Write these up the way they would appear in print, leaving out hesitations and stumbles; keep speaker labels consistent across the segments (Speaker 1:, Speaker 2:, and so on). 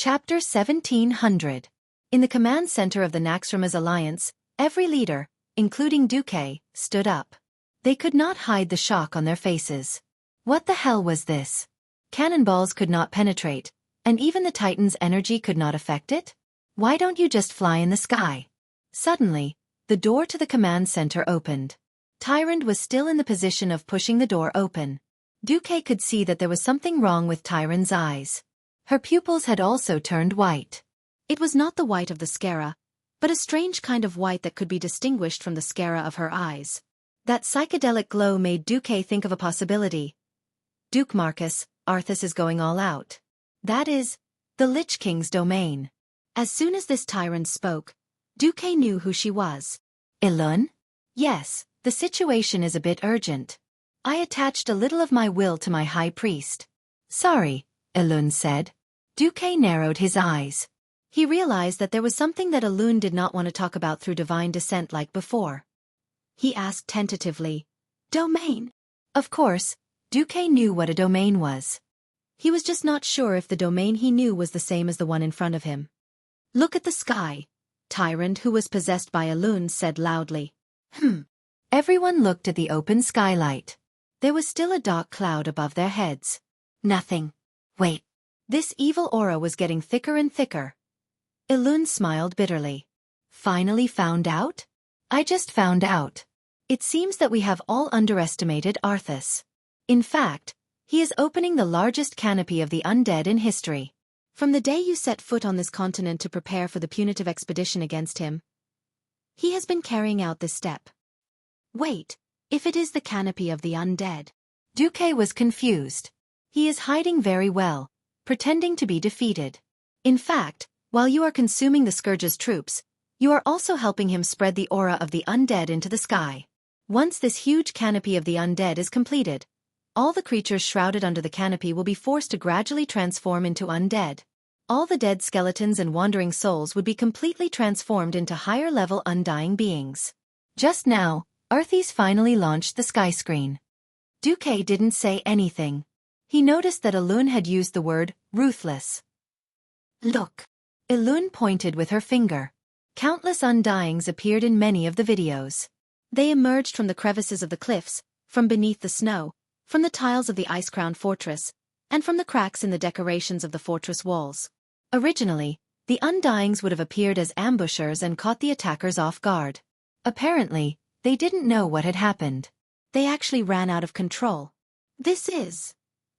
Speaker 1: Chapter 1700. In the command center of the Naxxrama's alliance, every leader, including Xueqi, stood up. They could not hide the shock on their faces. What the hell was this? Cannonballs could not penetrate, and even the Titan's energy could not affect it? Why don't you just fly in the sky? Suddenly, the door to the command center opened. Tyrande was still in the position of pushing the door open. Xueqi could see that there was something wrong with Tyrande's eyes. Her pupils had also turned white. It was not the white of the scara, but a strange kind of white that could be distinguished from the scara of her eyes. That psychedelic glow made Xueqi think of a possibility. Duke Marcus, Arthas is going all out. That is, the Lich King's domain. As soon as this Tyrande spoke, Xueqi knew who she was. Elune? Yes, the situation is a bit urgent. I attached a little of my will to my high priest. Sorry, Elune said. Xueqi narrowed his eyes. He realized that there was something that Elune did not want to talk about through divine descent like before. He asked tentatively, "Domain?" Of course, Xueqi knew what a domain was. He was just not sure if the domain he knew was the same as the one in front of him. "Look at the sky," Tyrande, who was possessed by Elune, said loudly. Everyone looked at the open skylight. There was still a dark cloud above their heads. Nothing. Wait. This evil aura was getting thicker and thicker. Elune smiled bitterly. Finally found out? I just found out. It seems that we have all underestimated Arthas. In fact, he is opening the largest canopy of the undead in history. From the day you set foot on this continent to prepare for the punitive expedition against him, he has been carrying out this step. Wait, if it is the canopy of the undead. Xueqi was confused. He is hiding very well, pretending to be defeated. In fact, while you are consuming the Scourge's troops, you are also helping him spread the aura of the undead into the sky. Once this huge canopy of the undead is completed, all the creatures shrouded under the canopy will be forced to gradually transform into undead. All the dead skeletons and wandering souls would be completely transformed into higher-level undying beings. Just now, Arthas finally launched the sky screen. Xueqi didn't say anything. He noticed that Elune had used the word ruthless. Look. Elune pointed with her finger. Countless undyings appeared in many of the videos. They emerged from the crevices of the cliffs, from beneath the snow, from the tiles of the ice-crowned fortress, and from the cracks in the decorations of the fortress walls. Originally, the undyings would have appeared as ambushers and caught the attackers off guard. Apparently, they didn't know what had happened. They actually ran out of control. This is,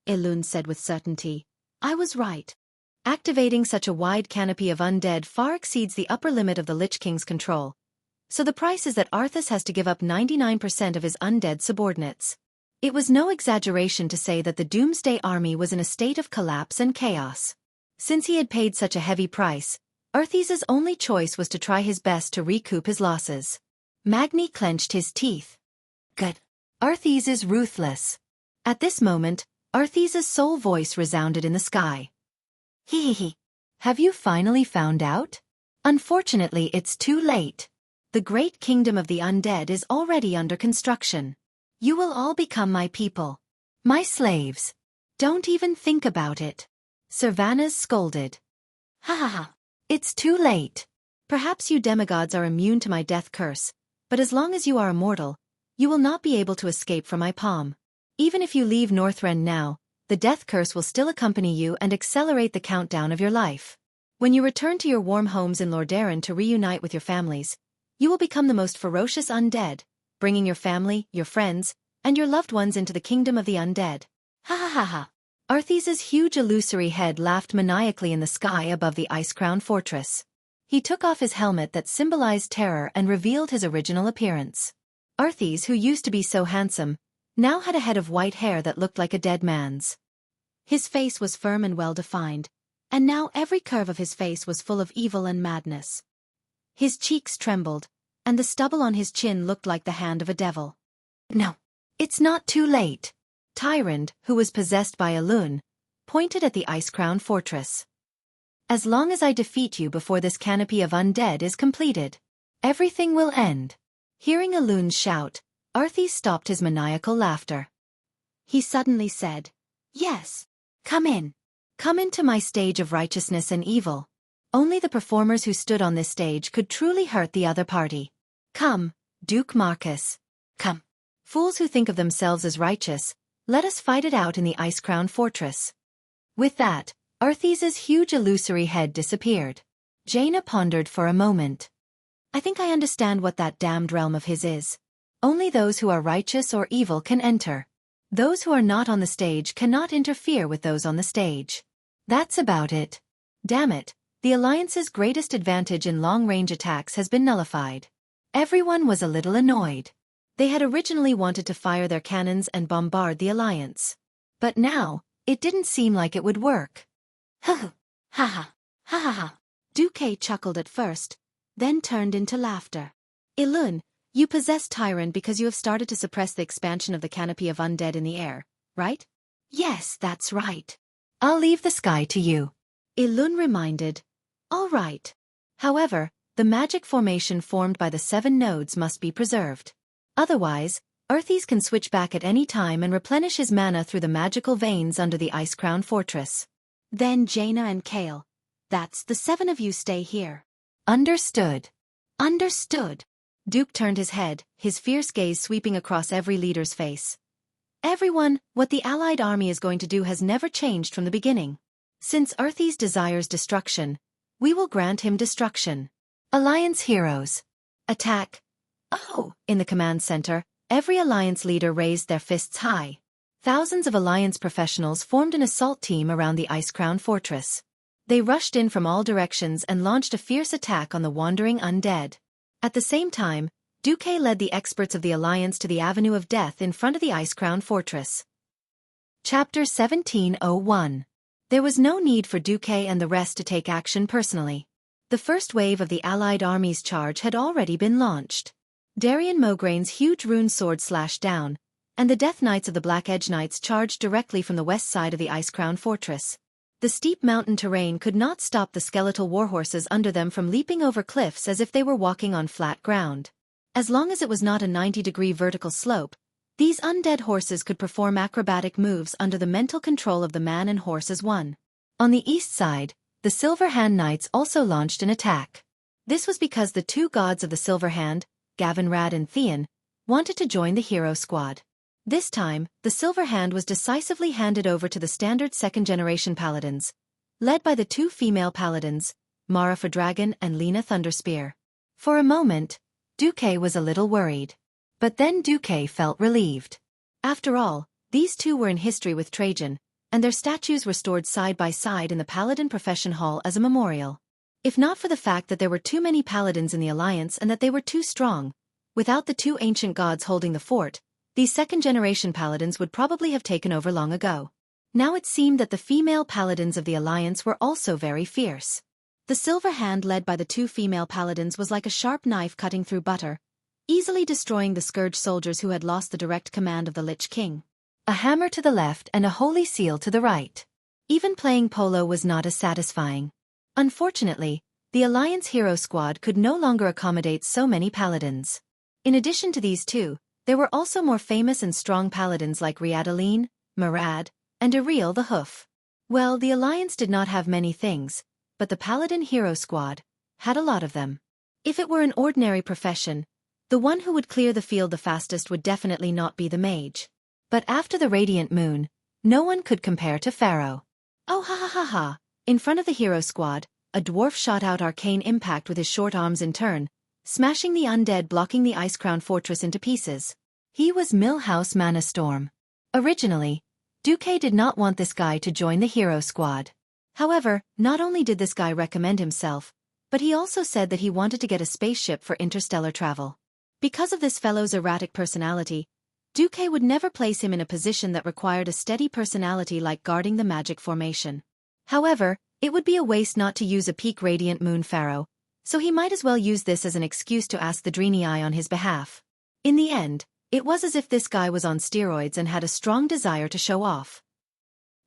Speaker 1: Elune said with certainty. I was right. Activating such a wide canopy of undead far exceeds the upper limit of the Lich King's control. So the price is that Arthas has to give up 99% of his undead subordinates. It was no exaggeration to say that the Doomsday Army was in a state of collapse and chaos. Since he had paid such a heavy price, Arthas's only choice was to try his best to recoup his losses. Magni clenched his teeth. Good. Arthas is ruthless. At this moment, Arthas's sole voice resounded in the sky. Hee. Have you finally found out? Unfortunately, it's too late. The great kingdom of the undead is already under construction. You will all become my people. My slaves. Don't even think about it. Servanas scolded. Ha. It's too late. Perhaps you demigods are immune to my death curse, but as long as you are immortal, you will not be able to escape from my palm. Even if you leave Northrend now, the death curse will still accompany you and accelerate the countdown of your life. When you return to your warm homes in Lordaeron to reunite with your families, you will become the most ferocious undead, bringing your family, your friends, and your loved ones into the kingdom of the undead. Ha. Arthas's huge illusory head laughed maniacally in the sky above the ice-crowned fortress. He took off his helmet that symbolized terror and revealed his original appearance. Arthas, who used to be so handsome, now had a head of white hair that looked like a dead man's. His face was firm and well-defined, and now every curve of his face was full of evil and madness. His cheeks trembled, and the stubble on his chin looked like the hand of a devil. No, it's not too late. Tyrande, who was possessed by Elune, pointed at the ice-crowned fortress. As long as I defeat you before this canopy of undead is completed, everything will end. Hearing Elune's shout, Arthas stopped his maniacal laughter. He suddenly said, Yes, come in. Come into my stage of righteousness and evil. Only the performers who stood on this stage could truly hurt the other party. Come, Duke Marcus. Come. Fools who think of themselves as righteous, let us fight it out in the ice-crowned fortress. With that, Arthes's huge illusory head disappeared. Jaina pondered for a moment. I think I understand what that damned realm of his is. Only those who are righteous or evil can enter. Those who are not on the stage cannot interfere with those on the stage. That's about it. Damn it, the Alliance's greatest advantage in long-range attacks has been nullified. Everyone was a little annoyed. They had originally wanted to fire their cannons and bombard the Alliance. But now, it didn't seem like it would work. Ha ha, ha ha ha. Duque chuckled at first, then turned into laughter. Ilun, you possess Tyrant because you have started to suppress the expansion of the canopy of undead in the air, right? Yes, that's right. I'll leave the sky to you. Ilun reminded. All right. However, the magic formation formed by the 7 nodes must be preserved. Otherwise, Arthes can switch back at any time and replenish his mana through the magical veins under the ice-crowned fortress. Then Jaina and Kale. That's the 7 of you stay here. Understood. Understood. Duke turned his head, his fierce gaze sweeping across every leader's face. Everyone, what the Allied army is going to do has never changed from the beginning. Since Arthes desires destruction, we will grant him destruction. Alliance heroes. Attack. Oh! In the command center, every Alliance leader raised their fists high. Thousands of Alliance professionals formed an assault team around the ice-crowned fortress. They rushed in from all directions and launched a fierce attack on the wandering undead. At the same time, Duque led the experts of the Alliance to the Avenue of Death in front of the ice-crowned fortress. Chapter 1701. There was no need for Duque and the rest to take action personally. The first wave of the Allied army's charge had already been launched. Darian Mograine's huge rune sword slashed down, and the Death Knights of the Black Edge Knights charged directly from the west side of the ice-crowned fortress. The steep mountain terrain could not stop the skeletal warhorses under them from leaping over cliffs as if they were walking on flat ground. As long as it was not a 90-degree vertical slope, these undead horses could perform acrobatic moves under the mental control of the man and horse as one. On the east side, the Silver Hand Knights also launched an attack. This was because the 2 gods of the Silver Hand, Gavinrad and Theon, wanted to join the hero squad. This time, the Silver Hand was decisively handed over to the standard second-generation paladins, led by the 2 female paladins, Mara Fordragon and Lena Thunderspear. For a moment, Duque was a little worried. But then Duque felt relieved. After all, these 2 were in history with Trajan, and their statues were stored side by side in the Paladin Profession Hall as a memorial. If not for the fact that there were too many paladins in the Alliance and that they were too strong, without the 2 ancient gods holding the fort, these second-generation paladins would probably have taken over long ago. Now it seemed that the female paladins of the Alliance were also very fierce. The Silver Hand led by the 2 female paladins was like a sharp knife cutting through butter, easily destroying the Scourge soldiers who had lost the direct command of the Lich King. A hammer to the left and a holy seal to the right. Even playing polo was not as satisfying. Unfortunately, the Alliance hero squad could no longer accommodate so many paladins. In addition to these 2, there were also more famous and strong paladins like Riadaline, Murad, and Ariel the Hoof. Well, the Alliance did not have many things, but the Paladin hero squad had a lot of them. If it were an ordinary profession, the one who would clear the field the fastest would definitely not be the mage. But after the Radiant Moon, no one could compare to Pharaoh. Oh ha ha ha ha! In front of the hero squad, a dwarf shot out arcane impact with his short arms in turn, smashing the undead blocking the ice-crowned fortress into pieces. He was Millhouse Manastorm. Originally, Duque did not want this guy to join the hero squad. However, not only did this guy recommend himself, but he also said that he wanted to get a spaceship for interstellar travel. Because of this fellow's erratic personality, Duque would never place him in a position that required a steady personality like guarding the magic formation. However, it would be a waste not to use a peak Radiant Moon Pharaoh, so he might as well use this as an excuse to ask the Draenei on his behalf. In the end, it was as if this guy was on steroids and had a strong desire to show off.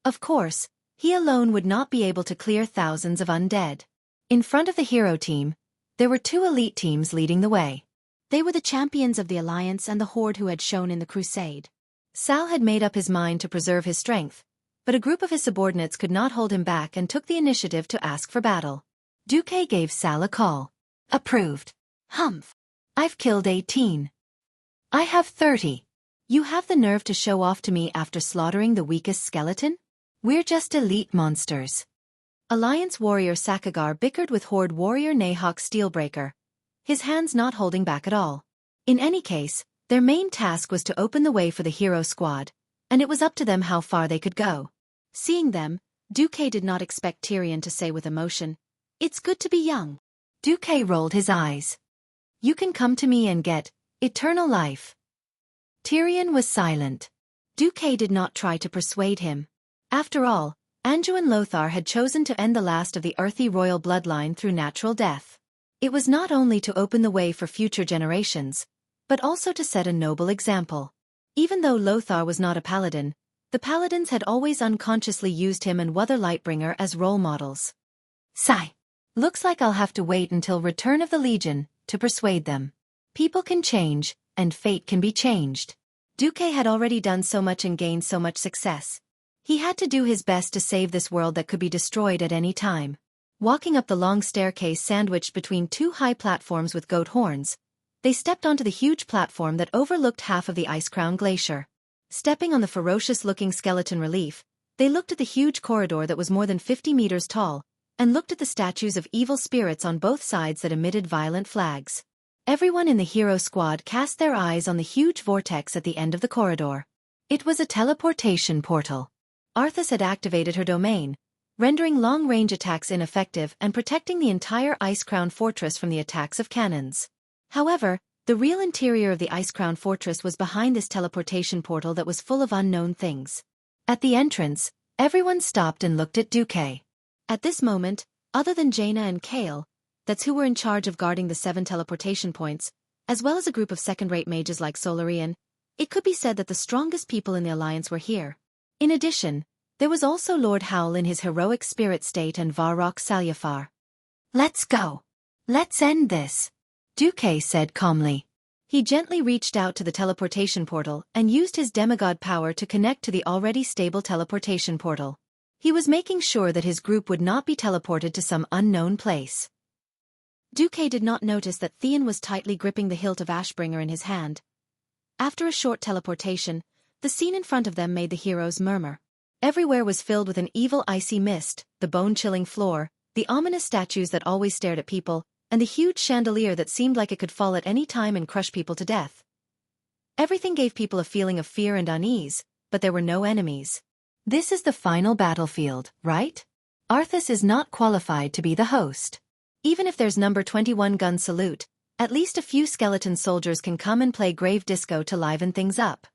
Speaker 1: Of course, he alone would not be able to clear thousands of undead. In front of the hero team, there were 2 elite teams leading the way. They were the champions of the Alliance and the Horde who had shown in the Crusade. Sal had made up his mind to preserve his strength, but a group of his subordinates could not hold him back and took the initiative to ask for battle. Duque gave Sal a call. Approved. Humph. I've killed 18. I have 30. You have the nerve to show off to me after slaughtering the weakest skeleton? We're just elite monsters. Alliance warrior Sakagar bickered with Horde warrior Nahawk Steelbreaker, his hands not holding back at all. In any case, their main task was to open the way for the hero squad, and it was up to them how far they could go. Seeing them, Duque did not expect Tyrion to say with emotion, "It's good to be young." Duque rolled his eyes. "You can come to me and get eternal life." Tyrion was silent. Duque did not try to persuade him. After all, Anduin Lothar had chosen to end the last of the earthy royal bloodline through natural death. It was not only to open the way for future generations, but also to set a noble example. Even though Lothar was not a paladin, the paladins had always unconsciously used him and Wother Lightbringer as role models. Sigh. Looks like I'll have to wait until Return of the Legion to persuade them. People can change, and fate can be changed. Duque had already done so much and gained so much success. He had to do his best to save this world that could be destroyed at any time. Walking up the long staircase sandwiched between two high platforms with goat horns, they stepped onto the huge platform that overlooked half of the Icecrown Glacier. Stepping on the ferocious-looking skeleton relief, they looked at the huge corridor that was more than 50 meters tall, and looked at the statues of evil spirits on both sides that emitted violent flags. Everyone in the hero squad cast their eyes on the huge vortex at the end of the corridor. It was a teleportation portal. Arthas had activated her domain, rendering long-range attacks ineffective and protecting the entire Icecrown Fortress from the attacks of cannons. However, the real interior of the Icecrown Fortress was behind this teleportation portal that was full of unknown things. At the entrance, everyone stopped and looked at Duque. At this moment, other than Jaina and Kale, that's who were in charge of guarding the 7 teleportation points, as well as a group of second-rate mages like Solarian, it could be said that the strongest people in the Alliance were here. In addition, there was also Lord Howl in his heroic spirit state and Varrock Salyafar. "Let's go. Let's end this," Duque said calmly. He gently reached out to the teleportation portal and used his demigod power to connect to the already stable teleportation portal. He was making sure that his group would not be teleported to some unknown place. Duque did not notice that Theon was tightly gripping the hilt of Ashbringer in his hand. After a short teleportation, the scene in front of them made the heroes murmur. Everywhere was filled with an evil icy mist, the bone-chilling floor, the ominous statues that always stared at people, and the huge chandelier that seemed like it could fall at any time and crush people to death. Everything gave people a feeling of fear and unease, but there were no enemies. This is the final battlefield, right? Arthas is not qualified to be the host. Even if there's number 21 gun salute, at least a few skeleton soldiers can come and play grave disco to liven things up.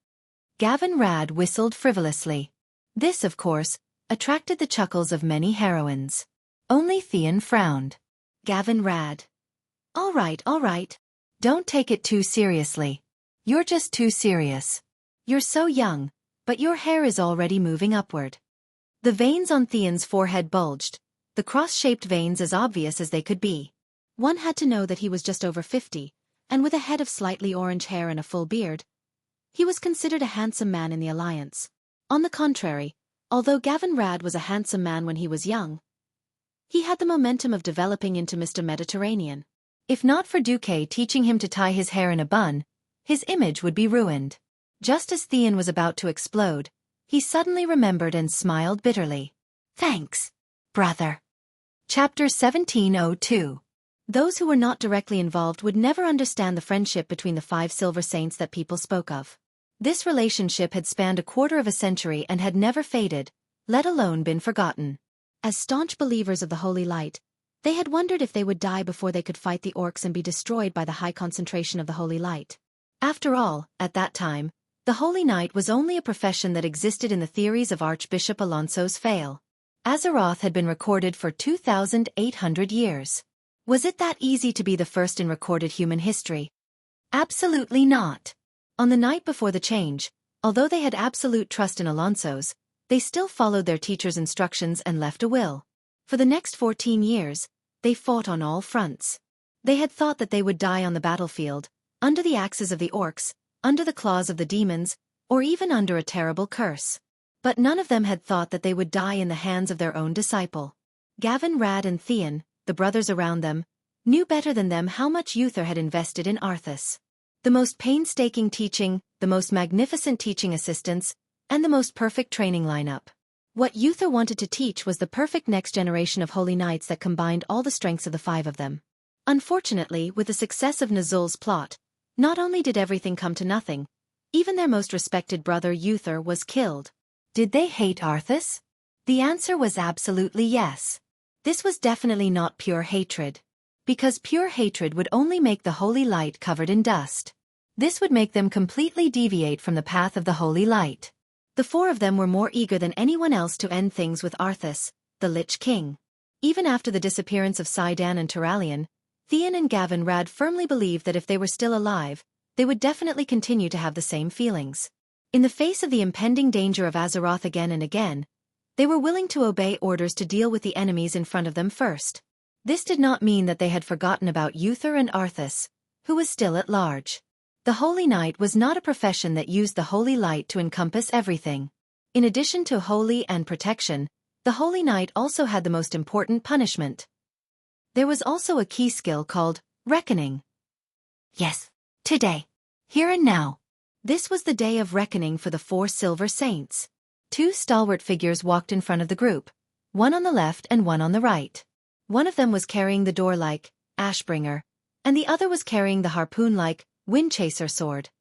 Speaker 1: Gavin Rad whistled frivolously. This, of course, attracted the chuckles of many heroines. Only Theon frowned. Gavin Rad. All right. Don't take it too seriously. You're just too serious. You're so young, but your hair is already moving upward. The veins on Theon's forehead bulged, the cross-shaped veins as obvious as they could be. One had to know that he was just over 50, and with a head of slightly orange hair and a full beard. He was considered a handsome man in the Alliance. On the contrary, although Gavin Rad was a handsome man when he was young, he had the momentum of developing into Mr. Mediterranean. If not for Duque teaching him to tie his hair in a bun, his image would be ruined. Just as Theon was about to explode, he suddenly remembered and smiled bitterly. Thanks, brother. Chapter 1702. Those who were not directly involved would never understand the friendship between the 5 Silver Saints that people spoke of. This relationship had spanned a quarter of a century and had never faded, let alone been forgotten. As staunch believers of the Holy Light, they had wondered if they would die before they could fight the orcs and be destroyed by the high concentration of the Holy Light. After all, at that time, the Holy Knight was only a profession that existed in the theories of Archbishop Alonso's Fail. Azeroth had been recorded for 2,800 years. Was it that easy to be the first in recorded human history? Absolutely not. On the night before the change, although they had absolute trust in Alonso's, they still followed their teacher's instructions and left a will. For the next 14 years, they fought on all fronts. They had thought that they would die on the battlefield, under the axes of the orcs, under the claws of the demons, or even under a terrible curse. But none of them had thought that they would die in the hands of their own disciple. Gavin, Rad and Theon, the brothers around them, knew better than them how much Uther had invested in Arthas. The most painstaking teaching, the most magnificent teaching assistants, and the most perfect training lineup. What Uther wanted to teach was the perfect next generation of holy knights that combined all the strengths of the five of them. Unfortunately, with the success of Nazul's plot, not only did everything come to nothing, even their most respected brother Uther was killed. Did they hate Arthas? The answer was absolutely yes. This was definitely not pure hatred. Because pure hatred would only make the holy light covered in dust. This would make them completely deviate from the path of the holy light. The four of them were more eager than anyone else to end things with Arthas, the Lich King. Even after the disappearance of Saidan and Turalyon, Theon and Gavin Rad firmly believed that if they were still alive, they would definitely continue to have the same feelings. In the face of the impending danger of Azeroth again and again, they were willing to obey orders to deal with the enemies in front of them first. This did not mean that they had forgotten about Uther and Arthas, who was still at large. The Holy Knight was not a profession that used the holy light to encompass everything. In addition to holy and protection, the Holy Knight also had the most important punishment. There was also a key skill called reckoning. Yes, today. Here and now. This was the day of reckoning for the four Silver Saints. Two stalwart figures walked in front of the group, one on the left and one on the right. One of them was carrying the door-like Ashbringer, and the other was carrying the harpoon-like Windchaser sword.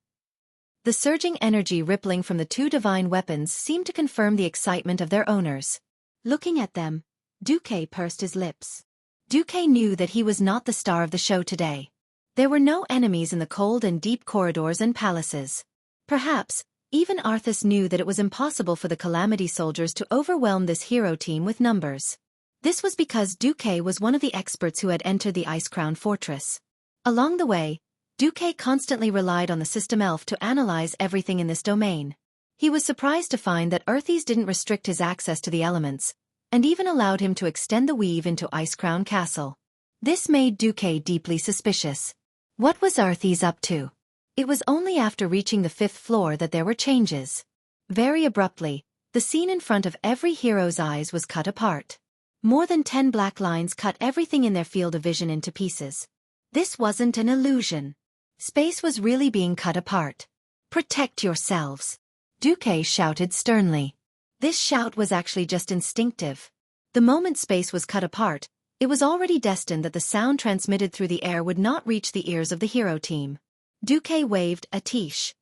Speaker 1: The surging energy rippling from the two divine weapons seemed to confirm the excitement of their owners. Looking at them, Xueqi pursed his lips. Xueqi knew that he was not the star of the show today. There were no enemies in the cold and deep corridors and palaces. Perhaps, even Arthas knew that it was impossible for the Calamity soldiers to overwhelm this hero team with numbers. This was because Xueqi was one of the experts who had entered the Ice-Crown Fortress. Along the way, Xueqi constantly relied on the system elf to analyze everything in this domain. He was surprised to find that Earthes didn't restrict his access to the elements, and even allowed him to extend the weave into Icecrown Castle. This made Xueqi deeply suspicious. What was Earthes up to? It was only after reaching the 5th floor that there were changes. Very abruptly, the scene in front of every hero's eyes was cut apart. More than 10 black lines cut everything in their field of vision into pieces. This wasn't an illusion. Space was really being cut apart. Protect yourselves! Xueqi shouted sternly. This shout was actually just instinctive. The moment space was cut apart, it was already destined that the sound transmitted through the air would not reach the ears of the hero team. Xueqi waved a tish,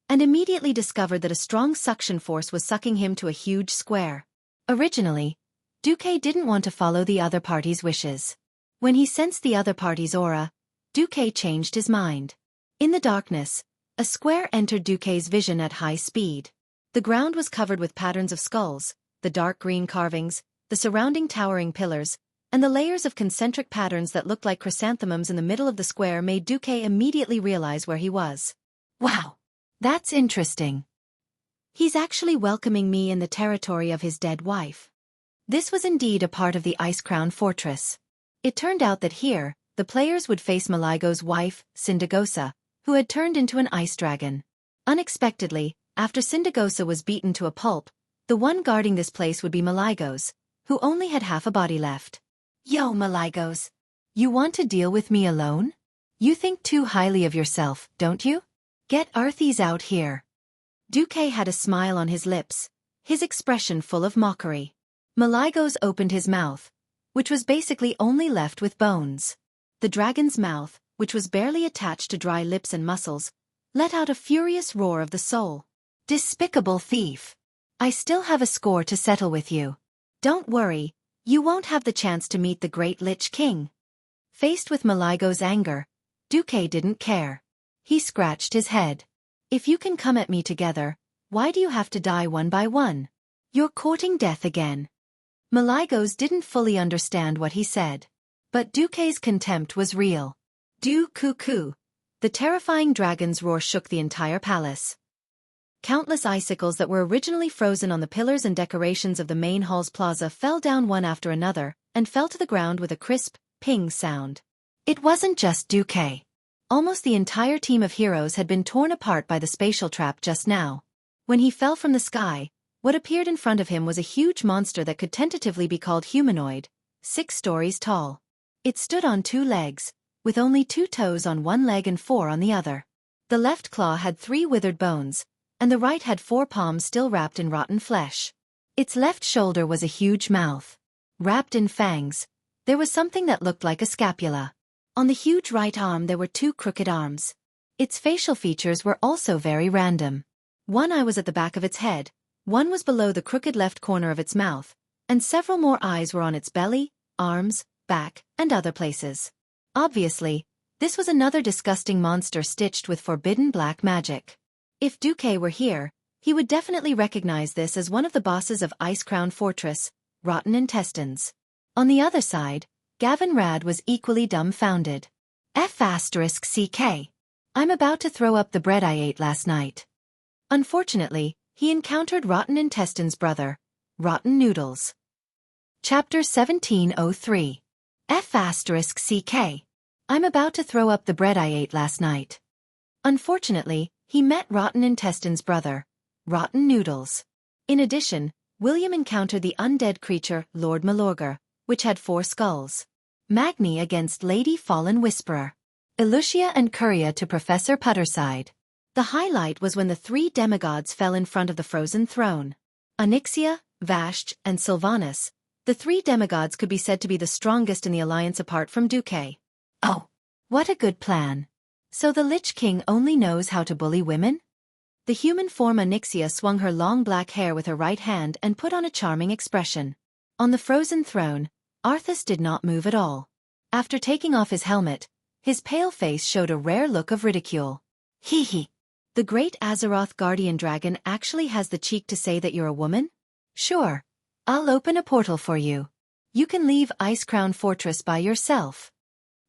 Speaker 1: and immediately discovered that a strong suction force was sucking him to a huge square. Originally, Xueqi didn't want to follow the other party's wishes. When he sensed the other party's aura, Xueqi changed his mind. In the darkness, a square entered Xueqi's vision at high speed. The ground was covered with patterns of skulls, the dark green carvings, the surrounding towering pillars, and the layers of concentric patterns that looked like chrysanthemums in the middle of the square made Xueqi immediately realize where he was. Wow! That's interesting. He's actually welcoming me in the territory of his dead wife. This was indeed a part of the Ice-Crown Fortress. It turned out that here, the players would face Maligo's wife, Sindagosa, who had turned into an ice dragon. Unexpectedly, after Sindagosa was beaten to a pulp, the one guarding this place would be Maligos, who only had half a body left. Yo, Maligos! You want to deal with me alone? You think too highly of yourself, don't you? Get Earthes out here. Xueqi had a smile on his lips, his expression full of mockery. Maligos opened his mouth, which was basically only left with bones. The dragon's mouth, which was barely attached to dry lips and muscles, let out a furious roar of the soul. Despicable thief! I still have a score to settle with you. Don't worry, you won't have the chance to meet the great Lich King. Faced with Maligo's anger, Xueqi didn't care. He scratched his head. If you can come at me together, why do you have to die one by one? You're courting death again. Maligos didn't fully understand what he said. But Xueqi's contempt was real. Du Cuckoo! The terrifying dragon's roar shook the entire palace. Countless icicles that were originally frozen on the pillars and decorations of the main hall's plaza fell down one after another, and fell to the ground with a crisp, ping sound. It wasn't just Xueqi. Almost the entire team of heroes had been torn apart by the spatial trap just now. When he fell from the sky, What appeared in front of him was a huge monster that could tentatively be called humanoid, 6 stories tall. It stood on 2 legs, with only 2 toes on one leg and 4 on the other. The left claw had 3 withered bones, and the right had 4 palms still wrapped in rotten flesh. Its left shoulder was a huge mouth. Wrapped in fangs, there was something that looked like a scapula. On the huge right arm there were 2 crooked arms. Its facial features were also very random. One eye was at the back of its head, one was below the crooked left corner of its mouth, and several more eyes were on its belly, arms, back, and other places. Obviously, this was another disgusting monster stitched with forbidden black magic. If Xueqi were here, he would definitely recognize this as one of the bosses of Ice Crown Fortress, Rotten Intestines. On the other side, Gavin Rad was equally dumbfounded. F***CK. I'm about to throw up the bread I ate last night. Unfortunately, he encountered Rotten Intestines' brother, Rotten Noodles. Chapter 1703. F***CK. I'm about to throw up the bread I ate last night. Unfortunately, he met Rotten Intestines' brother, Rotten Noodles. In addition, William encountered the undead creature, Lord Malorgar, which had 4 skulls. Magni against Lady Fallen Whisperer. Elucia and Curia to Professor Putterside. The highlight was when the 3 demigods fell in front of the frozen throne. Onyxia, Vashj, and Sylvanas, the 3 demigods could be said to be the strongest in the alliance apart from Xueqi. Oh, what a good plan. So the Lich King only knows how to bully women? The human form Onyxia swung her long black hair with her right hand and put on a charming expression. On the frozen throne, Arthas did not move at all. After taking off his helmet, his pale face showed a rare look of ridicule. Hee hee. The great Azeroth guardian dragon actually has the cheek to say that you're a woman? Sure. I'll open a portal for you. You can leave Ice Crown Fortress by yourself.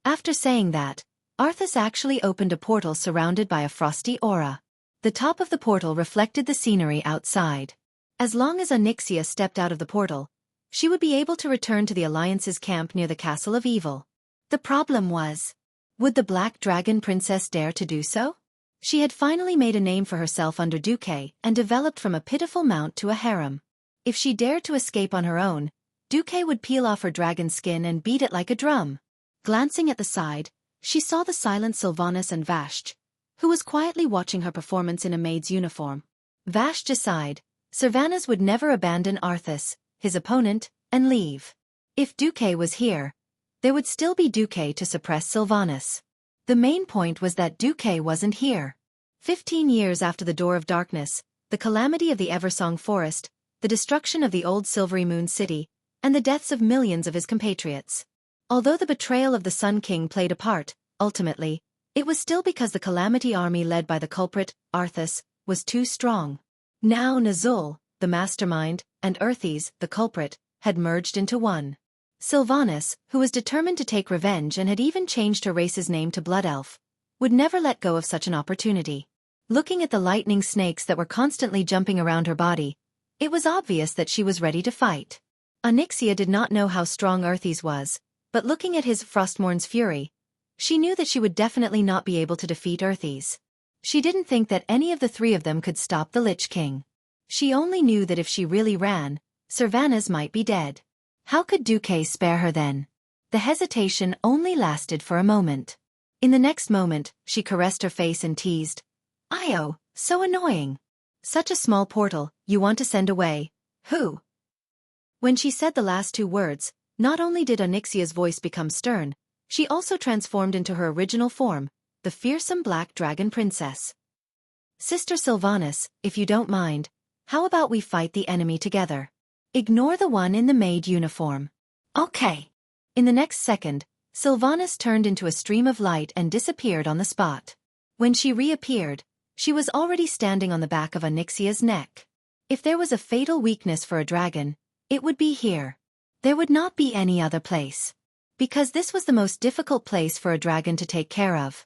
Speaker 1: After saying that, Arthas actually opened a portal surrounded by a frosty aura. The top of the portal reflected the scenery outside. As long as Onyxia stepped out of the portal, she would be able to return to the Alliance's camp near the Castle of Evil. The problem was, would the Black Dragon Princess dare to do so? She had finally made a name for herself under Xueqi and developed from a pitiful mount to a harem. If she dared to escape on her own, Xueqi would peel off her dragon skin and beat it like a drum. Glancing at the side, she saw the silent Sylvanas and Vashj, who was quietly watching her performance in a maid's uniform. Vashj aside, Sylvanas would never abandon Arthas, his opponent, and leave. If Xueqi was here, there would still be Xueqi to suppress Sylvanas. The main point was that Xueqi wasn't here. 15 years after the Door of Darkness, the calamity of the Eversong Forest, the destruction of the old Silvery Moon City, and the deaths of millions of his compatriots. Although the betrayal of the Sun King played a part, ultimately, it was still because the Calamity army led by the culprit, Arthas, was too strong. Now Nazul, the mastermind, and Earthes, the culprit, had merged into one. Sylvanas, who was determined to take revenge and had even changed her race's name to Blood Elf, would never let go of such an opportunity. Looking at the lightning snakes that were constantly jumping around her body, it was obvious that she was ready to fight. Onyxia did not know how strong Earthes was, but looking at his Frostmourn's fury, she knew that she would definitely not be able to defeat Earthes. She didn't think that any of the 3 of them could stop the Lich King. She only knew that if she really ran, Sylvanas might be dead. How could Xueqi spare her then? The hesitation only lasted for a moment. In the next moment, she caressed her face and teased, "Io, so annoying. Such a small portal, you want to send away, who?" When she said the last 2 words, not only did Onyxia's voice become stern, she also transformed into her original form, the fearsome Black Dragon Princess. "Sister Sylvanas, if you don't mind, how about we fight the enemy together? Ignore the one in the maid uniform." Okay. In the next second, Sylvanas turned into a stream of light and disappeared on the spot. When she reappeared, she was already standing on the back of Onyxia's neck. If there was a fatal weakness for a dragon, it would be here. There would not be any other place. Because this was the most difficult place for a dragon to take care of.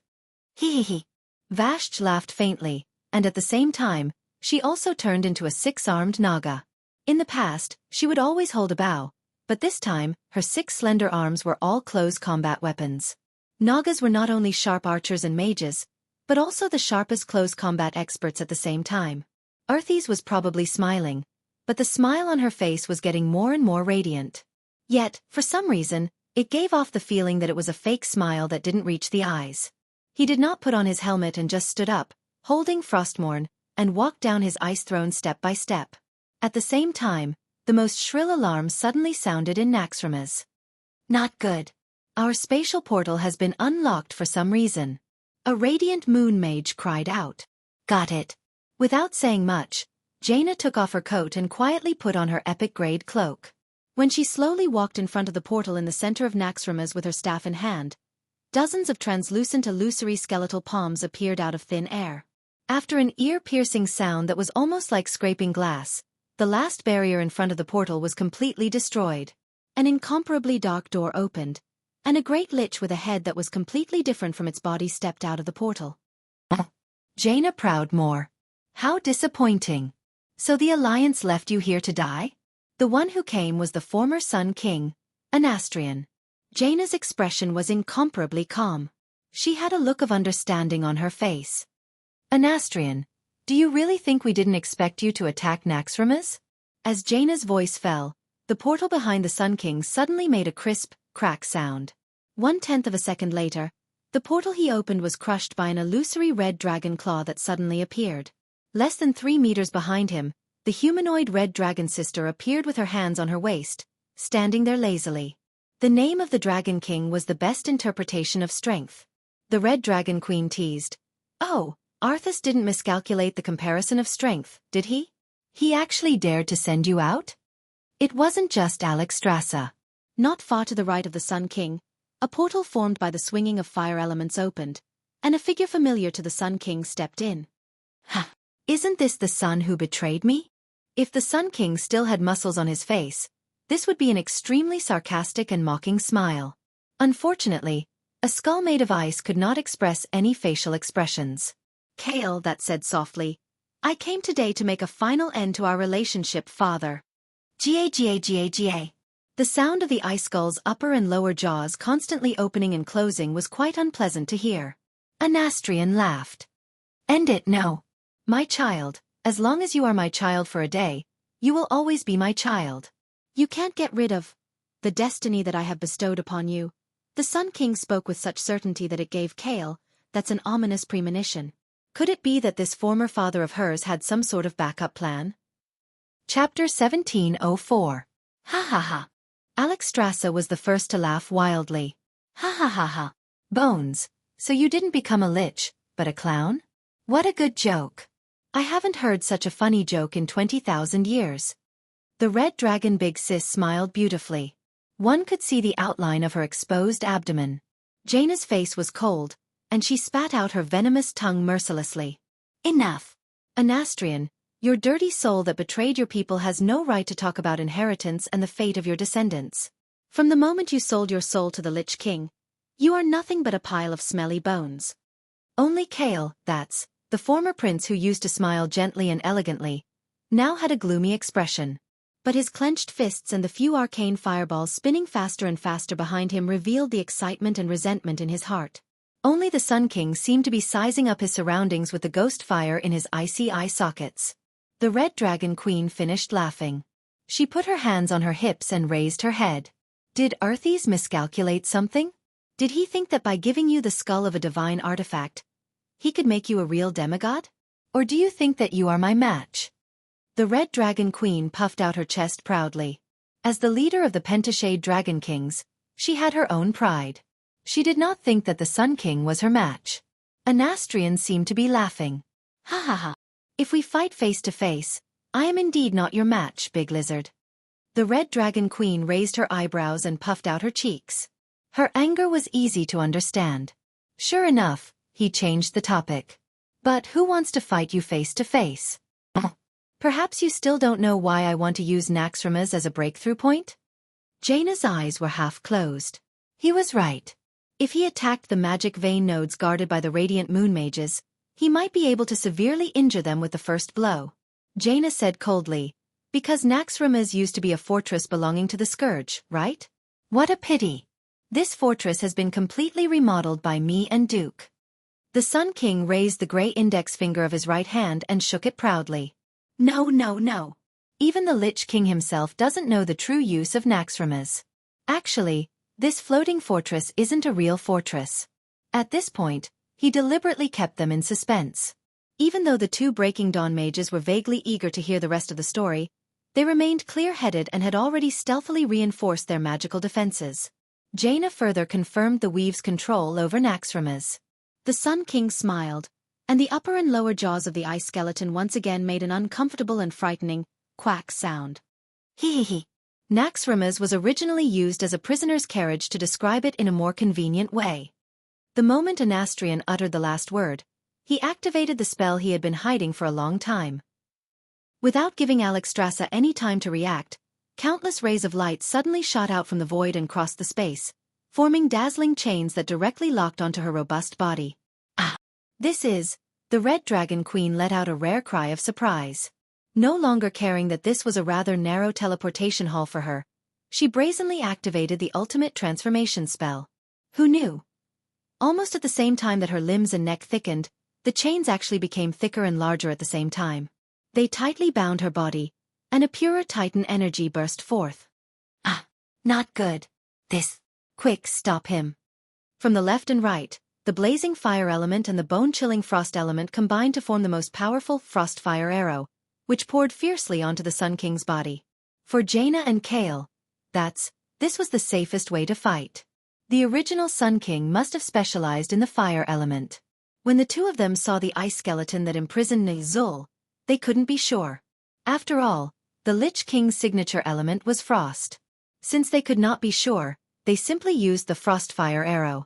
Speaker 1: Hee hee hee. Vashj laughed faintly, and at the same time, she also turned into a 6-armed Naga. In the past, she would always hold a bow, but this time, her 6 slender arms were all close combat weapons. Nagas were not only sharp archers and mages, but also the sharpest close combat experts at the same time. Earthes was probably smiling, but the smile on her face was getting more and more radiant. Yet, for some reason, it gave off the feeling that it was a fake smile that didn't reach the eyes. He did not put on his helmet and just stood up, holding Frostmourne, and walked down his ice throne step by step. At the same time, the most shrill alarm suddenly sounded in Naxxramas. Not good. Our spatial portal has been unlocked for some reason. A radiant moon mage cried out. Got it. Without saying much, Jaina took off her coat and quietly put on her epic-grade cloak. When she slowly walked in front of the portal in the center of Naxxramas with her staff in hand, dozens of translucent illusory skeletal palms appeared out of thin air. After an ear-piercing sound that was almost like scraping glass, the last barrier in front of the portal was completely destroyed. An incomparably dark door opened, and a great lich with a head that was completely different from its body stepped out of the portal. Jaina Proudmoore. How disappointing. So the Alliance left you here to die? The one who came was the former Sun King, Anastrian. Jaina's expression was incomparably calm. She had a look of understanding on her face. Anastrian, do you really think we didn't expect you to attack Naxxramas? As Jaina's voice fell, the portal behind the Sun King suddenly made a crisp, crack sound. 1/10 of a second later, the portal he opened was crushed by an illusory red dragon claw that suddenly appeared. Less than 3 meters behind him, the humanoid red dragon sister appeared with her hands on her waist, standing there lazily. The name of the Dragon King was the best interpretation of strength. The Red Dragon Queen teased. Oh, Arthas didn't miscalculate the comparison of strength, did he? He actually dared to send you out? It wasn't just Alexstrasza. Not far to the right of the Sun King, a portal formed by the swinging of fire elements opened, and a figure familiar to the Sun King stepped in. Ha! Isn't this the son who betrayed me? If the Sun King still had muscles on his face, this would be an extremely sarcastic and mocking smile. Unfortunately, a skull made of ice could not express any facial expressions. Kale, that said softly, I came today to make a final end to our relationship, father. Ga. The sound of the ice skull's upper and lower jaws constantly opening and closing was quite unpleasant to hear. Anastrian laughed. End it, no. My child, as long as you are my child for a day, you will always be my child. You can't get rid of the destiny that I have bestowed upon you. The Sun King spoke with such certainty that it gave Kale, that's an ominous premonition. Could it be that this former father of hers had some sort of backup plan? Chapter 1704. Ha ha ha. Alexstrasza was the first to laugh wildly. Ha ha ha ha. Bones, so you didn't become a lich, but a clown? What a good joke. I haven't heard such a funny joke in 20,000 years. The red dragon Big Sis smiled beautifully. One could see the outline of her exposed abdomen. Jaina's face was cold, and she spat out her venomous tongue mercilessly. Enough. Anastrian, your dirty soul that betrayed your people has no right to talk about inheritance and the fate of your descendants. From the moment you sold your soul to the Lich King, you are nothing but a pile of smelly bones. Only Kale, that's, the former prince who used to smile gently and elegantly, now had a gloomy expression. But his clenched fists and the few arcane fireballs spinning faster and faster behind him revealed the excitement and resentment in his heart. Only the Sun King seemed to be sizing up his surroundings with the ghost fire in his icy eye sockets. The Red Dragon Queen finished laughing. She put her hands on her hips and raised her head. Did Arthas miscalculate something? Did he think that by giving you the skull of a divine artifact, he could make you a real demigod? Or do you think that you are my match? The Red Dragon Queen puffed out her chest proudly. As the leader of the Pentashade Dragon Kings, she had her own pride. She did not think that the Sun King was her match. Anastrian seemed to be laughing. Ha ha ha. If we fight face to face, I am indeed not your match, Big Lizard. The Red Dragon Queen raised her eyebrows and puffed out her cheeks. Her anger was easy to understand. Sure enough, he changed the topic. But who wants to fight you face to face? Perhaps you still don't know why I want to use Naxxramas as a breakthrough point? Jaina's eyes were half closed. He was right. If he attacked the magic vein nodes guarded by the radiant moon mages, he might be able to severely injure them with the first blow. Jaina said coldly, because Naxxramas used to be a fortress belonging to the Scourge, right? What a pity. This fortress has been completely remodeled by me and Duke. The Sun King raised the gray index finger of his right hand and shook it proudly. No. Even the Lich King himself doesn't know the true use of Naxxramas. Actually, this floating fortress isn't a real fortress. At this point, he deliberately kept them in suspense. Even though the two Breaking Dawn mages were vaguely eager to hear the rest of the story, they remained clear-headed and had already stealthily reinforced their magical defenses. Jaina further confirmed the Weave's control over Naxxramas. The Sun King smiled, and the upper and lower jaws of the ice skeleton once again made an uncomfortable and frightening quack sound. Hee. Naxxramas was originally used as a prisoner's carriage to describe it in a more convenient way. The moment Anastrian uttered the last word, he activated the spell he had been hiding for a long time. Without giving Alexstrasza any time to react, countless rays of light suddenly shot out from the void and crossed the space, forming dazzling chains that directly locked onto her robust body. Ah! This is... The Red Dragon Queen let out a rare cry of surprise. No longer caring that this was a rather narrow teleportation hall for her, she brazenly activated the ultimate transformation spell. Who knew? Almost at the same time that her limbs and neck thickened, the chains actually became thicker and larger at the same time. They tightly bound her body, and a purer Titan energy burst forth. Ah, not good. This. Quick, stop him. From the left and right, the blazing fire element and the bone-chilling frost element combined to form the most powerful frost-fire arrow, which poured fiercely onto the Sun King's body. For Jaina and Kael, this was the safest way to fight. The original Sun King must have specialized in the fire element. When the two of them saw the ice skeleton that imprisoned Nizul, they couldn't be sure. After all, the Lich King's signature element was frost. Since they could not be sure, they simply used the frost-fire arrow.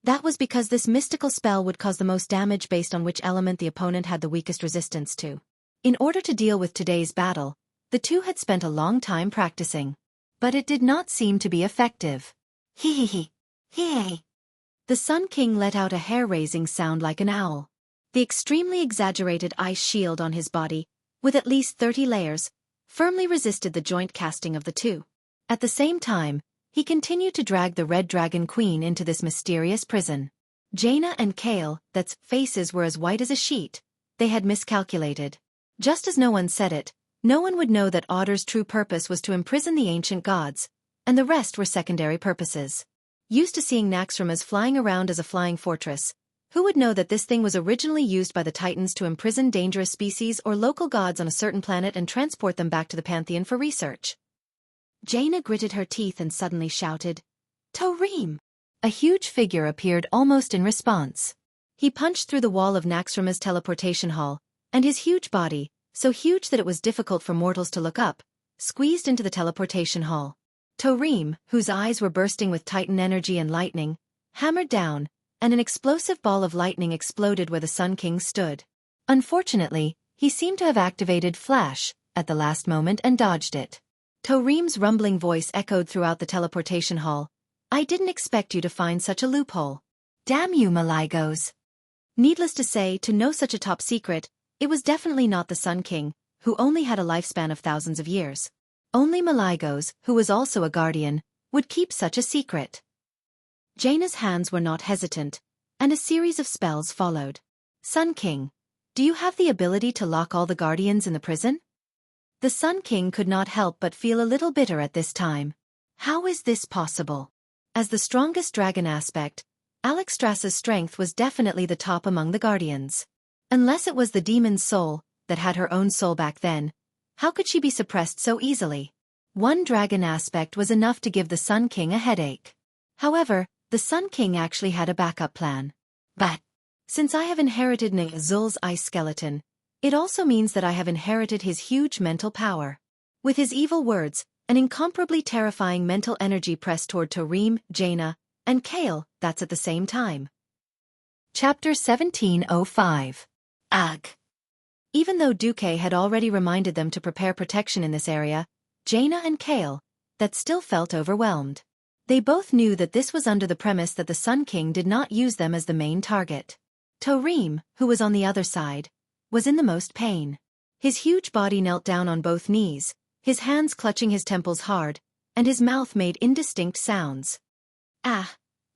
Speaker 1: That was because this mystical spell would cause the most damage based on which element the opponent had the weakest resistance to. In order to deal with today's battle, the two had spent a long time practicing. But it did not seem to be effective. Hee. The Sun King let out a hair-raising sound like an owl. The extremely exaggerated ice shield on his body, with at least 30 layers, firmly resisted the joint casting of the two. At the same time, he continued to drag the Red Dragon Queen into this mysterious prison. Jaina and Kael, that's faces were as white as a sheet. They had miscalculated. Just as no one said it, no one would know that Otter's true purpose was to imprison the ancient gods, and the rest were secondary purposes. Used to seeing Naxxramas flying around as a flying fortress, who would know that this thing was originally used by the Titans to imprison dangerous species or local gods on a certain planet and transport them back to the Pantheon for research? Jaina gritted her teeth and suddenly shouted, "Tarim!" A huge figure appeared almost in response. He punched through the wall of Naxxramas' teleportation hall, and his huge body, so huge that it was difficult for mortals to look up, squeezed into the teleportation hall. Tarim, whose eyes were bursting with Titan energy and lightning, hammered down, and an explosive ball of lightning exploded where the Sun King stood. Unfortunately, he seemed to have activated Flash at the last moment and dodged it. Tarim's rumbling voice echoed throughout the teleportation hall. "I didn't expect you to find such a loophole. Damn you, Maligos." Needless to say, to know such a top secret, it was definitely not the Sun King, who only had a lifespan of thousands of years. Only Maligos, who was also a guardian, would keep such a secret. Jaina's hands were not hesitant, and a series of spells followed. "Sun King, do you have the ability to lock all the guardians in the prison?" The Sun King could not help but feel a little bitter at this time. How is this possible? As the strongest dragon aspect, Alexstrasza's strength was definitely the top among the guardians. Unless it was the demon's soul, that had her own soul back then, how could she be suppressed so easily? One dragon aspect was enough to give the Sun King a headache. However, the Sun King actually had a backup plan. But, since I have inherited Nizul's ice skeleton, it also means that I have inherited his huge mental power. With his evil words, an incomparably terrifying mental energy pressed toward Tarim, Jaina, and Kael, that's at the same time. Chapter 1705. Ugh. Even though Duque had already reminded them to prepare protection in this area, Jaina and Kael, that still felt overwhelmed. They both knew that this was under the premise that the Sun King did not use them as the main target. Tarim, who was on the other side, was in the most pain. His huge body knelt down on both knees, his hands clutching his temples hard, and his mouth made indistinct sounds.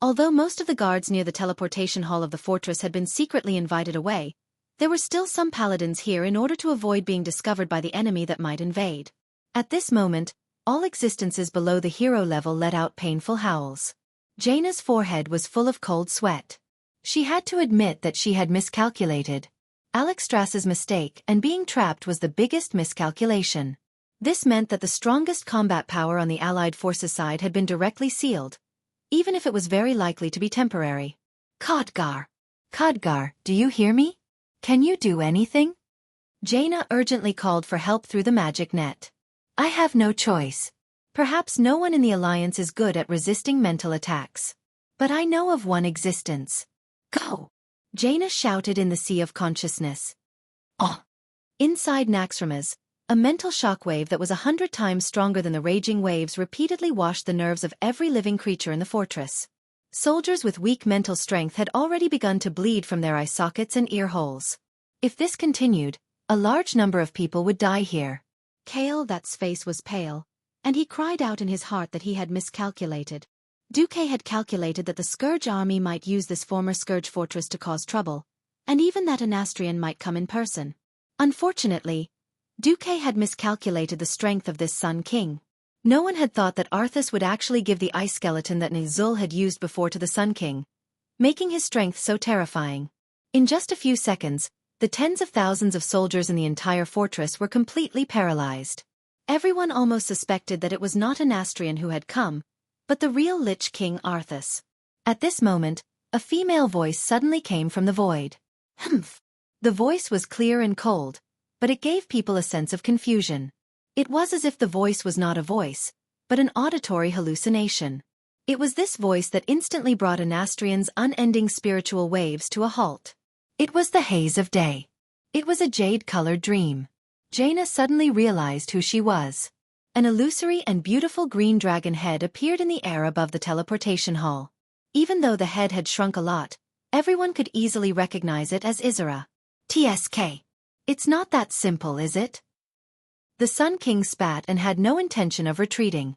Speaker 1: Although most of the guards near the teleportation hall of the fortress had been secretly invited away, There were still some paladins here in order to avoid being discovered by the enemy that might invade. At this moment, all existences below the hero level let out painful howls. Jaina's forehead was full of cold sweat. She had to admit that she had miscalculated. Alexstras's mistake and being trapped was the biggest miscalculation. This meant that the strongest combat power on the Allied forces side had been directly sealed, even if it was very likely to be temporary. Khadgar. Khadgar, do you hear me? Can you do anything? Jaina urgently called for help through the magic net. I have no choice. Perhaps no one in the Alliance is good at resisting mental attacks. But I know of one existence. Go! Jaina shouted in the sea of consciousness. Oh! Inside Naxxramas, a mental shockwave that was 100 times stronger than the raging waves repeatedly washed the nerves of every living creature in the fortress. Soldiers with weak mental strength had already begun to bleed from their eye sockets and ear holes. If this continued, a large number of people would die here. Kael'thas's face was pale, and he cried out in his heart that he had miscalculated. Xueqi had calculated that the Scourge army might use this former Scourge fortress to cause trouble, and even that an Astrian might come in person. Unfortunately, Xueqi had miscalculated the strength of this Sun King. No one had thought that Arthas would actually give the ice skeleton that Nizul had used before to the Sun King, making his strength so terrifying. In just a few seconds, the tens of thousands of soldiers in the entire fortress were completely paralyzed. Everyone almost suspected that it was not an Astrian who had come, but the real Lich King Arthas. At this moment, a female voice suddenly came from the void. Humph! The voice was clear and cold, but it gave people a sense of confusion. It was as if the voice was not a voice, but an auditory hallucination. It was this voice that instantly brought an Astrian's unending spiritual waves to a halt. It was the haze of day. It was a jade-colored dream. Jaina suddenly realized who she was. An illusory and beautiful green dragon head appeared in the air above the teleportation hall. Even though the head had shrunk a lot, everyone could easily recognize it as Isra. TSK. It's not that simple, is it? The Sun King spat and had no intention of retreating.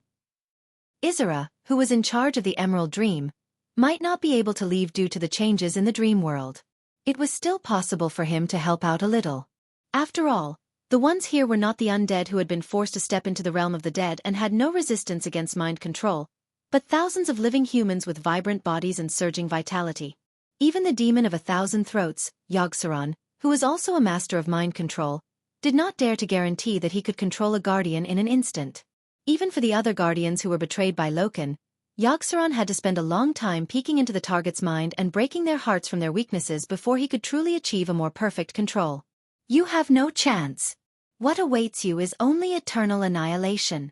Speaker 1: Isra, who was in charge of the Emerald Dream, might not be able to leave due to the changes in the dream world. It was still possible for him to help out a little. After all, the ones here were not the undead who had been forced to step into the realm of the dead and had no resistance against mind control, but thousands of living humans with vibrant bodies and surging vitality. Even the demon of 1,000 throats, Yogg-Saron, who was also a master of mind control, did not dare to guarantee that he could control a guardian in an instant. Even for the other guardians who were betrayed by Loken, Yogg-Saron had to spend a long time peeking into the target's mind and breaking their hearts from their weaknesses before he could truly achieve a more perfect control. You have no chance. What awaits you is only eternal annihilation.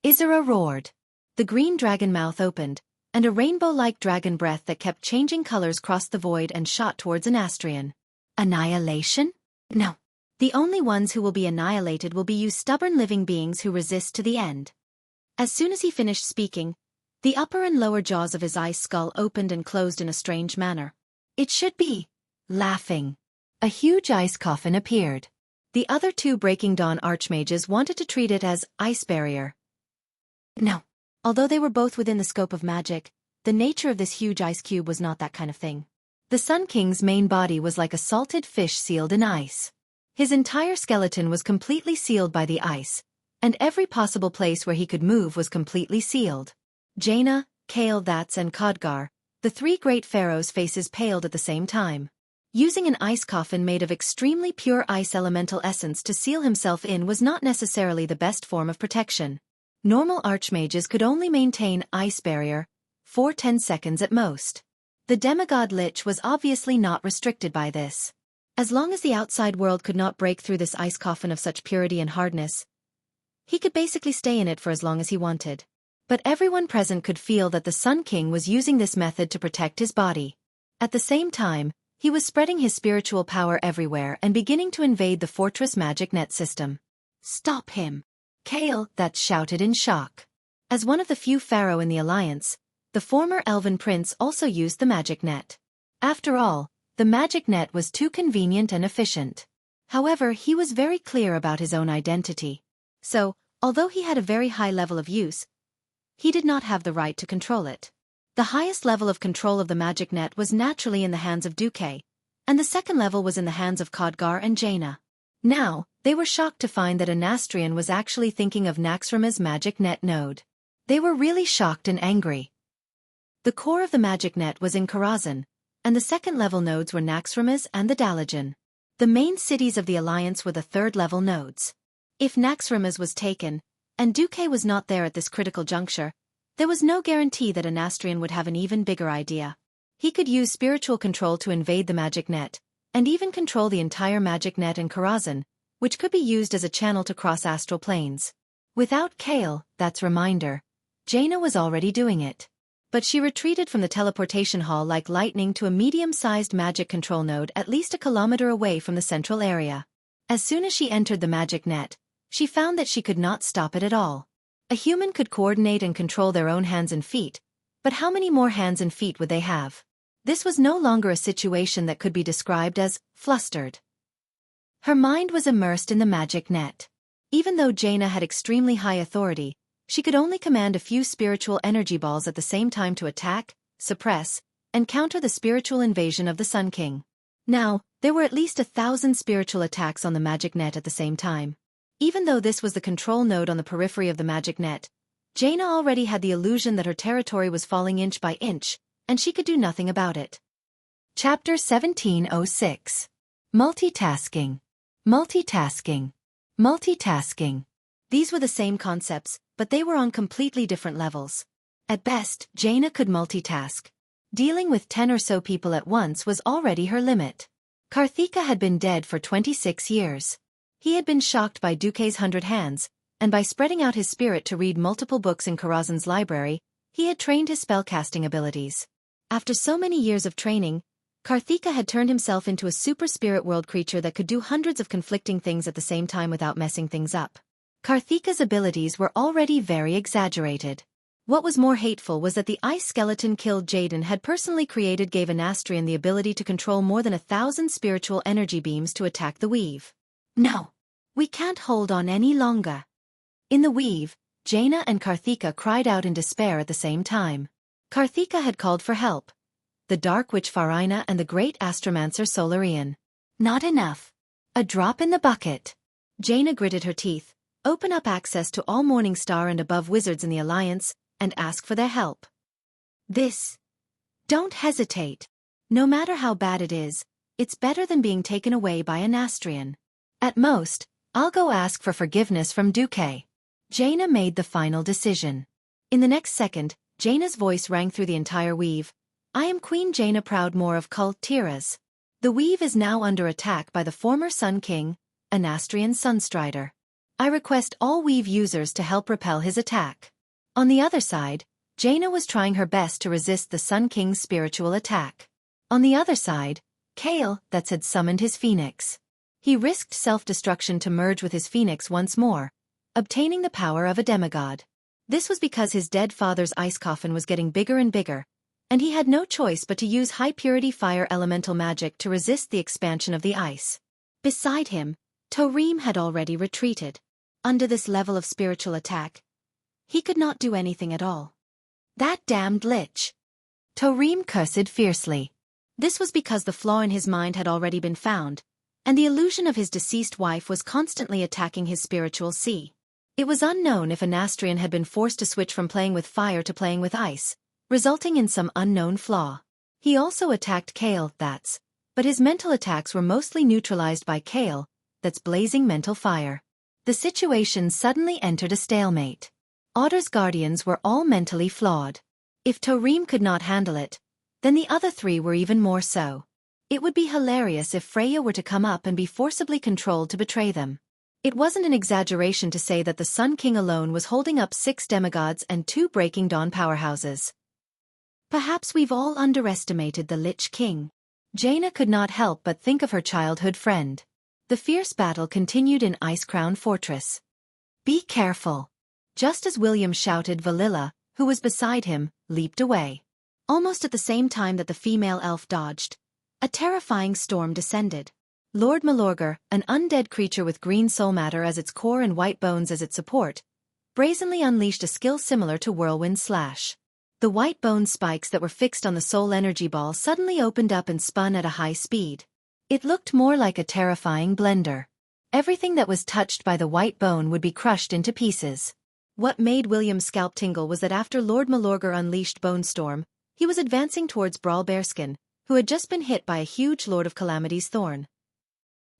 Speaker 1: Isra roared. The green dragon mouth opened, and a rainbow-like dragon breath that kept changing colors crossed the void and shot towards an Astrian. Annihilation? No. The only ones who will be annihilated will be you stubborn living beings who resist to the end. As soon as he finished speaking, the upper and lower jaws of his ice skull opened and closed in a strange manner. It should be laughing. A huge ice coffin appeared. The other two Breaking Dawn archmages wanted to treat it as ice barrier. No. Although they were both within the scope of magic, the nature of this huge ice cube was not that kind of thing. The Sun King's main body was like a salted fish sealed in ice. His entire skeleton was completely sealed by the ice, and every possible place where he could move was completely sealed. Jaina, Kael'thas and Khadgar, the three great pharaohs' faces paled at the same time. Using an ice coffin made of extremely pure ice elemental essence to seal himself in was not necessarily the best form of protection. Normal archmages could only maintain ice barrier for 10 seconds at most. The demigod Lich was obviously not restricted by this. As long as the outside world could not break through this ice coffin of such purity and hardness, he could basically stay in it for as long as he wanted. But everyone present could feel that the Sun King was using this method to protect his body. At the same time, he was spreading his spiritual power everywhere and beginning to invade the fortress magic net system. Stop him! Kael'thas shouted in shock. As one of the few pharaoh in the alliance, the former elven prince also used the magic net. After all, the magic net was too convenient and efficient. However, he was very clear about his own identity. So, although he had a very high level of use, he did not have the right to control it. The highest level of control of the magic net was naturally in the hands of Xueqi, and the second level was in the hands of Khadgar and Jaina. Now, they were shocked to find that Anastrian was actually thinking of Naxxrama's magic net node. They were really shocked and angry. The core of the magic net was in Karazhan, and the second-level nodes were Naxxrama's and the Dalajan. The main cities of the Alliance were the third-level nodes. If Naxxrama's was taken, and Xueqi was not there at this critical juncture, there was no guarantee that Anastrian would have an even bigger idea. He could use spiritual control to invade the magic net, and even control the entire magic net in Karazhan, which could be used as a channel to cross astral planes. Without Kale, that's reminder, Jaina was already doing it. But she retreated from the teleportation hall like lightning to a medium-sized magic control node at least a kilometer away from the central area. As soon as she entered the magic net, she found that she could not stop it at all. A human could coordinate and control their own hands and feet, but how many more hands and feet would they have? This was no longer a situation that could be described as flustered. Her mind was immersed in the magic net. Even though Jaina had extremely high authority, she could only command a few spiritual energy balls at the same time to attack, suppress, and counter the spiritual invasion of the Sun King. Now, there were at least 1,000 spiritual attacks on the magic net at the same time. Even though this was the control node on the periphery of the magic net, Jaina already had the illusion that her territory was falling inch by inch, and she could do nothing about it. Chapter 1706. Multitasking. Multitasking. Multitasking. These were the same concepts, but they were on completely different levels. At best, Jaina could multitask. Dealing with 10 or so people at once was already her limit. Karthika had been dead for 26 years. He had been shocked by Xueqi's 100 hands, and by spreading out his spirit to read multiple books in Karazhan's library, he had trained his spellcasting abilities. After so many years of training, Karthika had turned himself into a super spirit world creature that could do hundreds of conflicting things at the same time without messing things up. Karthika's abilities were already very exaggerated. What was more hateful was that the ice skeleton killed Jaden had personally created gave Anastrian the ability to control more than 1,000 spiritual energy beams to attack the weave. No. We can't hold on any longer. In the weave, Jaina and Karthika cried out in despair at the same time. Karthika had called for help. The Dark Witch Farina and the Great Astromancer Solarian. Not enough. A drop in the bucket. Jaina gritted her teeth, open up access to all Morningstar and above wizards in the Alliance, and ask for their help. Don't hesitate. No matter how bad it is, it's better than being taken away by Anastrian. At most, I'll go ask for forgiveness from Xueqi. Jaina made the final decision. In the next second, Jaina's voice rang through the entire weave. I am Queen Jaina Proudmoore of Cult Tiras. The weave is now under attack by the former Sun King, Anastrian Sunstrider. I request all weave users to help repel his attack. On the other side, Jaina was trying her best to resist the Sun King's spiritual attack. On the other side, Kale had summoned his phoenix. He risked self-destruction to merge with his phoenix once more, obtaining the power of a demigod. This was because his dead father's ice coffin was getting bigger and bigger, and he had no choice but to use high-purity fire elemental magic to resist the expansion of the ice. Beside him, Torim had already retreated. Under this level of spiritual attack, he could not do anything at all. That damned lich! Torim cursed fiercely. This was because the flaw in his mind had already been found, and the illusion of his deceased wife was constantly attacking his spiritual sea. It was unknown if Anastrian had been forced to switch from playing with fire to playing with ice, resulting in some unknown flaw. He also attacked Kale, but his mental attacks were mostly neutralized by Kale, blazing mental fire. The situation suddenly entered a stalemate. Otter's guardians were all mentally flawed. If Torim could not handle it, then the other three were even more so. It would be hilarious if Freya were to come up and be forcibly controlled to betray them. It wasn't an exaggeration to say that the Sun King alone was holding up 6 demigods and 2 Breaking Dawn powerhouses. Perhaps we've all underestimated the Lich King. Jaina could not help but think of her childhood friend. The fierce battle continued in Ice Crown Fortress. Be careful. Just as William shouted, Valilla, who was beside him, leaped away. Almost at the same time that the female elf dodged, a terrifying storm descended. Lord Malorgar, an undead creature with green soul matter as its core and white bones as its support, brazenly unleashed a skill similar to Whirlwind Slash. The white bone spikes that were fixed on the soul energy ball suddenly opened up and spun at a high speed. It looked more like a terrifying blender. Everything that was touched by the white bone would be crushed into pieces. What made William's scalp tingle was that after Lord Malorger unleashed Bone Storm, he was advancing towards Brawl Bearskin, who had just been hit by a huge Lord of Calamity's thorn.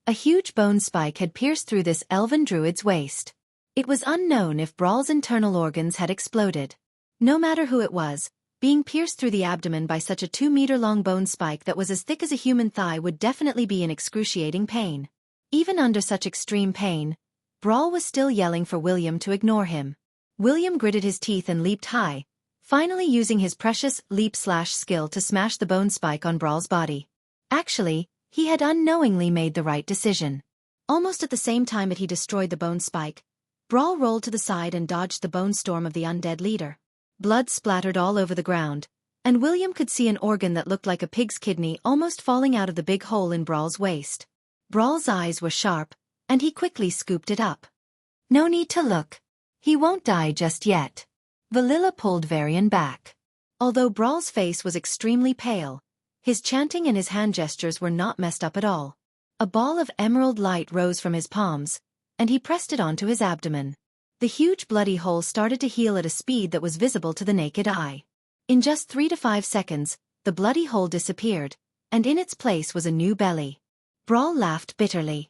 Speaker 1: A huge bone spike had pierced through this elven druid's waist. It was unknown if Brawl's internal organs had exploded. No matter who it was, being pierced through the abdomen by such a 2-meter-long bone spike that was as thick as a human thigh would definitely be an excruciating pain. Even under such extreme pain, Brawl was still yelling for William to ignore him. William gritted his teeth and leaped high, finally using his precious leap-slash skill to smash the bone spike on Brawl's body. Actually, he had unknowingly made the right decision. Almost at the same time that he destroyed the bone spike, Brawl rolled to the side and dodged the bone storm of the undead leader. Blood splattered all over the ground, and William could see an organ that looked like a pig's kidney almost falling out of the big hole in Brawl's waist. Brawl's eyes were sharp, and he quickly scooped it up. No need to look. He won't die just yet. Valilla pulled Varian back. Although Brawl's face was extremely pale, his chanting and his hand gestures were not messed up at all. A ball of emerald light rose from his palms, and he pressed it onto his abdomen. The huge bloody hole started to heal at a speed that was visible to the naked eye. In just 3 to 5 seconds, the bloody hole disappeared, and in its place was a new belly. Brawl laughed bitterly.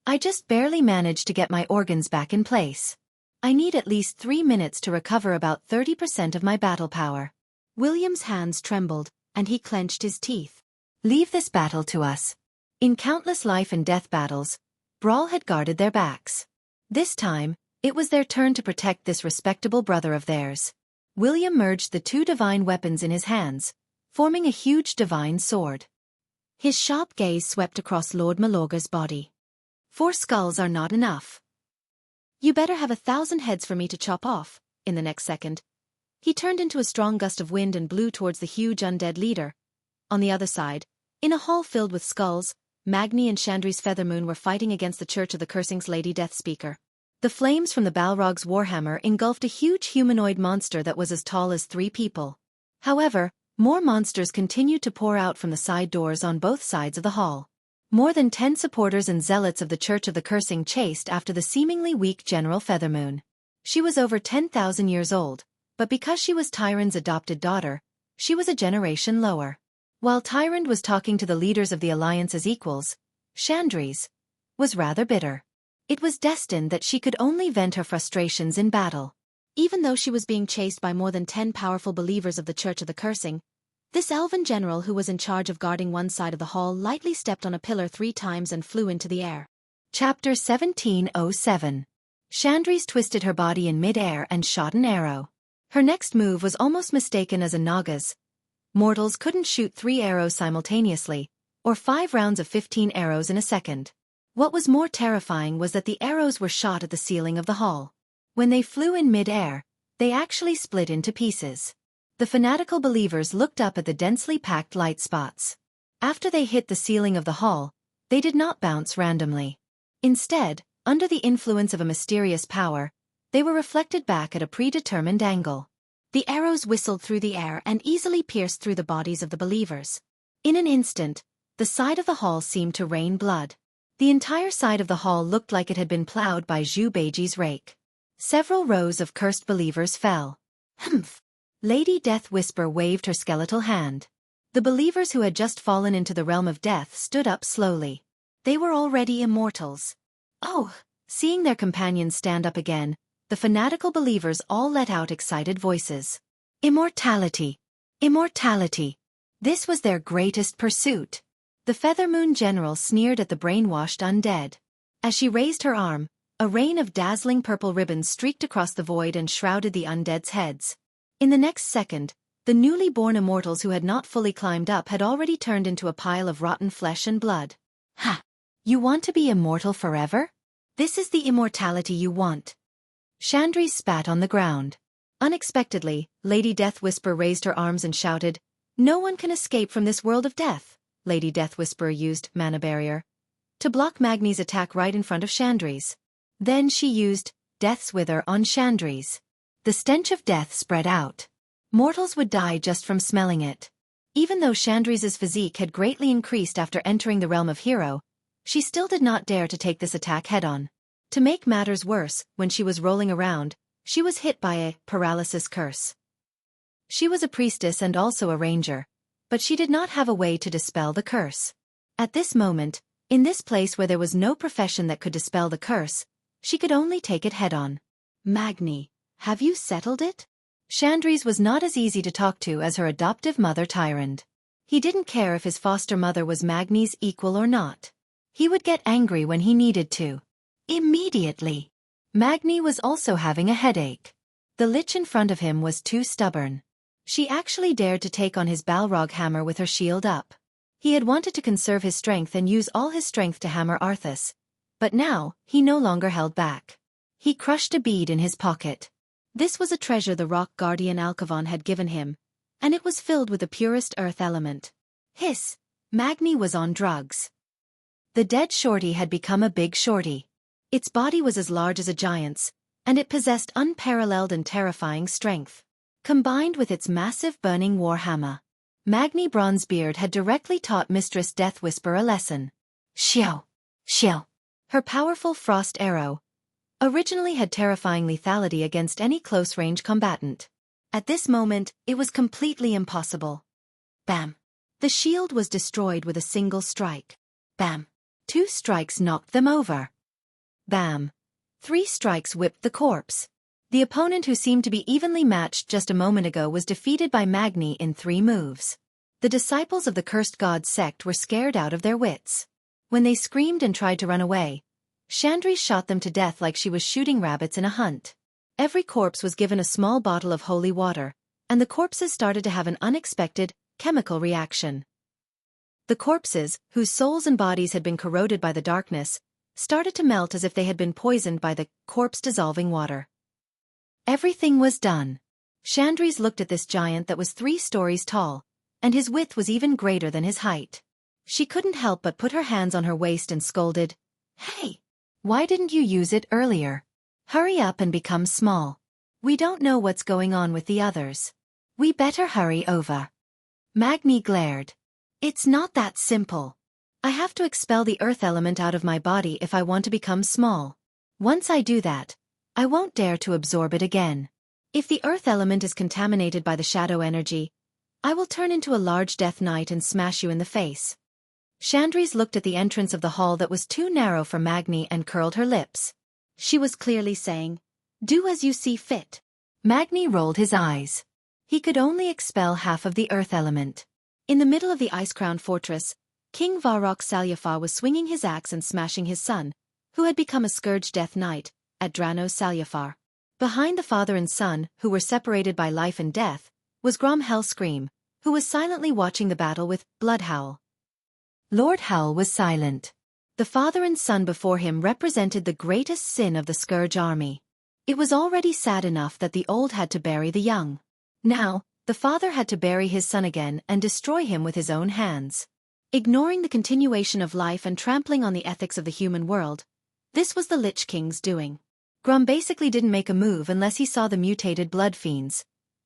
Speaker 1: I just barely managed to get my organs back in place. I need at least 3 minutes to recover about 30% of my battle power. William's hands trembled, and he clenched his teeth. Leave this battle to us. In countless life and death battles, Brawl had guarded their backs. This time, it was their turn to protect this respectable brother of theirs. William merged the 2 divine weapons in his hands, forming a huge divine sword. His sharp gaze swept across Lord Malorger's body. 4 skulls are not enough. You better have 1,000 heads for me to chop off. In the next second, he turned into a strong gust of wind and blew towards the huge undead leader. On the other side, in a hall filled with skulls, Magni and Chandri's Feathermoon were fighting against the Church of the Cursing's Lady Deathspeaker. The flames from the Balrog's warhammer engulfed a huge humanoid monster that was as tall as 3 people. However, more monsters continued to pour out from the side doors on both sides of the hall. More than 10 supporters and zealots of the Church of the Cursing chased after the seemingly weak General Feathermoon. She was over 10,000 years old, but because she was Tyrand's adopted daughter, she was a generation lower. While Tyrand was talking to the leaders of the Alliance as equals, Chandri's was rather bitter. It was destined that she could only vent her frustrations in battle. Even though she was being chased by more than 10 powerful believers of the Church of the Cursing, this elven general who was in charge of guarding one side of the hall lightly stepped on a pillar 3 times and flew into the air. Chapter 1707. Chandri's twisted her body in mid-air and shot an arrow. Her next move was almost mistaken as a Naga's. Mortals couldn't shoot 3 arrows simultaneously, or 5 rounds of 15 arrows in a second. What was more terrifying was that the arrows were shot at the ceiling of the hall. When they flew in mid-air, they actually split into pieces. The fanatical believers looked up at the densely packed light spots. After they hit the ceiling of the hall, they did not bounce randomly. Instead, under the influence of a mysterious power, they were reflected back at a predetermined angle. The arrows whistled through the air and easily pierced through the bodies of the believers. In an instant, the side of the hall seemed to rain blood. The entire side of the hall looked like it had been plowed by Zhu Beiji's rake. Several rows of cursed believers fell. Humph! Lady Death Whisper waved her skeletal hand. The believers who had just fallen into the realm of death stood up slowly. They were already immortals. Oh! Seeing their companions stand up again, the fanatical believers all let out excited voices. Immortality! Immortality! This was their greatest pursuit. The Feathermoon General sneered at the brainwashed undead. As she raised her arm, a rain of dazzling purple ribbons streaked across the void and shrouded the undead's heads. In the next second, the newly born immortals who had not fully climbed up had already turned into a pile of rotten flesh and blood. Ha! You want to be immortal forever? This is the immortality you want. Chandri spat on the ground. Unexpectedly, Lady Death Whisper raised her arms and shouted, "No one can escape from this world of death." Lady Death Whisper used Mana Barrier to block Magni's attack right in front of Chandri's. Then she used Death's Wither on Chandri's. The stench of death spread out. Mortals would die just from smelling it. Even though Chandri's physique had greatly increased after entering the realm of hero, she still did not dare to take this attack head-on. To make matters worse, when she was rolling around, she was hit by a paralysis curse. She was a priestess and also a ranger, but she did not have a way to dispel the curse. At this moment, in this place where there was no profession that could dispel the curse, she could only take it head-on. Magni, have you settled it? Chandri's was not as easy to talk to as her adoptive mother Tyrande. He didn't care if his foster mother was Magni's equal or not. He would get angry when he needed to. Immediately. Magni was also having a headache. The lich in front of him was too stubborn. She actually dared to take on his Balrog hammer with her shield up. He had wanted to conserve his strength and use all his strength to hammer Arthas, but now, he no longer held back. He crushed a bead in his pocket. This was a treasure the rock guardian Alkavon had given him, and it was filled with the purest earth element. Hiss! Magni was on drugs. The dead shorty had become a big shorty. Its body was as large as a giant's, and it possessed unparalleled and terrifying strength. Combined with its massive burning warhammer, Magni Bronzebeard had directly taught Mistress Death Whisper a lesson. Xiao! Xiao! Her powerful frost arrow originally had terrifying lethality against any close-range combatant. At this moment, it was completely impossible. Bam! The shield was destroyed with a single strike. Bam! 2 strikes knocked them over. Bam! 3 strikes whipped the corpse. The opponent who seemed to be evenly matched just a moment ago was defeated by Magni in 3 moves. The disciples of the cursed god sect were scared out of their wits. When they screamed and tried to run away, Chandri shot them to death like she was shooting rabbits in a hunt. Every corpse was given a small bottle of holy water, and the corpses started to have an unexpected chemical reaction. The corpses, whose souls and bodies had been corroded by the darkness, started to melt as if they had been poisoned by the corpse-dissolving water. Everything was done. Chandri's looked at this giant that was 3 stories tall, and his width was even greater than his height. She couldn't help but put her hands on her waist and scolded, "Hey! Why didn't you use it earlier? Hurry up and become small. We don't know what's going on with the others. We better hurry over." Magni glared. "It's not that simple. I have to expel the earth element out of my body if I want to become small. Once I do that, I won't dare to absorb it again. If the earth element is contaminated by the shadow energy, I will turn into a large death knight and smash you in the face." Chandri's looked at the entrance of the hall that was too narrow for Magni and curled her lips. She was clearly saying, "Do as you see fit." Magni rolled his eyes. He could only expel half of the earth element. In the middle of the ice-crowned fortress, King Varrock Salyafar was swinging his axe and smashing his son, who had become a scourge death knight, at Dranos Salyafar. Behind the father and son, who were separated by life and death, was Grom Hellscream, who was silently watching the battle with Bloodhowl. Lord Howl was silent. The father and son before him represented the greatest sin of the Scourge army. It was already sad enough that the old had to bury the young. Now, the father had to bury his son again and destroy him with his own hands. Ignoring the continuation of life and trampling on the ethics of the human world, this was the Lich King's doing. Grom basically didn't make a move unless he saw the mutated blood fiends,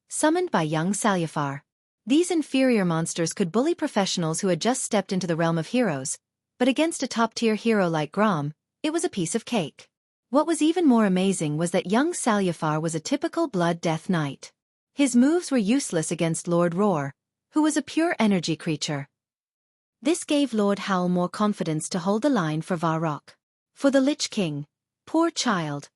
Speaker 1: summoned by young Salyafar. These inferior monsters could bully professionals who had just stepped into the realm of heroes, but against a top-tier hero like Grom, it was a piece of cake. What was even more amazing was that young Salyafar was a typical blood death knight. His moves were useless against Lord Roar, who was a pure energy creature. This gave Lord Howl more confidence to hold the line for Varrock. For the Lich King, poor child.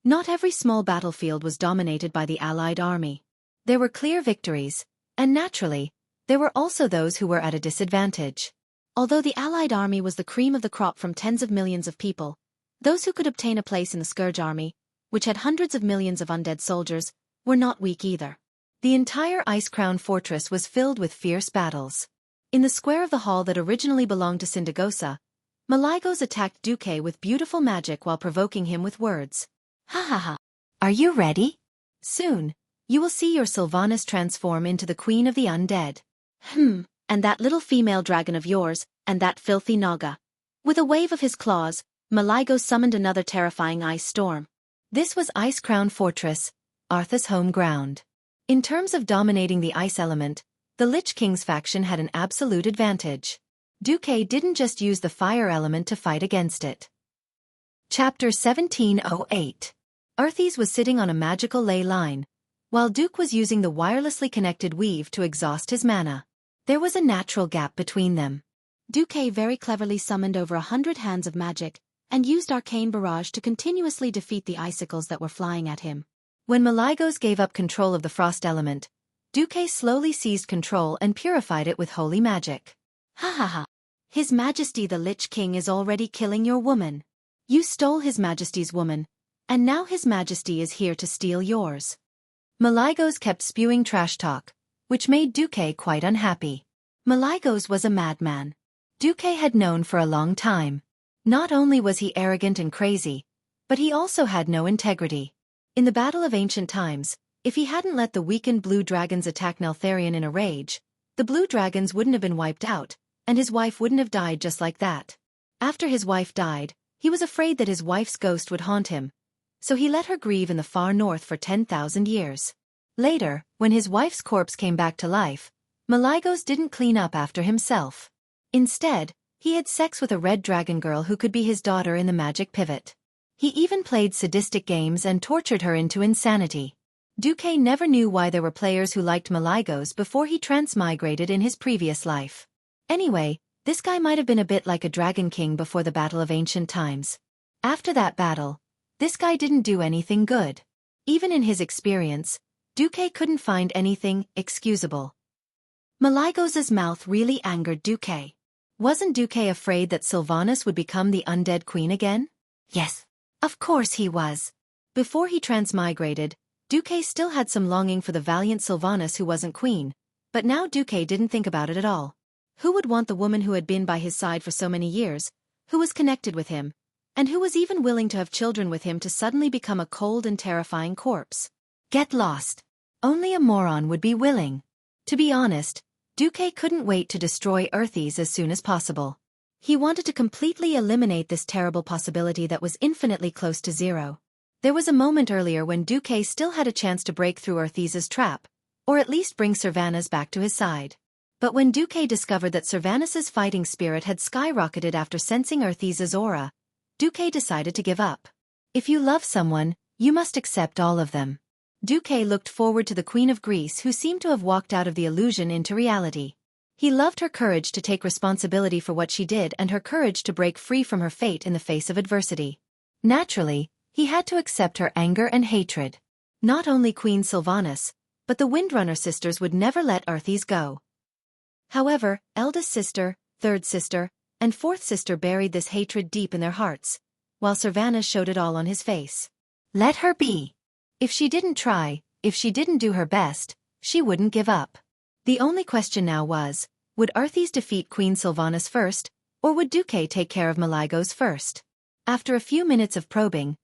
Speaker 1: Not every small battlefield was dominated by the allied army. There were clear victories, and naturally, there were also those who were at a disadvantage. Although the allied army was the cream of the crop from tens of millions of people, those who could obtain a place in the Scourge army, which had hundreds of millions of undead soldiers, were not weak either. The entire ice-crowned fortress was filled with fierce battles. In the square of the hall that originally belonged to Sindagosa, Malygos attacked Duque with beautiful magic while provoking him with words. "Ha ha ha. Are you ready? Soon, you will see your Sylvanas transform into the queen of the undead. And that little female dragon of yours, and that filthy Naga." With a wave of his claws, Malygos summoned another terrifying ice storm. This was Ice-Crown Fortress, Arthas' home ground. In terms of dominating the ice element, The Lich King's faction had an absolute advantage. Xueqi didn't just use the fire element to fight against it. Chapter 1708. Arthas was sitting on a magical ley line, while Duke was using the wirelessly connected weave to exhaust his mana. There was a natural gap between them.
Speaker 2: Xueqi very cleverly summoned over 100 hands of magic, and used arcane barrage to continuously defeat the icicles that were flying at him.
Speaker 1: When Malygos gave up control of the frost element, Xueqi slowly seized control and purified it with holy magic.
Speaker 2: Ha ha ha. His Majesty the Lich King is already killing your woman. You stole His Majesty's woman, and now His Majesty is here to steal yours.
Speaker 1: Malygos kept spewing trash talk, which made Xueqi quite unhappy. Malygos was a madman. Xueqi had known for a long time. Not only was he arrogant and crazy, but he also had no integrity. In the Battle of Ancient Times, if he hadn't let the weakened blue dragons attack Neltharion in a rage, the blue dragons wouldn't have been wiped out, and his wife wouldn't have died just like that. After his wife died, he was afraid that his wife's ghost would haunt him, so he let her grieve in the far north for 10,000 years. Later, when his wife's corpse came back to life, Malygos didn't clean up after himself. Instead, he had sex with a red dragon girl who could be his daughter in the magic pivot. He even played sadistic games and tortured her into insanity. Xueqi never knew why there were players who liked Malygos before he transmigrated in his previous life. Anyway, this guy might have been a bit like a dragon king before the Battle of Ancient Times. After that battle, this guy didn't do anything good. Even in his experience, Xueqi couldn't find anything excusable. Malygos's mouth really angered Xueqi. Wasn't Xueqi afraid that Sylvanas would become the undead queen again? Yes, of course he was. Before he transmigrated, Xueqi still had some longing for the valiant Sylvanas who wasn't queen, but now Xueqi didn't think about it at all. Who would want the woman who had been by his side for so many years, who was connected with him, and who was even willing to have children with him to suddenly become a cold and terrifying corpse? Get lost. Only a moron would be willing. To be honest, Xueqi couldn't wait to destroy Arthas as soon as possible. He wanted to completely eliminate this terrible possibility that was infinitely close to zero. There was a moment earlier when Xueqi still had a chance to break through Arthas's trap, or at least bring Sylvanas back to his side. But when Xueqi discovered that Sylvanas's fighting spirit had skyrocketed after sensing Arthas's aura, Xueqi decided to give up. If you love someone, you must accept all of them. Xueqi looked forward to the Queen of Greece who seemed to have walked out of the illusion into reality. He loved her courage to take responsibility for what she did and her courage to break free from her fate in the face of adversity. Naturally, he had to accept her anger and hatred. Not only Queen Sylvanas, but the Windrunner sisters would never let Arthas go. However, eldest sister, third sister, and fourth sister buried this hatred deep in their hearts, while Sylvanas showed it all on his face. Let her be. If she didn't try, if she didn't do her best, she wouldn't give up. The only question now was, would Arthas defeat Queen Sylvanas first, or would Xueqi take care of Malygos first? After a few minutes of probing,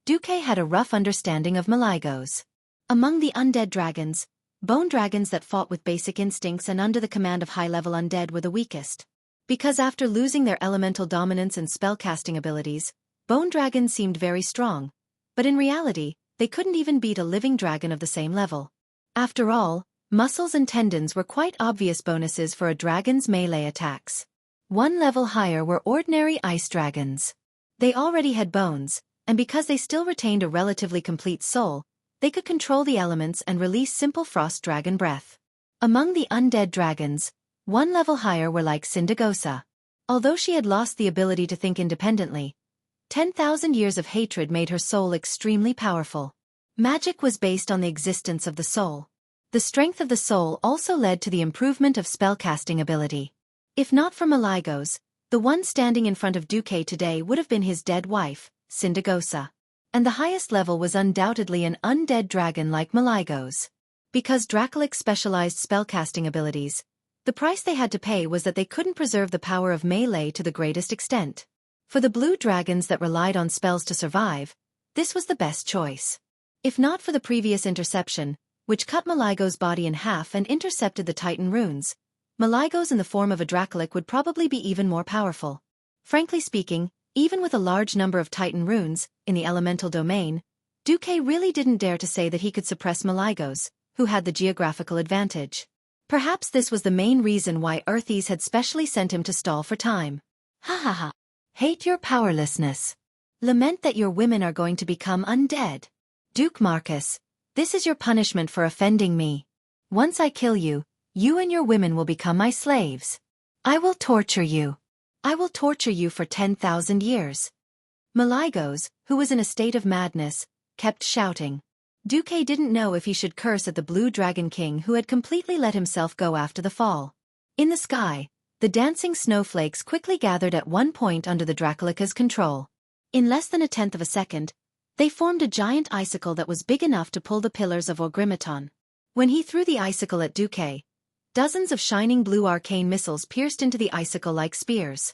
Speaker 1: Xueqi had a rough understanding of Malygos. Among the undead dragons, bone dragons that fought with basic instincts and under the command of high-level undead were the weakest. Because after losing their elemental dominance and spellcasting abilities, bone dragons seemed very strong, but in reality, they couldn't even beat a living dragon of the same level. After all, muscles and tendons were quite obvious bonuses for a dragon's melee attacks. One level higher were ordinary ice dragons. They already had bones, and because they still retained a relatively complete soul, they could control the elements and release simple frost dragon breath. Among the undead dragons, one level higher were like Sindagosa. Although she had lost the ability to think independently, 10,000 years of hatred made her soul extremely powerful. Magic was based on the existence of the soul. The strength of the soul also led to the improvement of spellcasting ability. If not for Malygos, the one standing in front of Xueqi today would have been his dead wife, Sindagosa. And the highest level was undoubtedly an undead dragon like Malygos. Because Dracolic specialized spellcasting abilities, the price they had to pay was that they couldn't preserve the power of melee to the greatest extent. For the blue dragons that relied on spells to survive, this was the best choice. If not for the previous interception, which cut Malygos' body in half and intercepted the Titan runes, Malygos in the form of a Dracolic would probably be even more powerful. Frankly speaking, even with a large number of Titan runes, in the elemental domain, Xueqi really didn't dare to say that he could suppress Malygos, who had the geographical advantage. Perhaps this was the main reason why Earthies had specially sent him to stall for time.
Speaker 2: Ha ha ha.
Speaker 1: Hate your powerlessness. Lament that your women are going to become undead. Duke Marcus, this is your punishment for offending me. Once I kill you, you and your women will become my slaves. I will torture you. I will torture you for 10,000 years. Malygos, who was in a state of madness, kept shouting. Duque didn't know if he should curse at the Blue Dragon King who had completely let himself go after the fall. In the sky, the dancing snowflakes quickly gathered at one point under the Dracolica's control. In less than a tenth of a second, they formed a giant icicle that was big enough to pull the pillars of Orgrimmon. When he threw the icicle at Duque, dozens of shining blue arcane missiles pierced into the icicle like spears.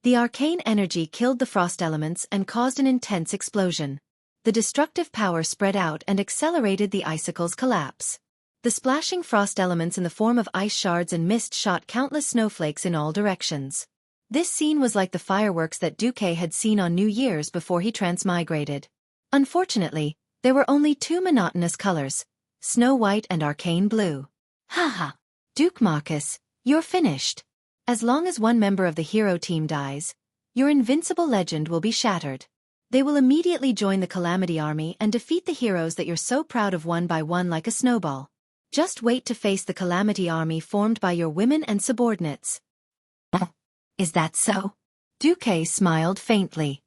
Speaker 1: The arcane energy killed the frost elements and caused an intense explosion. The destructive power spread out and accelerated the icicle's collapse. The splashing frost elements in the form of ice shards and mist shot countless snowflakes in all directions. This scene was like the fireworks that Duque had seen on New Year's before he transmigrated. Unfortunately, there were only two monotonous colors, snow white and arcane blue.
Speaker 2: Ha ha.
Speaker 1: Duke Marcus, you're finished. As long as one member of the hero team dies, your invincible legend will be shattered. They will immediately join the Calamity Army and defeat the heroes that you're so proud of one by one like a snowball. Just wait to face the Calamity Army formed by your women and subordinates. Is that so? Duque smiled faintly.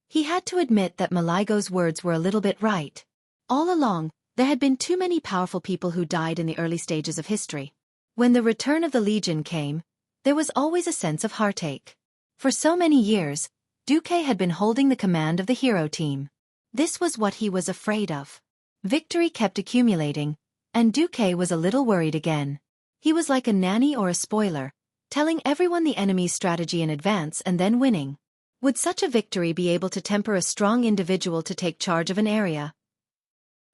Speaker 1: He had to admit that Malygos' words were a little bit right. All along, there had been too many powerful people who died in the early stages of history. When the return of the Legion came, there was always a sense of heartache. For so many years, Duque had been holding the command of the hero team. This was what he was afraid of. Victory kept accumulating, and Duque was a little worried again. He was like a nanny or a spoiler, telling everyone the enemy's strategy in advance and then winning. Would such a victory be able to temper a strong individual to take charge of an area?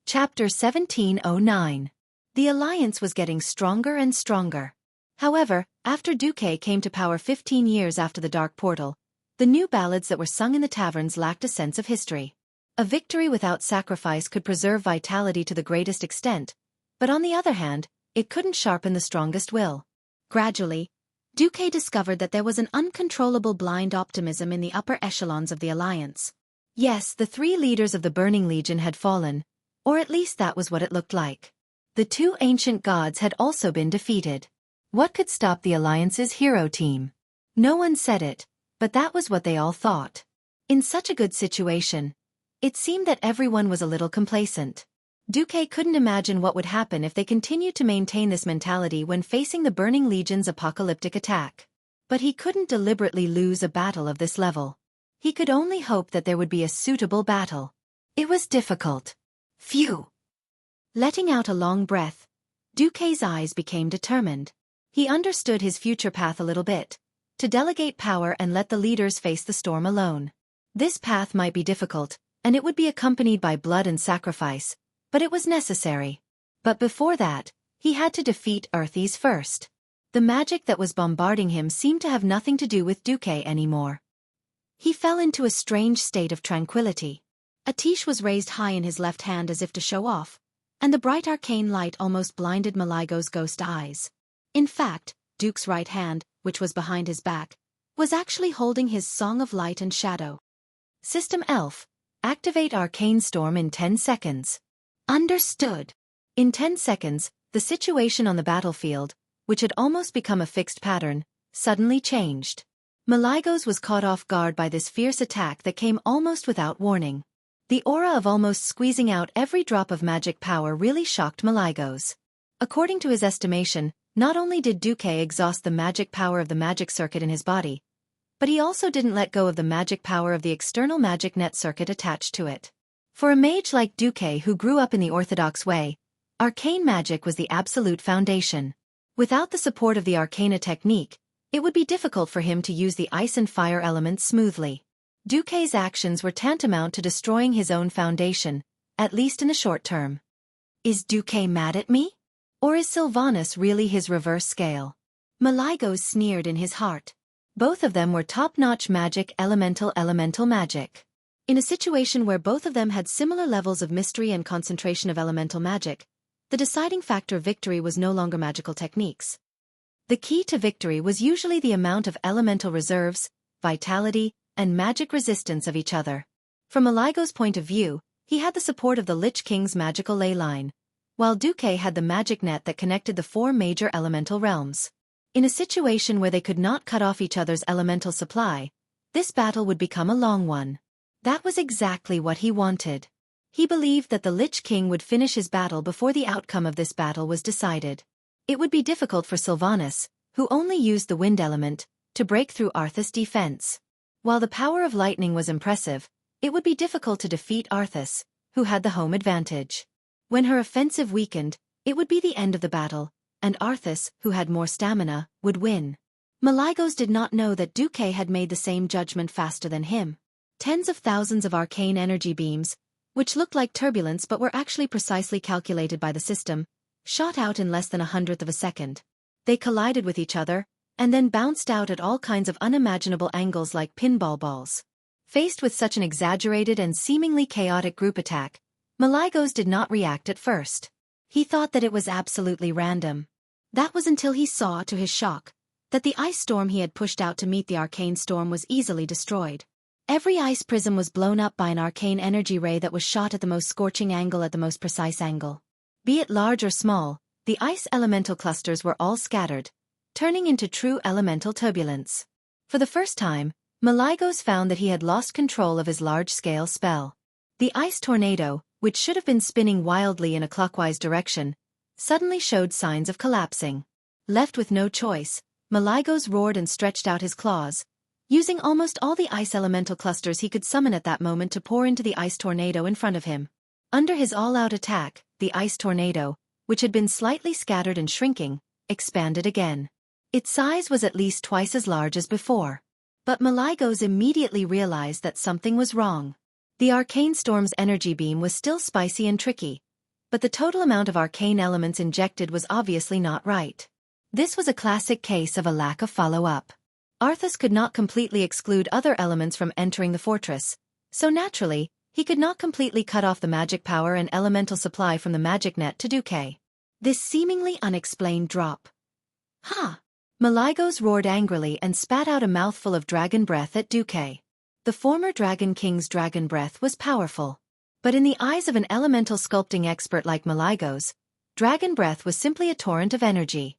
Speaker 1: Chapter 1709. The alliance was getting stronger and stronger. However, after Duque came to power 15 years after the Dark Portal, the new ballads that were sung in the taverns lacked a sense of history. A victory without sacrifice could preserve vitality to the greatest extent, but on the other hand, it couldn't sharpen the strongest will.
Speaker 2: Gradually, Duque discovered that there was an uncontrollable blind optimism in the upper echelons of the alliance.
Speaker 1: Yes, the three leaders of the Burning Legion had fallen, or at least that was what it looked like. The two ancient gods had also been defeated. What could stop the alliance's hero team? No one said it, but that was what they all thought. In such a good situation, it seemed that everyone was a little complacent. Duque couldn't imagine what would happen if they continued to maintain this mentality when facing the Burning Legion's apocalyptic attack. But he couldn't deliberately lose a battle of this level. He could only hope that there would be a suitable battle. It was difficult. Phew! Letting out a long breath, Duque's eyes became determined. He understood his future path a little bit, to delegate power and let the leaders face the storm alone. This path might be difficult, and it would be accompanied by blood and sacrifice, but it was necessary. But before that, he had to defeat Earthies first. The magic that was bombarding him seemed to have nothing to do with Duque anymore. He fell into a strange state of tranquility. A tiche was raised high in his left hand as if to show off, and the bright arcane light almost blinded Malygos' ghost eyes. In fact, Duke's right hand, which was behind his back, was actually holding his Song of Light and Shadow. System Elf, activate Arcane Storm in 10 seconds. Understood. In 10 seconds, the situation on the battlefield, which had almost become a fixed pattern, suddenly changed. Malygos was caught off guard by this fierce attack that came almost without warning. The aura of almost squeezing out every drop of magic power really shocked Malygos. According to his estimation, not only did Duque exhaust the magic power of the magic circuit in his body, but he also didn't let go of the magic power of the external magic net circuit attached to it. For a mage like Duque who grew up in the orthodox way, arcane magic was the absolute foundation. Without the support of the arcana technique, it would be difficult for him to use the ice and fire elements smoothly. Duque's actions were tantamount to destroying his own foundation, at least in the short term. Is Duque mad at me? Or is Sylvanas really his reverse scale? Malygos sneered in his heart. Both of them were top-notch magic elemental magic. In a situation where both of them had similar levels of mystery and concentration of elemental magic,
Speaker 2: the deciding factor of victory was no longer magical techniques. The key to victory was usually the amount of elemental reserves, vitality, and magic resistance of each other. From Maligo's point of view, he had the support of the Lich King's magical ley line, while Xueqi had the magic net that connected the 4 major elemental realms. In a situation where they could not cut off each other's elemental supply, this battle would become a long one. That was exactly what he wanted. He believed that the Lich King would finish his battle before the outcome of this battle was decided. It would be difficult for Sylvanas, who only used the wind element, to break through Arthas' defense. While the power of lightning was impressive, it would be difficult to defeat Arthas, who had the home advantage. When her offensive weakened, it would be the end of the battle, and Arthas, who had more stamina, would win. Maligos did not know that Xueqi had made the same judgment faster than him. Tens of thousands of arcane energy beams, which looked like turbulence but were actually precisely calculated by the system, shot out in less than 1/100th of a second. They collided with each other, and then bounced out at all kinds of unimaginable angles like pinball balls. Faced with such an exaggerated and seemingly chaotic group attack, Maligos did not react at first. He thought that it was absolutely random. That was until he saw, to his shock, that the ice storm he had pushed out to meet the arcane storm was easily destroyed. Every ice prism was blown up by an arcane energy ray that was shot at the most scorching angle at the most precise angle. Be it large or small, the ice elemental clusters were all scattered, turning into true elemental turbulence. For the first time, Maligos found that he had lost control of his large-scale spell. The ice tornado, which should have been spinning wildly in a clockwise direction, suddenly showed signs of collapsing. Left with no choice, Maligos roared and stretched out his claws, using almost all the ice elemental clusters he could summon at that moment to pour into the ice tornado in front of him. Under his all-out attack, the ice tornado, which had been slightly scattered and shrinking, expanded again. Its size was at least twice as large as before. But Maligos immediately realized that something was wrong. The arcane storm's energy beam was still spicy and tricky, but the total amount of arcane elements injected was obviously not right. This was a classic case of a lack of follow-up. Arthas could not completely exclude other elements from entering the fortress, so naturally, he could not completely cut off the magic power and elemental supply from the magic net to Xueqi. This seemingly unexplained drop. Ha! Maligos roared angrily and spat out a mouthful of dragon breath at Xueqi. The former Dragon King's dragon breath was powerful. But in the eyes of an elemental sculpting expert like Maligos, dragon breath was simply a torrent of energy.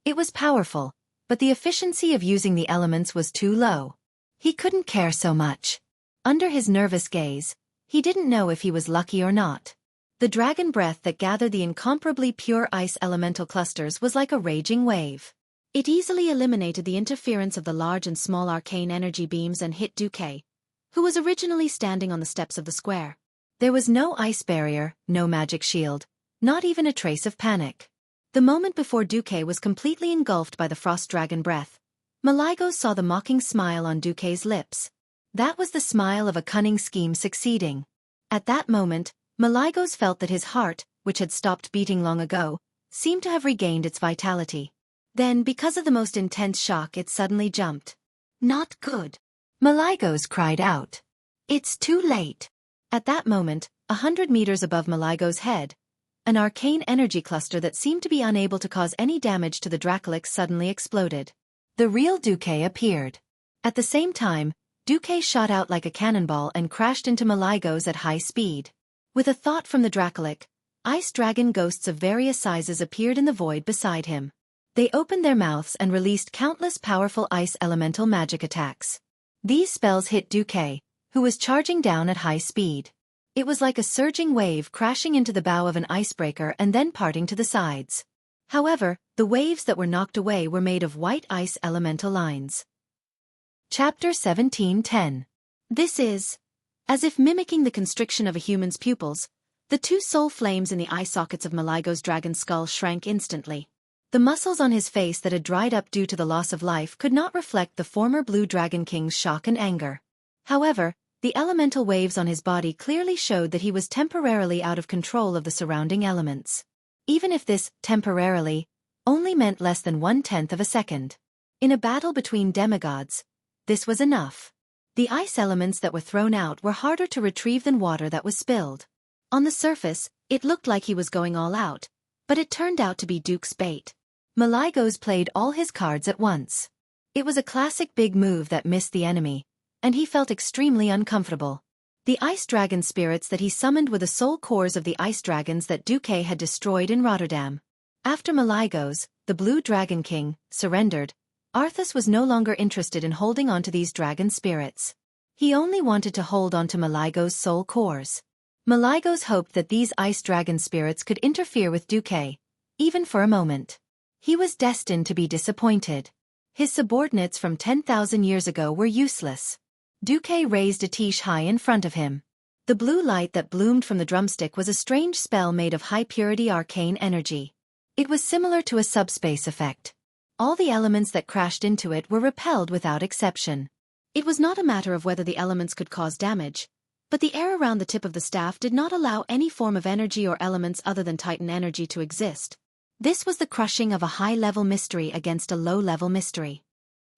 Speaker 2: It was powerful, but the efficiency of using the elements was too low. He couldn't care so much. Under his nervous gaze, he didn't know if he was lucky or not. The dragon breath that gathered the incomparably pure ice elemental clusters was like a raging wave. It easily eliminated the interference of the large and small arcane energy beams and hit Xueqi, who was originally standing on the steps of the square. There was no ice barrier, no magic shield, not even a trace of panic. The moment before Xueqi was completely engulfed by the frost dragon breath, Maligos saw the mocking smile on Xueqi's lips. That was the smile of a cunning scheme succeeding. At that moment, Maligos felt that his heart, which had stopped beating long ago, seemed to have regained its vitality. Then, because of the most intense shock, it suddenly jumped. Not good. Maligos cried out. It's too late. At that moment, 100 meters above Maligos' head, an arcane energy cluster that seemed to be unable to cause any damage to the Dracolich suddenly exploded. The real Xueqi appeared. At the same time, Xueqi shot out like a cannonball and crashed into Maligos at high speed. With a thought from the Dracolich, ice dragon ghosts of various sizes appeared in the void beside him. They opened their mouths and released countless powerful ice elemental magic attacks. These spells hit Xueqi, who was charging down at high speed. It was like a surging wave crashing into the bow of an icebreaker and then parting to the sides. However, the waves that were knocked away were made of white ice elemental lines. Chapter 17:10. This is, as if mimicking the constriction of a human's pupils, the 2 soul flames in the eye sockets of Maligos' dragon skull shrank instantly. The muscles on his face that had dried up due to the loss of life could not reflect the former Blue Dragon King's shock and anger. However, the elemental waves on his body clearly showed that he was temporarily out of control of the surrounding elements. Even if this, temporarily, only meant less than 1/10th of a second. In a battle between demigods, this was enough. The ice elements that were thrown out were harder to retrieve than water that was spilled. On the surface, It looked like he was going all out, but it turned out to be Duke's bait. Malygos played all his cards at once. It was a classic big move that missed the enemy, and he felt extremely uncomfortable. The ice dragon spirits that he summoned were the soul cores of the ice dragons that Duke had destroyed in Rotterdam. After Malygos, the Blue Dragon King, surrendered, Arthas was no longer interested in holding on to these dragon spirits. He only wanted to hold on to Malygos' soul cores. Malygos hoped that these ice dragon spirits could interfere with Duke, even for a moment. He was destined to be disappointed. His subordinates from 10,000 years ago were useless. Duke raised a tiche high in front of him. The blue light that bloomed from the drumstick was a strange spell made of high-purity arcane energy. It was similar to a subspace effect. All the elements that crashed into it were repelled without exception. It was not a matter of whether the elements could cause damage, but the air around the tip of the staff did not allow any form of energy or elements other than Titan energy to exist. This was the crushing of a high-level mystery against a low-level mystery.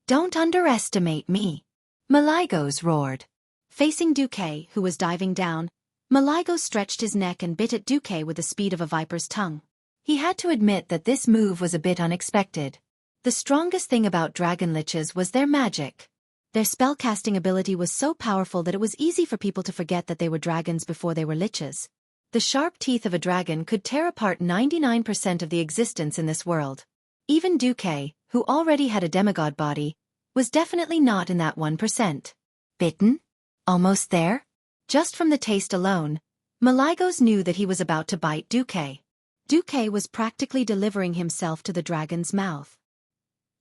Speaker 1: "Don't underestimate me," Malygos roared.
Speaker 2: Facing Duque, who was diving down, Malygos stretched his neck and bit at Duque with the speed of a viper's tongue.
Speaker 1: He had to admit that this move was a bit unexpected. The strongest thing about dragon liches was their magic.
Speaker 2: Their spellcasting ability was so powerful that it was easy for people to forget that they were dragons before they were liches.
Speaker 1: The sharp teeth of a dragon could tear apart 99% of the existence in this world. Even Duque, who already had a demigod body, was definitely not in that 1%. Bitten? Almost there? Just from the taste alone, Malygos knew that he was about to bite Duque.
Speaker 2: Duque was practically delivering himself to the dragon's mouth.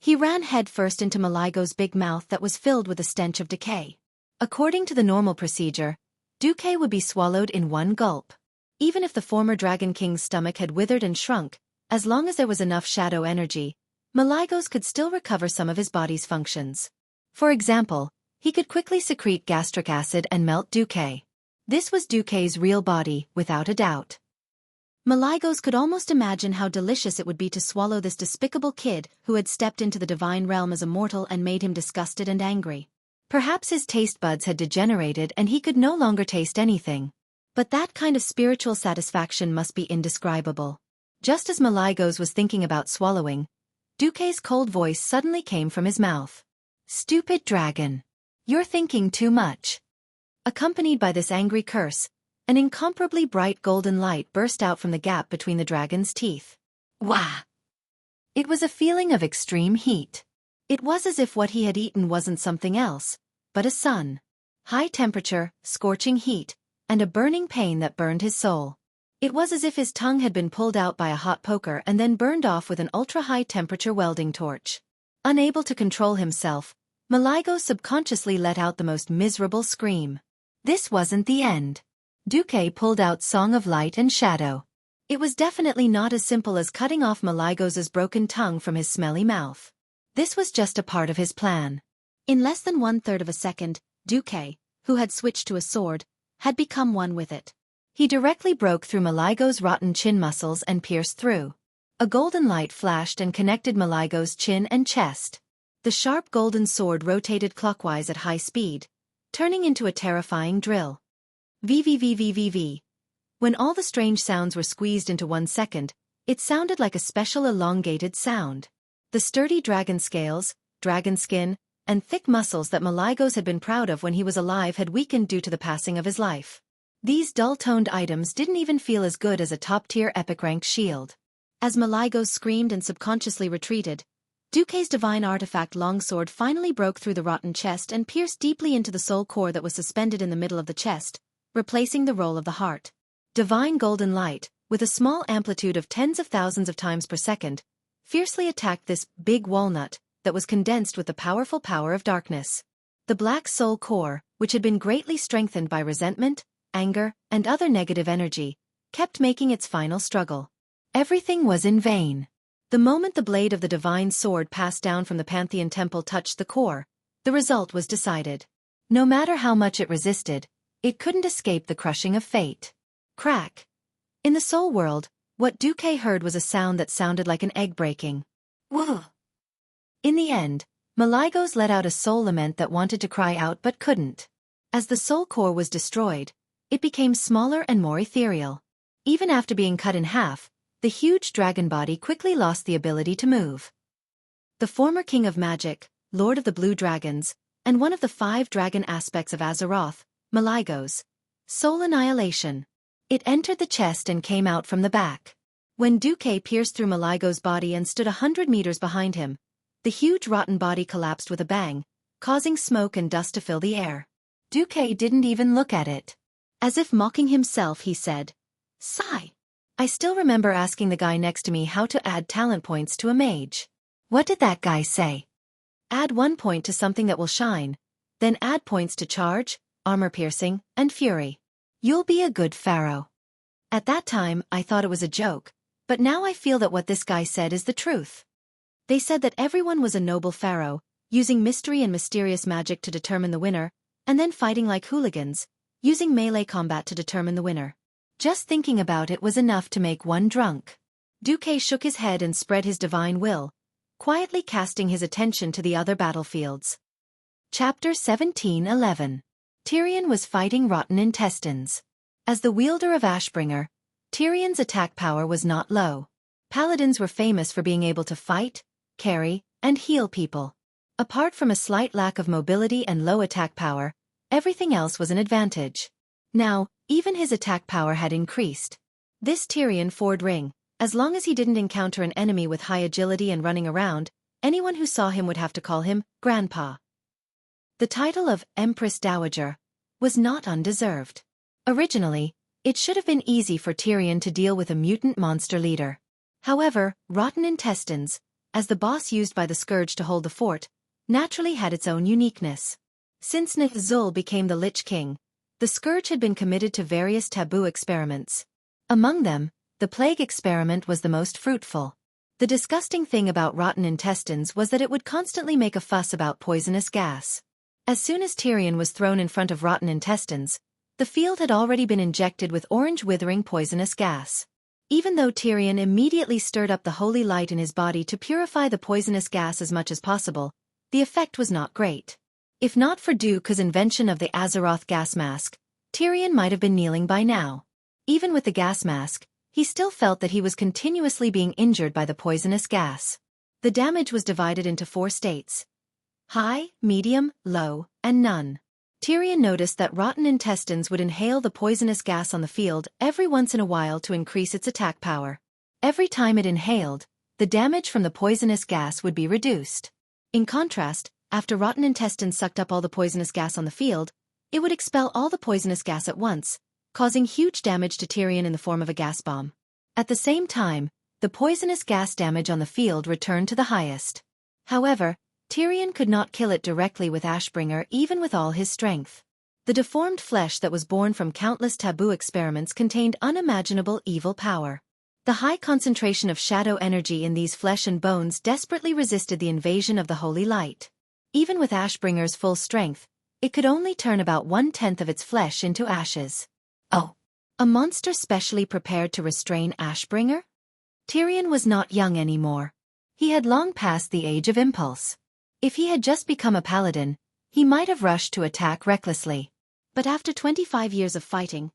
Speaker 2: He ran headfirst into Malygos' big mouth that was filled with a stench of decay.
Speaker 1: According to the normal procedure, Duque would be swallowed in one gulp. Even if the former Dragon King's stomach had withered and shrunk, as long as there was enough shadow energy, Malygos could still recover some of his body's functions. For example, he could quickly secrete gastric acid and melt Duque. This was Duque's real body, without a doubt.
Speaker 2: Malygos could almost imagine how delicious it would be to swallow this despicable kid who had stepped into the divine realm as a mortal and made him disgusted and angry.
Speaker 1: Perhaps his taste buds had degenerated and he could no longer taste anything.
Speaker 2: But that kind of spiritual satisfaction must be indescribable.
Speaker 1: Just as Malygos was thinking about swallowing, Duque's cold voice suddenly came from his mouth. "Stupid dragon. You're thinking too much." Accompanied by this angry curse, an incomparably bright golden light burst out from the gap between the dragon's teeth. Wah! It was a feeling of extreme heat. It was as if what he had eaten wasn't something else, but a sun. High temperature, scorching heat, and a burning pain that burned his soul. It was as if his tongue had been pulled out by a hot poker and then burned off with an ultra-high temperature welding torch. Unable to control himself, Malygos subconsciously let out the most miserable scream. This wasn't the end. Duque pulled out Song of Light and Shadow. It was definitely not as simple as cutting off Malygos' broken tongue from his smelly mouth. This was just a part of his plan.
Speaker 2: In less than 1/3 of a second, Duque, who had switched to a sword, had become one with it.
Speaker 1: He directly broke through Malygos' rotten chin muscles and pierced through. A golden light flashed and connected Malygos' chin and chest. The sharp golden sword rotated clockwise at high speed, turning into a terrifying drill. VVVVVV. When all the strange sounds were squeezed into 1 second, it sounded like a special elongated sound. The sturdy dragon scales, dragon skin, and thick muscles that Malygos had been proud of when he was alive had weakened due to the passing of his life. These dull-toned items didn't even feel as good as a top-tier epic-ranked shield.
Speaker 2: As Malygos screamed and subconsciously retreated, Duque's divine artifact longsword finally broke through the rotten chest and pierced deeply into the soul core that was suspended in the middle of the chest, replacing the roll of the heart. Divine golden light, with a small amplitude of tens of thousands of times per second, fiercely attacked this big walnut that was condensed with the powerful power of darkness. The black soul core, which had been greatly strengthened by resentment, anger, and other negative energy, kept making its final struggle. Everything was in vain. The moment the blade of the divine sword passed down from the Pantheon temple touched the core, the result was decided. No matter how much it resisted, it couldn't escape the crushing of fate. Crack. In the soul world, what Duque heard was a sound that sounded like an egg breaking. Whoa! In the end, Malygos let out a soul lament that wanted to cry out but couldn't. As the soul core was destroyed, it became smaller and more ethereal.
Speaker 1: Even after being cut in half, the huge dragon body quickly lost the ability to move. The former king of magic, lord of the blue dragons, and one of the 5 dragon aspects of Azeroth, Malygos. Soul annihilation. It entered the chest and came out from the back. When Xueqi pierced through Malygos' body and stood 100 meters behind him, the huge rotten body collapsed with a bang, causing smoke and dust to fill the air. Xueqi didn't even look at it. As if mocking himself, he said, "Sigh." I still remember asking the guy next to me how to add talent points to a mage. What did that guy say? Add 1 point to something that will shine, then add points to charge, armor piercing, and fury. You'll be a good pharaoh. At that time, I thought it was a joke, but now I feel that what this guy said is the truth. They said that everyone was a noble pharaoh, using mystery and mysterious magic to determine the winner, and then fighting like hooligans, using melee combat to determine the winner. Just thinking about it was enough to make one drunk. Xueqi shook his head and spread his divine will, quietly casting his attention to the other battlefields. Chapter 17:11. Tyrion was fighting rotten intestines. As the wielder of Ashbringer, Tyrion's attack power was not low. Paladins were famous for being able to fight, carry, and heal people. Apart from a slight lack of mobility and low attack power, everything else was an advantage. Now, even his attack power had increased. This Tyrion Ford Ring, as long as he didn't encounter an enemy with high agility and running around, anyone who saw him would have to call him Grandpa. The title of Empress Dowager was not undeserved. Originally, it should have been easy for Tyrion to deal with a mutant monster leader. However, rotten intestines, as the boss used by the Scourge to hold the fort, naturally had its own uniqueness. Since Nithzul became the Lich King, the Scourge had been committed to various taboo experiments. Among them, the plague experiment was the most fruitful. The disgusting thing about rotten intestines was that it would constantly make a fuss about poisonous gas. As soon as Tyrion was thrown in front of rotten intestines, the field had already been injected with orange withering poisonous gas. Even though Tyrion immediately stirred up the holy light in his body to purify the poisonous gas as much as possible, the effect was not great. If not for Duke's invention of the Azeroth gas mask, Tyrion might have been kneeling by now. Even with the gas mask, he still felt that he was continuously being injured by the poisonous gas. The damage was divided into 4 states: high, medium, low, and none. Tyrion noticed that rotten intestines would inhale the poisonous gas on the field every once in a while to increase its attack power. Every time it inhaled, the damage from the poisonous gas would be reduced. In contrast, after rotten intestines sucked up all the poisonous gas on the field, it would expel all the poisonous gas at once, causing huge damage to Tyrion in the form of a gas bomb. At the same time, the poisonous gas damage on the field returned to the highest. However, Tyrion could not kill it directly with Ashbringer even with all his strength. The deformed flesh that was born from countless taboo experiments contained unimaginable evil power. The high concentration of shadow energy in these flesh and bones desperately resisted the invasion of the holy light. Even with Ashbringer's full strength, it could only turn about 1/10 of its flesh into ashes. Oh, a monster specially prepared to restrain Ashbringer? Tyrion was not young anymore. He had long passed the age of impulse. If he had just become a paladin, he might have rushed to attack recklessly. But after 25 years of fighting,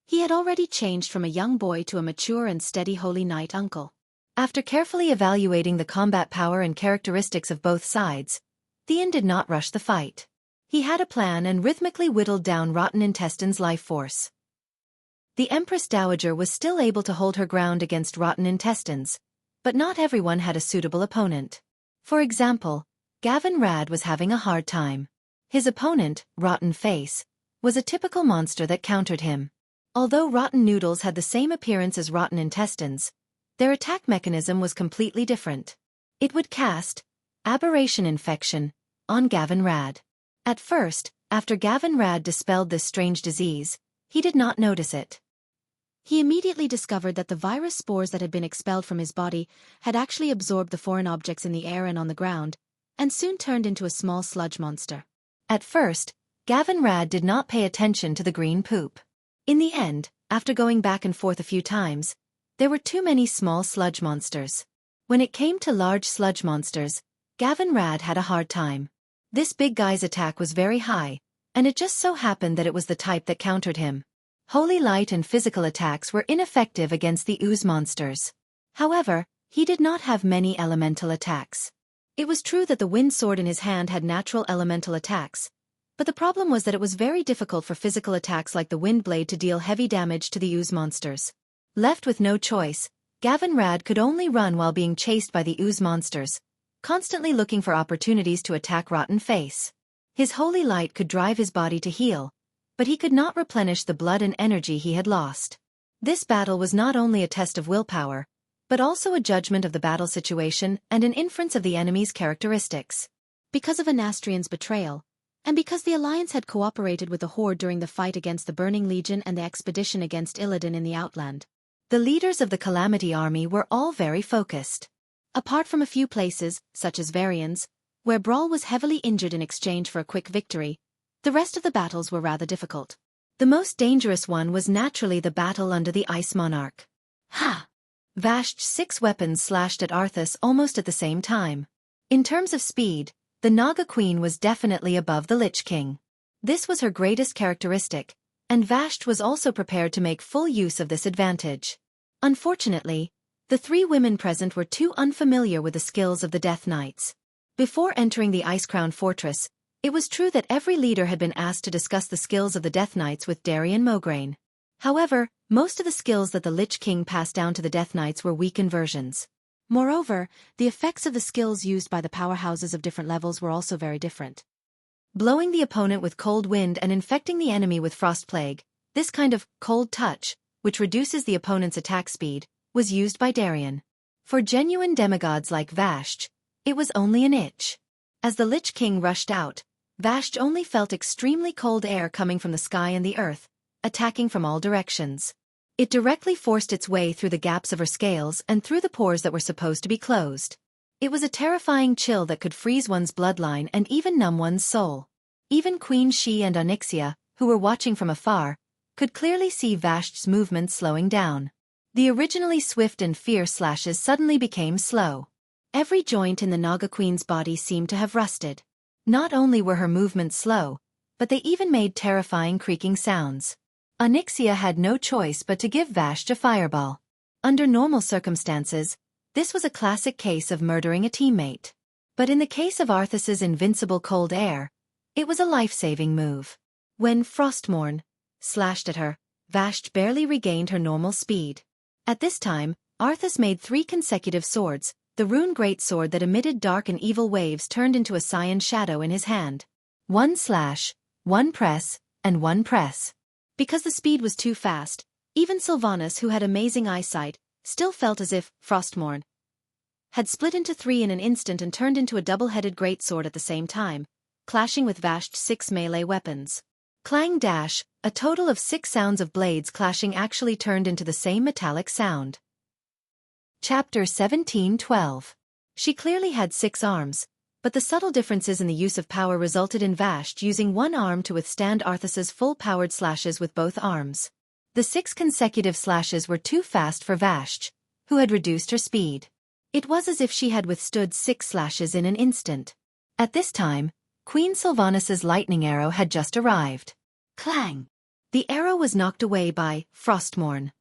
Speaker 1: he had already changed from a young boy to a mature and steady holy knight uncle. After carefully evaluating the combat power and characteristics of both sides, Theon did not rush the fight. He had a plan and rhythmically whittled down rotten intestines' life force. The Empress Dowager was still able to hold her ground against rotten intestines, but not everyone had a suitable opponent. For example, Gavin Rad was having a hard time. His opponent, Rotten Face, was a typical monster that countered him. Although Rotten Noodles had the same appearance as rotten intestines, their attack mechanism was completely different. It would cast Aberration Infection on Gavin Rad. At first, after Gavin Rad dispelled this strange disease, he did not notice it. He immediately discovered that the virus spores that had been expelled from his body had actually absorbed the foreign objects in the air and on the ground, and soon turned into a small sludge monster. At first, Gavin Rad did not pay attention to the green poop. In the end, after going back and forth a few times, there were too many small sludge monsters. When it came to large sludge monsters, Gavin Rad had a hard time. This big guy's attack was very high, and it just so happened that it was the type that countered him. Holy Light and physical attacks were ineffective against the ooze monsters. However, he did not have many elemental attacks. It was true that the wind sword in his hand had natural elemental attacks, but the problem was that it was very difficult for physical attacks like the wind blade to deal heavy damage to the ooze monsters. Left with no choice, Gavin Rad could only run while being chased by the ooze monsters, constantly looking for opportunities to attack Rotten Face. His holy light could drive his body to heal, but he could not replenish the blood and energy he had lost. This battle was not only a test of willpower, but also a judgment of the battle situation and an inference of the enemy's characteristics. Because of Anastrian's betrayal, and because the Alliance had cooperated with the Horde during the fight against the Burning Legion and the expedition against Illidan in the Outland, the leaders of the Calamity Army were all very focused. Apart from a few places, such as Varians, where Brawl was heavily injured in exchange for a quick victory, the rest of the battles were rather difficult. The most dangerous one was naturally the battle under the Ice Monarch. Ha! Vash's 6 weapons slashed at Arthas almost at the same time. In terms of speed, the Naga Queen was definitely above the Lich King. This was her greatest characteristic, and Vash was also prepared to make full use of this advantage. Unfortunately, the 3 women present were too unfamiliar with the skills of the Death Knights. Before entering the Ice-Crown Fortress, it was true that every leader had been asked to discuss the skills of the Death Knights with Darian Mograine. However, most of the skills that the Lich King passed down to the Death Knights were weakened versions. Moreover, the effects of the skills used by the powerhouses of different levels were also very different. Blowing the opponent with cold wind and infecting the enemy with frost plague, this kind of cold touch, which reduces the opponent's attack speed, was used by Darian. For genuine demigods like Vash, it was only an itch. As the Lich King rushed out, Vash only felt extremely cold air coming from the sky and the earth, attacking from all directions. It directly forced its way through the gaps of her scales and through the pores that were supposed to be closed. It was a terrifying chill that could freeze one's bloodline and even numb one's soul. Even Queen Shi and Onyxia, who were watching from afar, could clearly see Vash's movements slowing down. The originally swift and fierce slashes suddenly became slow. Every joint in the Naga Queen's body seemed to have rusted. Not only were her movements slow, but they even made terrifying creaking sounds. Onyxia had no choice but to give Vash a fireball. Under normal circumstances, this was a classic case of murdering a teammate. But in the case of Arthas's invincible cold air, it was a life-saving move. When Frostmourne slashed at her, Vash barely regained her normal speed. At this time, Arthas made 3 consecutive swords, the rune greatsword that emitted dark and evil waves turned into a cyan shadow in his hand. 1 slash, 1 press, and 1 press. Because the speed was too fast, even Sylvanas, who had amazing eyesight, still felt as if Frostmourne had split into 3 in an instant and turned into a double-headed greatsword at the same time, clashing with Vash's 6 melee weapons. Clang dash, a total of 6 sounds of blades clashing actually turned into the same metallic sound. Chapter 17:12. She clearly had 6 arms, but the subtle differences in the use of power resulted in Vash using 1 arm to withstand Arthas's full-powered slashes with both arms. The 6 consecutive slashes were too fast for Vash, who had reduced her speed. It was as if she had withstood 6 slashes in an instant. At this time, Queen Sylvanas's lightning arrow had just arrived. Clang! The arrow was knocked away by Frostmourne.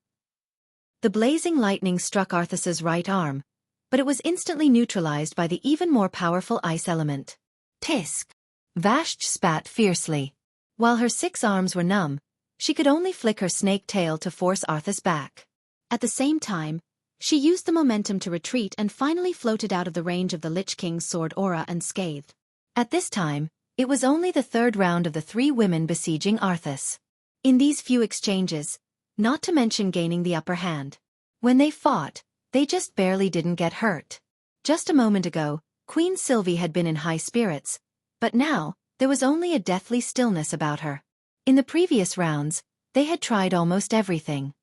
Speaker 1: The blazing lightning struck Arthas's right arm, but it was instantly neutralized by the even more powerful ice element. Tisk! Vash spat fiercely. While her 6 arms were numb, she could only flick her snake tail to force Arthas back. At the same time, she used the momentum to retreat and finally floated out of the range of the Lich King's sword aura unscathed. At this time, it was only the 3rd round of the 3 women besieging Arthas. In these few exchanges, not to mention gaining the upper hand, when they fought, they just barely didn't get hurt. Just a moment ago, Queen Sylvie had been in high spirits, but now, there was only a deathly stillness about her. In the previous rounds, they had tried almost everything.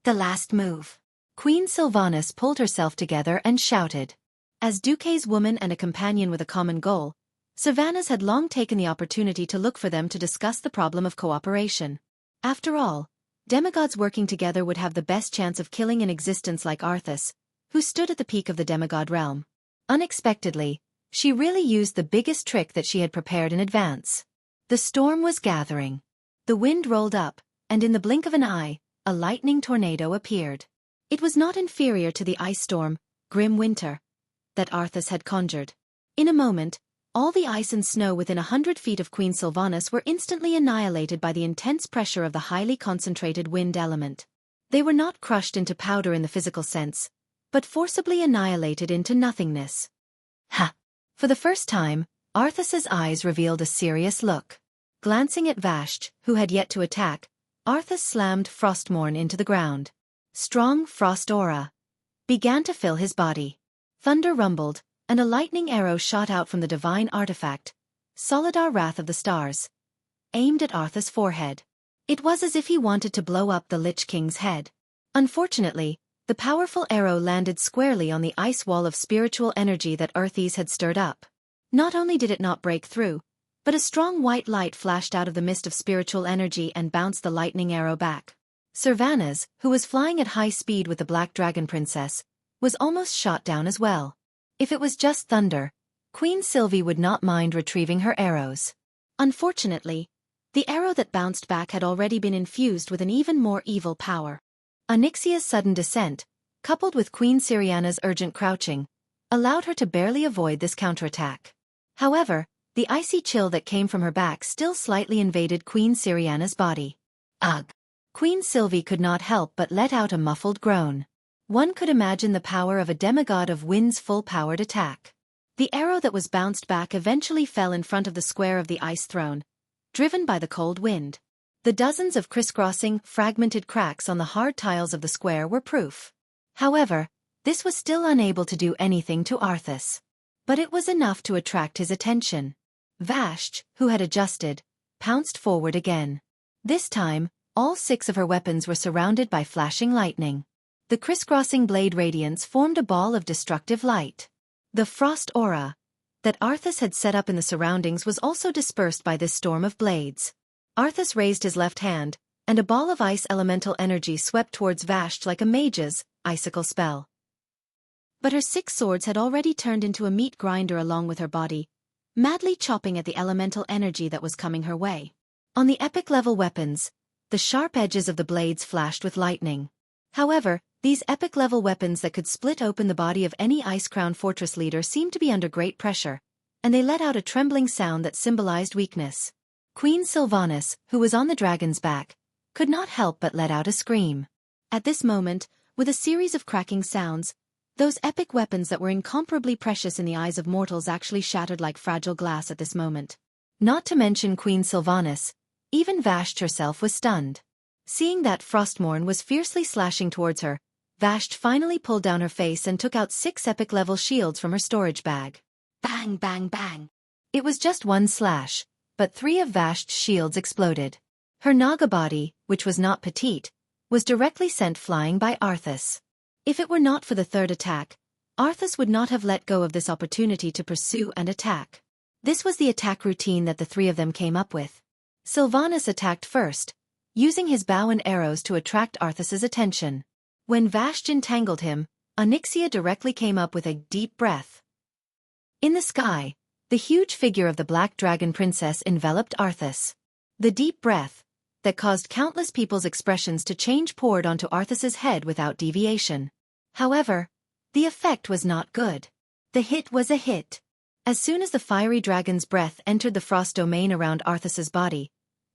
Speaker 1: The last move. Queen Sylvanas pulled herself together and shouted. As Duque's woman and a companion with a common goal, Sylvanas had long taken the opportunity to look for them to discuss the problem of cooperation. After all, demigods working together would have the best chance of killing an existence like Arthas, who stood at the peak of the demigod realm. Unexpectedly, she really used the biggest trick that she had prepared in advance. The storm was gathering. The wind rolled up,
Speaker 2: and in the blink of an eye, a lightning tornado appeared. It was not inferior to the ice storm, grim winter, that Arthas had conjured. In a moment, all the ice and snow within 100 feet of Queen Sylvanas were instantly annihilated by the intense pressure of the highly concentrated wind element. They were not crushed into powder in the physical sense, but forcibly annihilated into nothingness. Ha! For the first time, Arthas's eyes revealed a serious look. Glancing at Vashj, who had yet to attack, Arthas slammed Frostmourne into the ground. Strong frost aura began to fill his body. Thunder rumbled, and a lightning arrow shot out from the divine artifact, Solidar Wrath of the Stars, aimed at Arthas' forehead. It was as if he wanted to blow up the Lich King's head. Unfortunately, the powerful arrow landed squarely on the ice wall of spiritual energy that Arthas had stirred up. Not only did it not break through, but a strong white light flashed out of the mist of spiritual energy and bounced the lightning arrow back. Sylvanas, who was flying at high speed with the Black Dragon Princess, was almost shot down as well. If it was just thunder, Queen Sylvie would not mind retrieving her arrows. Unfortunately, the arrow that bounced back had already been infused with an even more evil power. Onyxia's sudden descent, coupled with Queen Syriana's urgent crouching, allowed her to barely avoid this counterattack. However, the icy chill that came from her back still slightly invaded Queen Syriana's body. Ugh! Queen Sylvie could not help but let out a muffled groan. One could imagine the power of a demigod of wind's full-powered attack. The arrow that was bounced back eventually fell in front of the square of the ice throne, driven by the cold wind. The dozens of crisscrossing, fragmented cracks on the hard tiles of the square were proof. However, this was still unable to do anything to Arthas. But it was enough to attract his attention. Vashj, who had adjusted, pounced forward again. This time, all 6 of her weapons were surrounded by flashing lightning. The crisscrossing blade radiance formed a ball of destructive light. The frost aura that Arthas had set up in the surroundings was also dispersed by this storm of blades. Arthas raised his left hand, and a ball of ice elemental energy swept towards Vashj like a mage's icicle spell. But her 6 swords had already turned into a meat grinder along with her body, madly chopping at the elemental energy that was coming her way. On the epic-level weapons, the sharp edges of the blades flashed with lightning. However, these epic-level weapons that could split open the body of any Ice-Crown Fortress leader seemed to be under great pressure, and they let out a trembling sound that symbolized weakness. Queen Sylvanas, who was on the dragon's back, could not help but let out a scream. At this moment, with a series of cracking sounds, those epic weapons that were incomparably precious in the eyes of mortals actually shattered like fragile glass at this moment. Not to mention Queen Sylvanas, even Vashj herself was stunned. Seeing that Frostmourne was fiercely slashing towards her, Vashj finally pulled down her face and took out 6 epic-level shields from her storage bag. Bang, bang, bang. It was just one slash, but 3 of Vashj's shields exploded. Her Naga body, which was not petite, was directly sent flying by Arthas. If it were not for the 3rd attack, Arthas would not have let go of this opportunity to pursue and attack. This was the attack routine that the 3 of them came up with. Sylvanas attacked first, using his bow and arrows to attract Arthas's attention. When Vashj entangled him, Onyxia directly came up with a deep breath. In the sky, the huge figure of the Black Dragon Princess enveloped Arthas. The deep breath, that caused countless people's expressions to change, poured onto Arthas's head without deviation. However, the effect was not good. The hit was a hit. As soon as the fiery dragon's breath entered the frost domain around Arthas's body,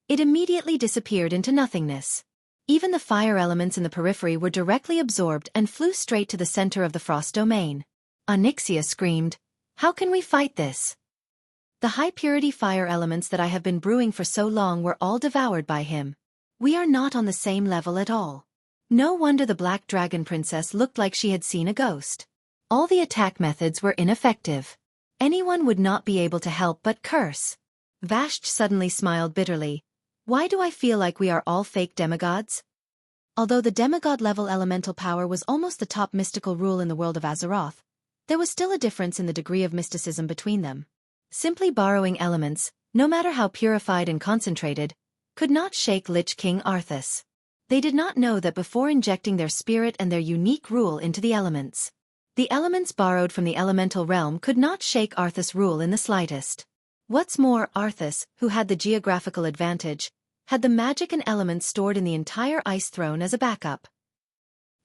Speaker 2: it immediately disappeared into nothingness. Even the fire elements in the periphery were directly absorbed and flew straight to the center of the frost domain. Onyxia screamed, "How can we fight this? The high-purity fire elements that I have been brewing for so long were all devoured by him. We are not on the same level at all." No wonder the Black Dragon Princess looked like she had seen a ghost. All the attack methods were ineffective. Anyone would not be able to help but curse. Vashj suddenly smiled bitterly. "Why do I feel like we are all fake demigods?" Although the demigod-level elemental power was almost the top mystical rule in the world of Azeroth, there was still a difference in the degree of mysticism between them. Simply borrowing elements, no matter how purified and concentrated, could not shake Lich King Arthas. They did not know that before injecting their spirit and their unique rule into the elements, the elements borrowed from the elemental realm could not shake Arthas' rule in the slightest. What's more, Arthas, who had the geographical advantage, had the magic and elements stored in the entire ice throne as a backup.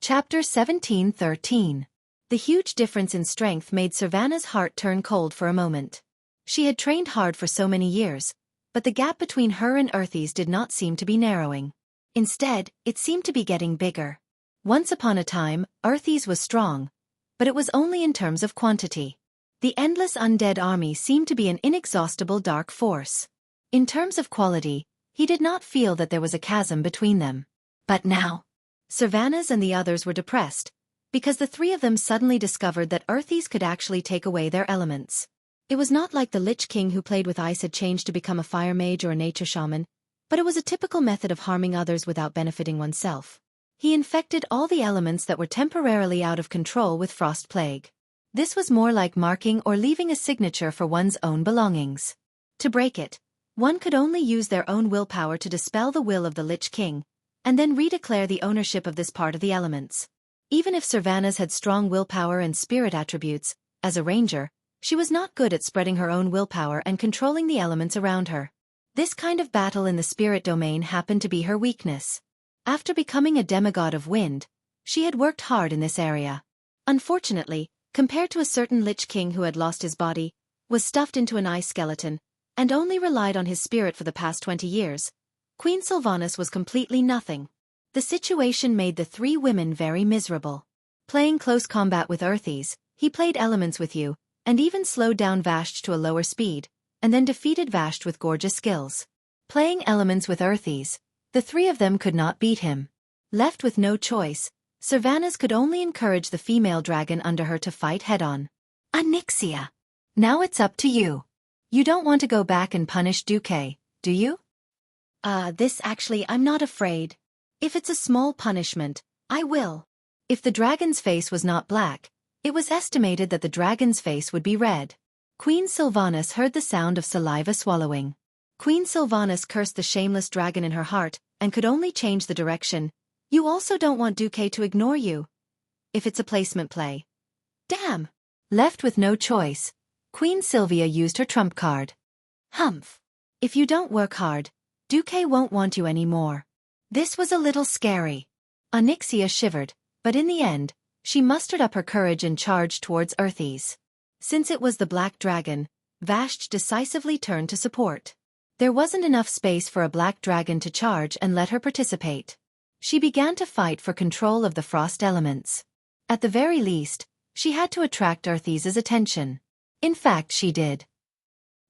Speaker 1: Chapter 17:13.
Speaker 2: The huge difference in strength made Savannah's heart turn cold for a moment. She had trained hard for so many years, but the gap between her and Earthy's did not seem to be narrowing. Instead, it seemed to be getting bigger. Once upon a time, Earthy's was strong, but it was only in terms of quantity. The endless undead army seemed to be an inexhaustible dark force. In terms of quality, he did not feel that there was a chasm between them. But now, Savannah's and the others were depressed, because the three of them suddenly discovered that Earthy's could actually take away their elements. It was not like the Lich King who played with ice had changed to become a fire mage or a nature shaman, but it was a typical method of harming others without benefiting oneself. He infected all the elements that were temporarily out of control with frost plague. This was more like marking or leaving a signature for one's own belongings. To break it, one could only use their own willpower to dispel the will of the Lich King, and then redeclare the ownership of this part of the elements. Even if Savannah's had strong willpower and spirit attributes, as a ranger, she was not good at spreading her own willpower and controlling the elements around her. This kind of battle in the spirit domain happened to be her weakness. After becoming a demigod of wind, she had worked hard in this area. Unfortunately, compared to a certain Lich King who had lost his body, was stuffed into an ice skeleton, and only relied on his spirit for the past 20 years, Queen Sylvanas was completely nothing. The situation made the three women very miserable. Playing close combat with Earthy's, he played elements with you, and even slowed down Vashj to a lower speed, and then defeated Vashj with gorgeous skills. Playing elements with Earthy's, the three of them could not beat him. Left with no choice, Sylvanas could only encourage the female dragon under her to fight head-on.
Speaker 1: Onyxia. Now it's up to you. You don't want to go back and punish Xueqi, do you?
Speaker 2: I'm not afraid. If it's a small punishment, I will.
Speaker 1: If the dragon's face was not black, it was estimated that the dragon's face would be red. Queen Sylvanas heard the sound of saliva swallowing.
Speaker 2: Queen Sylvanas cursed the shameless dragon in her heart, and could only change the direction. You also don't want Xueqi to ignore you. If it's a placement play. Damn!
Speaker 1: Left with no choice, Queen Sylvia used her trump card.
Speaker 2: Humph! If you don't work hard, Xueqi won't want you anymore.
Speaker 1: This was a little scary. Onyxia shivered, but in the end, she mustered up her courage and charged towards Earthy's.
Speaker 2: Since it was the black dragon, Vashj decisively turned to support.
Speaker 1: There wasn't enough space for a black dragon to charge and let her participate. She began to fight for control of the frost elements. At the very least, she had to attract Earthy's attention. In fact, she did.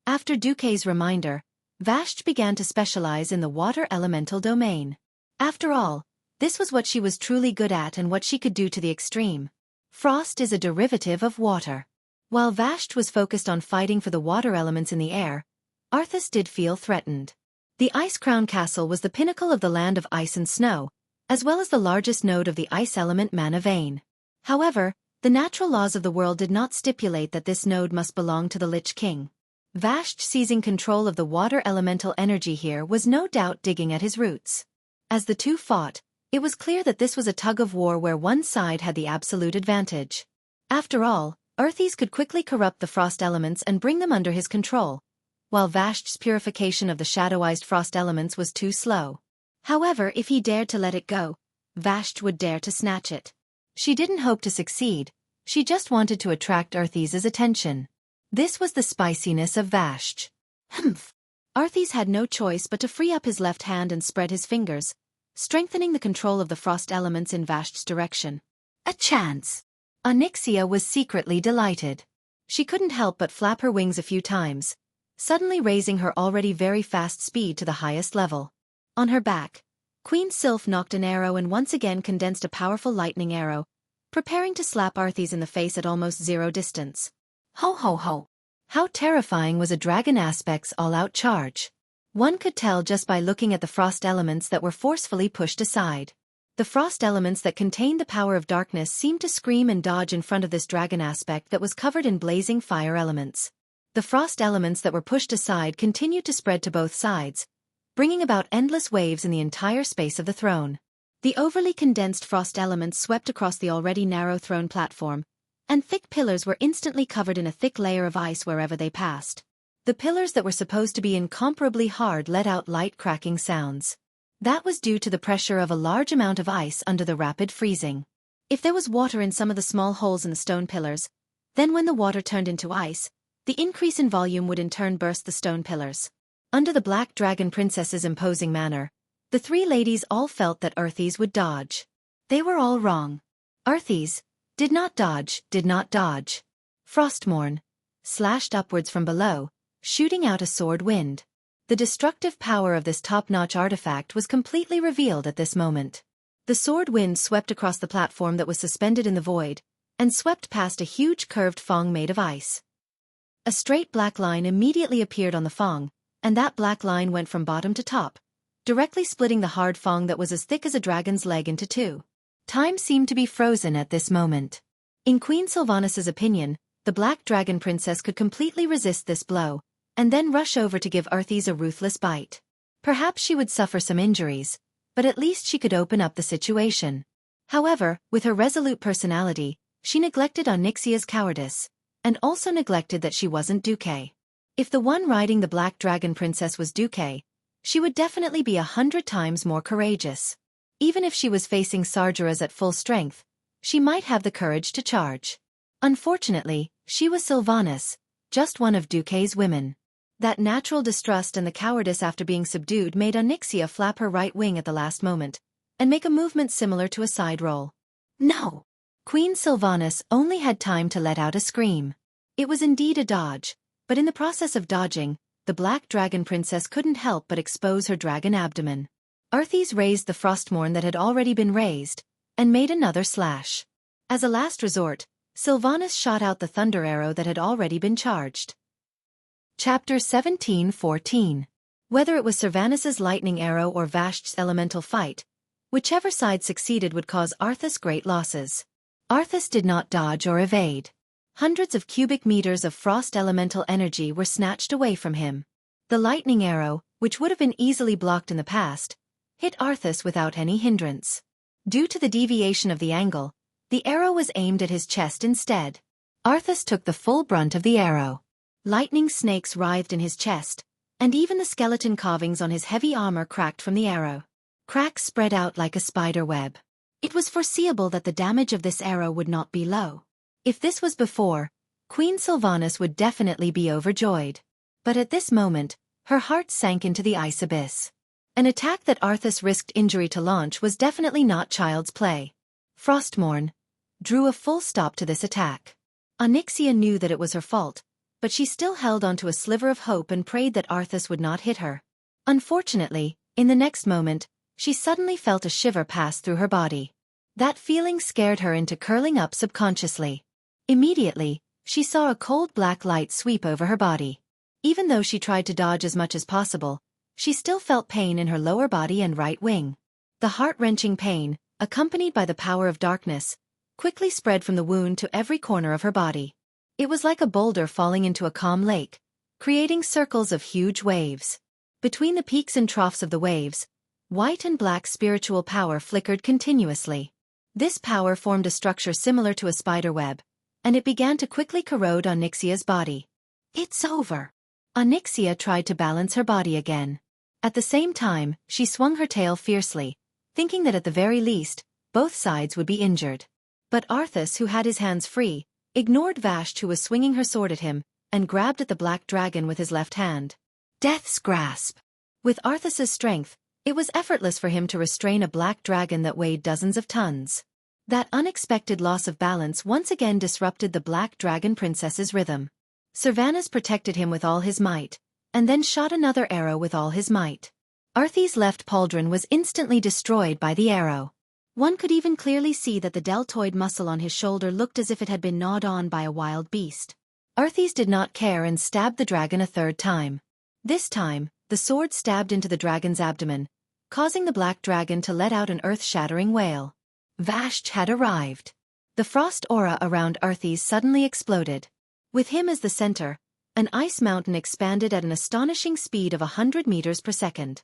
Speaker 2: After Xueqi's reminder, Vashj began to specialize in the water elemental domain. After all, this was what she was truly good at and what she could do to the extreme. Frost is a derivative of water. While Vashj was focused on fighting for the water elements in the air, Arthas did feel threatened. The Ice Crown Castle was the pinnacle of the land of ice and snow, as well as the largest node of the ice element mana vein. However, the natural laws of the world did not stipulate that this node must belong to the Lich King. Vashj seizing control of the water elemental energy here was no doubt digging at his roots. As the two fought, it was clear that this was a tug-of-war where one side had the absolute advantage. After all, Earthy's could quickly corrupt the frost elements and bring them under his control, while Vashj's purification of the shadowized frost elements was too slow. However, if he dared to let it go, Vashj would dare to snatch it. She didn't hope to succeed, she just wanted to attract Earthy's attention. This was the spiciness of Vashj.
Speaker 1: Humph!
Speaker 2: Earthy's had no choice but to free up his left hand and spread his fingers, strengthening the control of the frost elements in Vashj's direction.
Speaker 1: A chance! Onyxia was secretly delighted.
Speaker 2: She couldn't help but flap her wings a few times, suddenly raising her already very fast speed to the highest level. On her back, Queen Sylph knocked an arrow and once again condensed a powerful lightning arrow, preparing to slap Earthy's in the face at almost zero distance.
Speaker 1: Ho ho ho! How terrifying was a dragon aspect's all-out charge. One could tell just by looking at the frost elements that were forcefully pushed aside.
Speaker 2: The frost elements that contained the power of darkness seemed to scream and dodge in front of this dragon aspect that was covered in blazing fire elements. The frost elements that were pushed aside continued to spread to both sides, bringing about endless waves in the entire space of the throne. The overly condensed frost elements swept across the already narrow throne platform, and thick pillars were instantly covered in a thick layer of ice wherever they passed. The pillars that were supposed to be incomparably hard let out light cracking sounds. That was due to the pressure of a large amount of ice under the rapid freezing. If there was water in some of the small holes in the stone pillars, then when the water turned into ice, the increase in volume would in turn burst the stone pillars. Under the Black Dragon Princess's imposing manner, the three ladies all felt that Earthies would dodge. They were all wrong. Earthies did not dodge. Frostmourne slashed upwards from below, shooting out a sword wind. The destructive power of this top-notch artifact was completely revealed at this moment. The sword wind swept across the platform that was suspended in the void, and swept past a huge curved fong made of ice. A straight black line immediately appeared on the fong, and that black line went from bottom to top, directly splitting the hard fong that was as thick as a dragon's leg into two. Time seemed to be frozen at this moment. In Queen Sylvanas' opinion, the Black Dragon Princess could completely resist this blow, and then rush over to give Earthies a ruthless bite. Perhaps she would suffer some injuries, but at least she could open up the situation. Xuehowever, with her resolute personality, she neglected Onyxia's cowardice, and also neglected that she wasn't Xueqi. If the one riding the Black Dragon Princess was Xueqi, she would definitely be 100 times more courageous. Even if she was facing Sargeras at full strength, she might have the courage to charge. Unfortunately, she was Sylvanas, just one of Xueqi's women. That natural distrust and the cowardice after being subdued made Onyxia flap her right wing at the last moment, and make a movement similar to a side roll. No! Queen Sylvanas only had time to let out a scream. It was indeed a dodge, but in the process of dodging, the Black Dragon Princess couldn't help but expose her dragon abdomen. Earthies raised the Frostmourne that had already been raised, and made another slash. As a last resort, Sylvanas shot out the thunder arrow that had already been charged. Chapter 17:14. Whether it was Sylvanas's lightning arrow or Vashti's elemental fight, whichever side succeeded would cause Arthas great losses. Arthas did not dodge or evade. Hundreds of cubic meters of frost elemental energy were snatched away from him. The lightning arrow, which would have been easily blocked in the past, hit Arthas without any hindrance. Due to the deviation of the angle, the arrow was aimed at his chest instead. Arthas took the full brunt of the arrow. Lightning snakes writhed in his chest, and even the skeleton carvings on his heavy armor cracked from the arrow. Cracks spread out like a spider web. It was foreseeable that the damage of this arrow would not be low. If this was before, Queen Sylvanas would definitely be overjoyed. But at this moment, her heart sank into the ice abyss. An attack that Arthas risked injury to launch was definitely not child's play. Frostmourne drew a full stop to this attack. Onyxia knew that it was her fault, but she still held onto a sliver of hope and prayed that Arthas would not hit her. Unfortunately, in the next moment, she suddenly felt a shiver pass through her body. That feeling scared her into curling up subconsciously. Immediately, she saw a cold black light sweep over her body. Even though she tried to dodge as much as possible, she still felt pain in her lower body and right wing. The heart-wrenching pain, accompanied by the power of darkness, quickly spread from the wound to every corner of her body. It was like a boulder falling into a calm lake, creating circles of huge waves. Between the peaks and troughs of the waves, white and black spiritual power flickered continuously. This power formed a structure similar to a spider web, and it began to quickly corrode Onyxia's body. It's over. Onyxia tried to balance her body again. At the same time, she swung her tail fiercely, thinking that at the very least, both sides would be injured. But Arthas, who had his hands free, ignored Vashti, who was swinging her sword at him, and grabbed at the black dragon with his left hand. Death's grasp. With Arthas's strength, it was effortless for him to restrain a black dragon that weighed dozens of tons. That unexpected loss of balance once again disrupted the Black Dragon Princess's rhythm. Sylvanas protected him with all his might, and then shot another arrow with all his might. Arthi's left pauldron was instantly destroyed by the arrow. One could even clearly see that the deltoid muscle on his shoulder looked as if it had been gnawed on by a wild beast. Arthis did not care and stabbed the dragon a third time. This time, the sword stabbed into the dragon's abdomen, causing the black dragon to let out an earth-shattering wail. Vashti had arrived. The frost aura around Arthis suddenly exploded. With him as the center, an ice mountain expanded at an astonishing speed of 100 meters per second.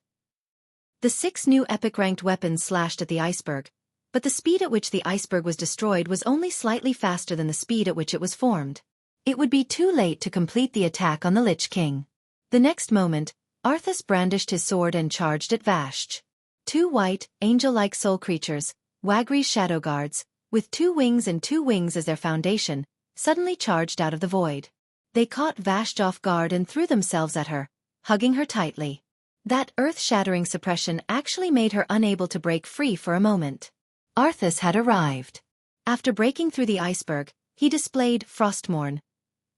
Speaker 2: The 6 new epic-ranked weapons slashed at the iceberg, but the speed at which the iceberg was destroyed was only slightly faster than the speed at which it was formed.
Speaker 1: It would be too late to complete the attack on the Lich King. The next moment, Arthas brandished his sword and charged at Vashj. Two white, angel-like soul creatures, Wagri's shadow guards, with 2 wings and 2 wings as their foundation, suddenly charged out of the void. They caught Vashj off guard and threw themselves at her, hugging her tightly. That earth-shattering suppression actually made her unable to break free for a moment. Arthas had arrived. After breaking through the iceberg, he displayed Frostmourne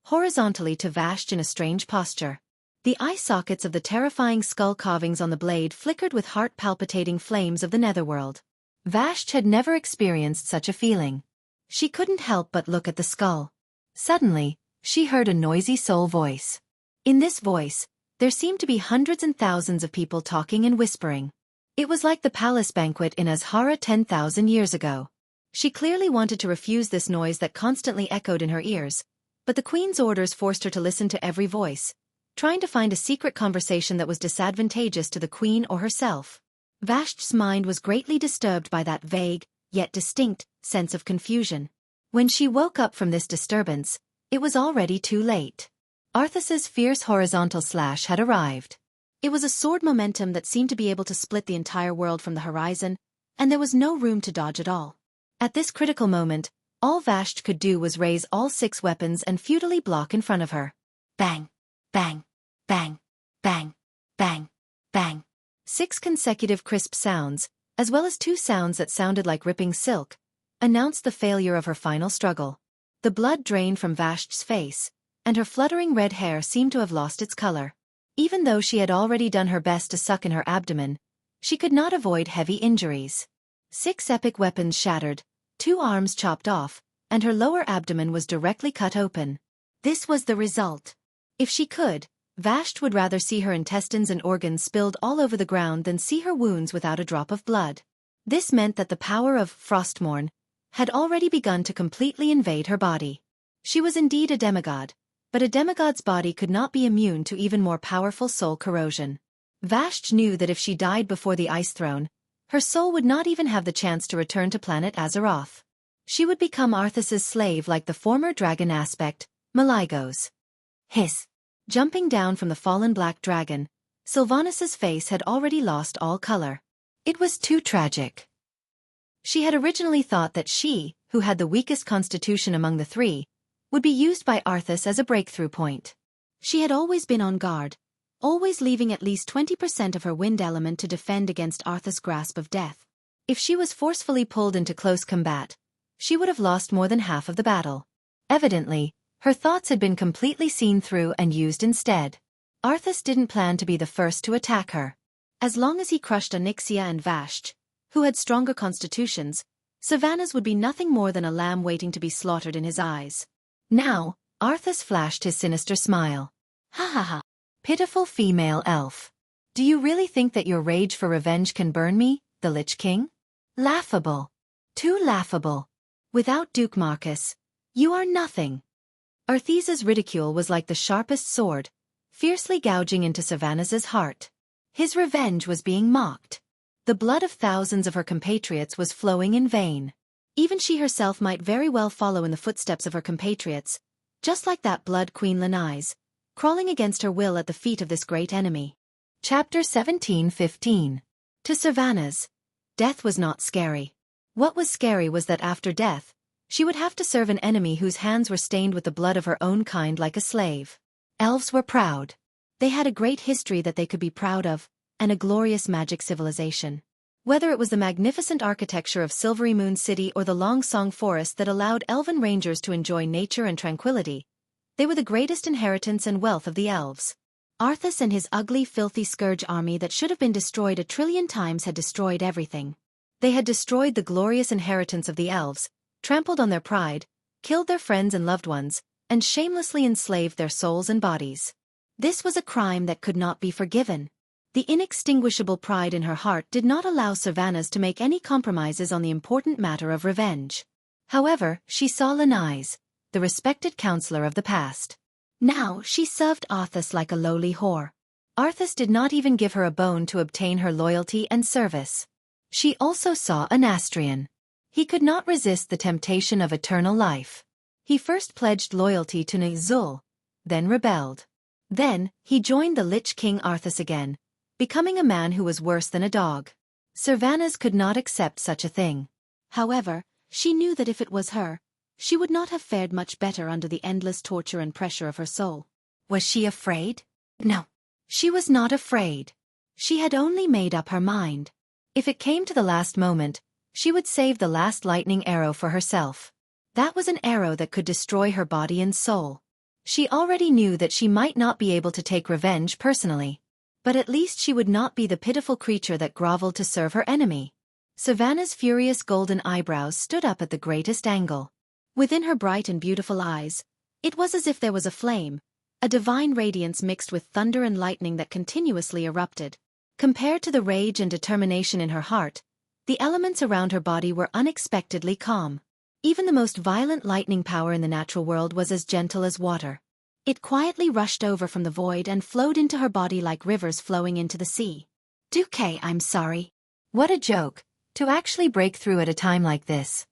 Speaker 1: horizontally to Vashj in a strange posture. The eye sockets of the terrifying skull carvings on the blade flickered with heart-palpitating flames of the netherworld. Vashj had never experienced such a feeling. She couldn't help but look at the skull. Suddenly, she heard a noisy soul voice. In this voice, there seemed to be hundreds and thousands of people talking and whispering. It was like the palace banquet in Azhara 10,000 years ago. She clearly wanted to refuse this noise that constantly echoed in her ears, but the queen's orders forced her to listen to every voice, trying to find a secret conversation that was disadvantageous to the queen or herself. Vashj's mind was greatly disturbed by that vague, yet distinct, sense of confusion. When she woke up from this disturbance, it was already too late. Arthas's fierce horizontal slash had arrived. It was a sword momentum that seemed to be able to split the entire world from the horizon, and there was no room to dodge at all. At this critical moment, all Vashj could do was raise all 6 weapons and futilely block in front of her. Bang! Bang! Bang! Bang! Bang! Bang! 6 consecutive crisp sounds, as well as 2 sounds that sounded like ripping silk, announced the failure of her final struggle. The blood drained from Vashj's face, and her fluttering red hair seemed to have lost its color. Even though she had already done her best to suck in her abdomen, she could not avoid heavy injuries. 6 epic weapons shattered, 2 arms chopped off, and her lower abdomen was directly cut open. This was the result. If she could, Vashj would rather see her intestines and organs spilled all over the ground than see her wounds without a drop of blood. This meant that the power of Frostmourne had already begun to completely invade her body. She was indeed a demigod, but a demigod's body could not be immune to even more powerful soul corrosion. Vashj knew that if she died before the Ice Throne, her soul would not even have the chance to return to planet Azeroth. She would become Arthas's slave like the former dragon aspect, Maligos. Hiss! Jumping down from the fallen black dragon, Sylvanas' face had already lost all color. It was too tragic. She had originally thought that she, who had the weakest constitution among the 3, would be used by Arthas as a breakthrough point. She had always been on guard, always leaving at least 20% of her wind element to defend against Arthas' grasp of death. If she was forcefully pulled into close combat, she would have lost more than half of the battle. Evidently, her thoughts had been completely seen through and used instead. Arthas didn't plan to be the first to attack her. As long as he crushed Onyxia and Vashj, who had stronger constitutions, Sylvanas would be nothing more than a lamb waiting to be slaughtered in his eyes. Now, Arthas flashed his sinister smile. Ha ha ha. Pitiful female elf. Do you really think that your rage for revenge can burn me, the Lich King? Laughable. Too laughable. Without Duke Marcus, you are nothing. Arthesa's ridicule was like the sharpest sword, fiercely gouging into Sylvanas' heart. His revenge was being mocked. The blood of thousands of her compatriots was flowing in vain. Even she herself might very well follow in the footsteps of her compatriots, just like that blood queen Lanais, crawling against her will at the feet of this great enemy. Chapter 17:15. To Sylvanas, death was not scary. What was scary was that after death, she would have to serve an enemy whose hands were stained with the blood of her own kind like a slave. Elves were proud. They had a great history that they could be proud of, and a glorious magic civilization. Whether it was the magnificent architecture of Silvery Moon City or the Long Song Forest that allowed elven rangers to enjoy nature and tranquility, they were the greatest inheritance and wealth of the elves. Arthas and his ugly, filthy scourge army that should have been destroyed 1,000,000,000,000 times had destroyed everything. They had destroyed the glorious inheritance of the elves, trampled on their pride, killed their friends and loved ones, and shamelessly enslaved their souls and bodies. This was a crime that could not be forgiven. The inextinguishable pride in her heart did not allow Sylvanas to make any compromises on the important matter of revenge. However, she saw Lanais, the respected counselor of the past. Now she served Arthas like a lowly whore. Arthas did not even give her a bone to obtain her loyalty and service. She also saw Anastrian. He could not resist the temptation of eternal life.
Speaker 2: He first pledged loyalty to Nizul, then rebelled. Then, he joined the Lich King Arthas again, becoming a man who was worse than a dog. Sylvanas could not accept such a thing. However, she knew that if it was her, she would not have fared much better under the endless torture and pressure of her soul. Was she afraid? No. She was not afraid. She had only made up her mind. If it came to the last moment, she would save the last lightning arrow for herself. That was an arrow that could destroy her body and soul. She already knew that she might not be able to take revenge personally. But at least she would not be the pitiful creature that groveled to serve her enemy. Savannah's furious golden eyebrows stood up at the greatest angle. Within her bright and beautiful eyes, it was as if there was a flame, a divine radiance mixed with thunder and lightning that continuously erupted. Compared to the rage and determination in her heart, the elements around her body were unexpectedly calm. Even the most violent lightning power in the natural world was as gentle as water. It quietly rushed over from the void and flowed into her body like rivers flowing into the sea. Duque, I'm sorry.
Speaker 1: What a joke, to actually break through at a time like this.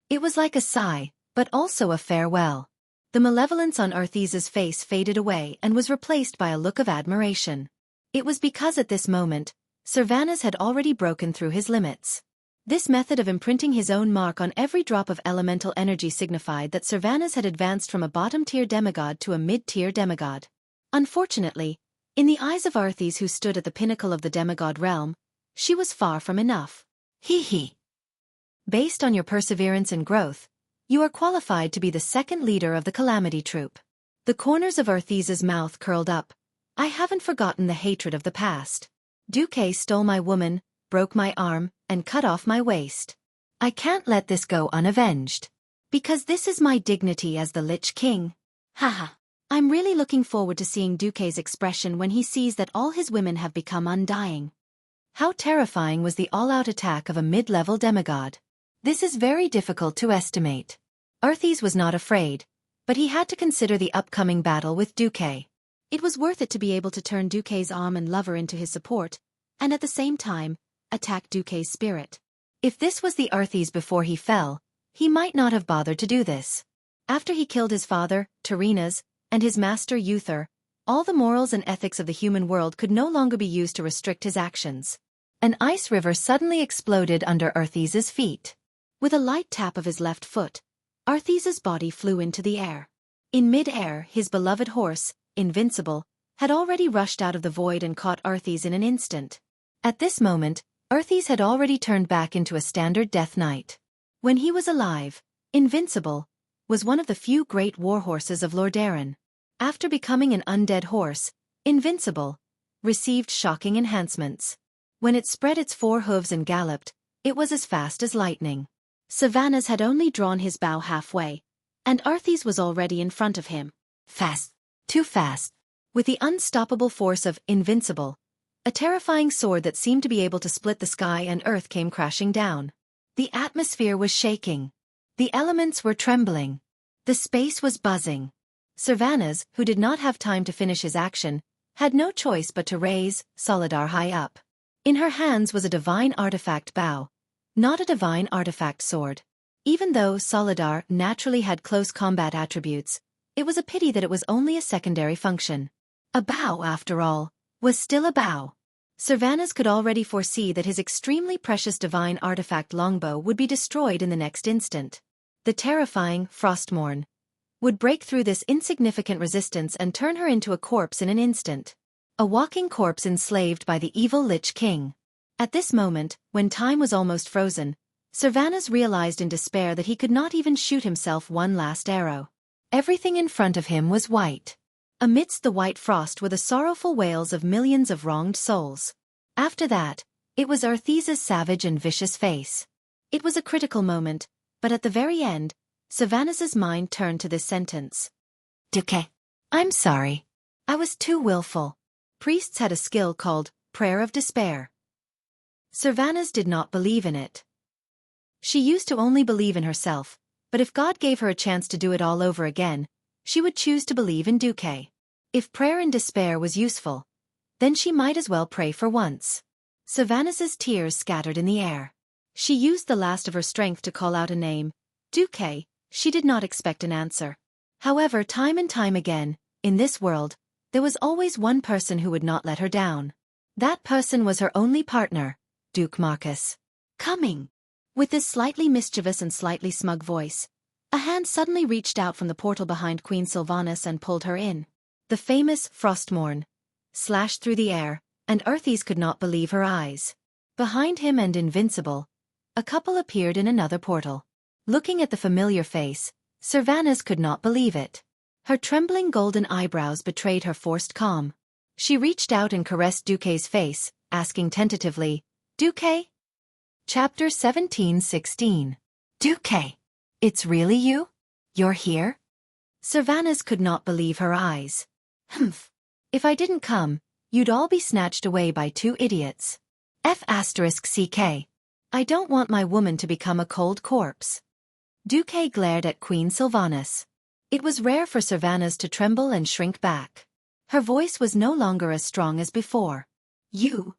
Speaker 2: It was like a sigh, but also a farewell. The malevolence on Arthes's face faded away and was replaced by a look of admiration. It was because at this moment, Sylvanas had already broken through his limits. This method of imprinting his own mark on every drop of elemental energy signified that Sylvanas had advanced from a bottom-tier demigod to a mid-tier demigod. Unfortunately, in the eyes of Arthes, who stood at the pinnacle of the demigod realm, she was far from enough.
Speaker 1: Hee.
Speaker 2: Based on your perseverance and growth, you are qualified to be the second leader of the Calamity Troop. The corners of Arthes's mouth curled up. I haven't forgotten the hatred of the past. Duque stole my woman, broke my arm, and cut off my waist.
Speaker 1: I can't let this go unavenged.
Speaker 2: Because this is my dignity as the Lich King. Haha. I'm really looking forward to seeing Duque's expression when he sees that all his women have become undying.
Speaker 1: How terrifying was the all-out attack of a mid-level demigod. This is very difficult to estimate.
Speaker 2: Arthes was not afraid, but he had to consider the upcoming battle with Duque. It was worth it to be able to turn Duque's arm and lover into his support, and at the same time, attack Duque's spirit.
Speaker 1: If this was the Arthes before he fell, he might not have bothered to do this.
Speaker 2: After he killed his father, Tyrenas, and his master Uther, all the morals and ethics of the human world could no longer be used to restrict his actions.
Speaker 1: An ice river suddenly exploded under Arthes's feet.
Speaker 2: With a light tap of his left foot, Arthes's body flew into the air. In mid-air, his beloved horse, Invincible, had already rushed out of the void and caught Arthes in an instant.
Speaker 1: At this moment, Arthes had already turned back into a standard death knight.
Speaker 2: When he was alive, Invincible was one of the few great war horses of Lordaeron. After becoming an undead horse, Invincible received shocking enhancements. When it spread its 4 hooves and galloped, it was as fast as lightning. Sylvanas had only drawn his bow halfway, and Arthes was already in front of him.
Speaker 1: Fast. Too fast.
Speaker 2: With the unstoppable force of Invincible, a terrifying sword that seemed to be able to split the sky and earth came crashing down.
Speaker 1: The atmosphere was shaking. The elements were trembling.
Speaker 2: The space was buzzing. Sylvanas, who did not have time to finish his action, had no choice but to raise Solidar high up. In her hands was a divine artifact bow, not a divine artifact sword. Even though Solidar naturally had close combat attributes, it was a pity that it was only a secondary function. A bow, after all, was still a bow. Sylvanas could already foresee that his extremely precious divine artifact longbow would be destroyed in the next instant. The terrifying Frostmourne would break through this insignificant resistance and turn her into a corpse in an instant. A walking corpse enslaved by the evil Lich King. At this moment, when time was almost frozen, Sylvanas realized in despair that he could not even shoot himself one last arrow.
Speaker 1: Everything in front of him was white.
Speaker 2: Amidst the white frost were the sorrowful wails of millions of wronged souls. After that, it was Arthes's savage and vicious face. It was a critical moment, but at the very end, Sylvanas's mind turned to this sentence.
Speaker 1: Duque, I'm sorry.
Speaker 2: I was too willful. Priests had a skill called Prayer of Despair. Sylvanas did not believe in it. She used to only believe in herself, but if God gave her a chance to do it all over again, she would choose to believe in Duque. If prayer in despair was useful, then she might as well pray for once. Sylvanas's tears scattered in the air. She used the last of her strength to call out a name, Duque, She did not expect an answer. However, time and time again, in this world, there was always one person who would not let her down. That person was her only partner, Duke Marcus. Coming! With this slightly mischievous and slightly smug voice, a hand suddenly reached out from the portal behind Queen Sylvanas and pulled her in. The famous Frostmourne slashed through the air, and Earthes could not believe her eyes. Behind him and invincible, a couple appeared in another portal. Looking at the familiar face, Sylvanas could not believe it. Her trembling golden eyebrows betrayed her forced calm. She reached out and caressed Duque's face, asking tentatively, "Duque?"
Speaker 1: Chapter 17:16. Duque! It's really you? You're here?
Speaker 2: Sylvanas could not believe her eyes. Humph. If I didn't come, you'd all be snatched away by two idiots.
Speaker 1: F***CK.
Speaker 2: I don't want my woman to become a cold corpse. Duque glared at Queen Sylvanas. It was rare for Sylvanas to tremble and shrink back. Her voice was no longer as strong as before. You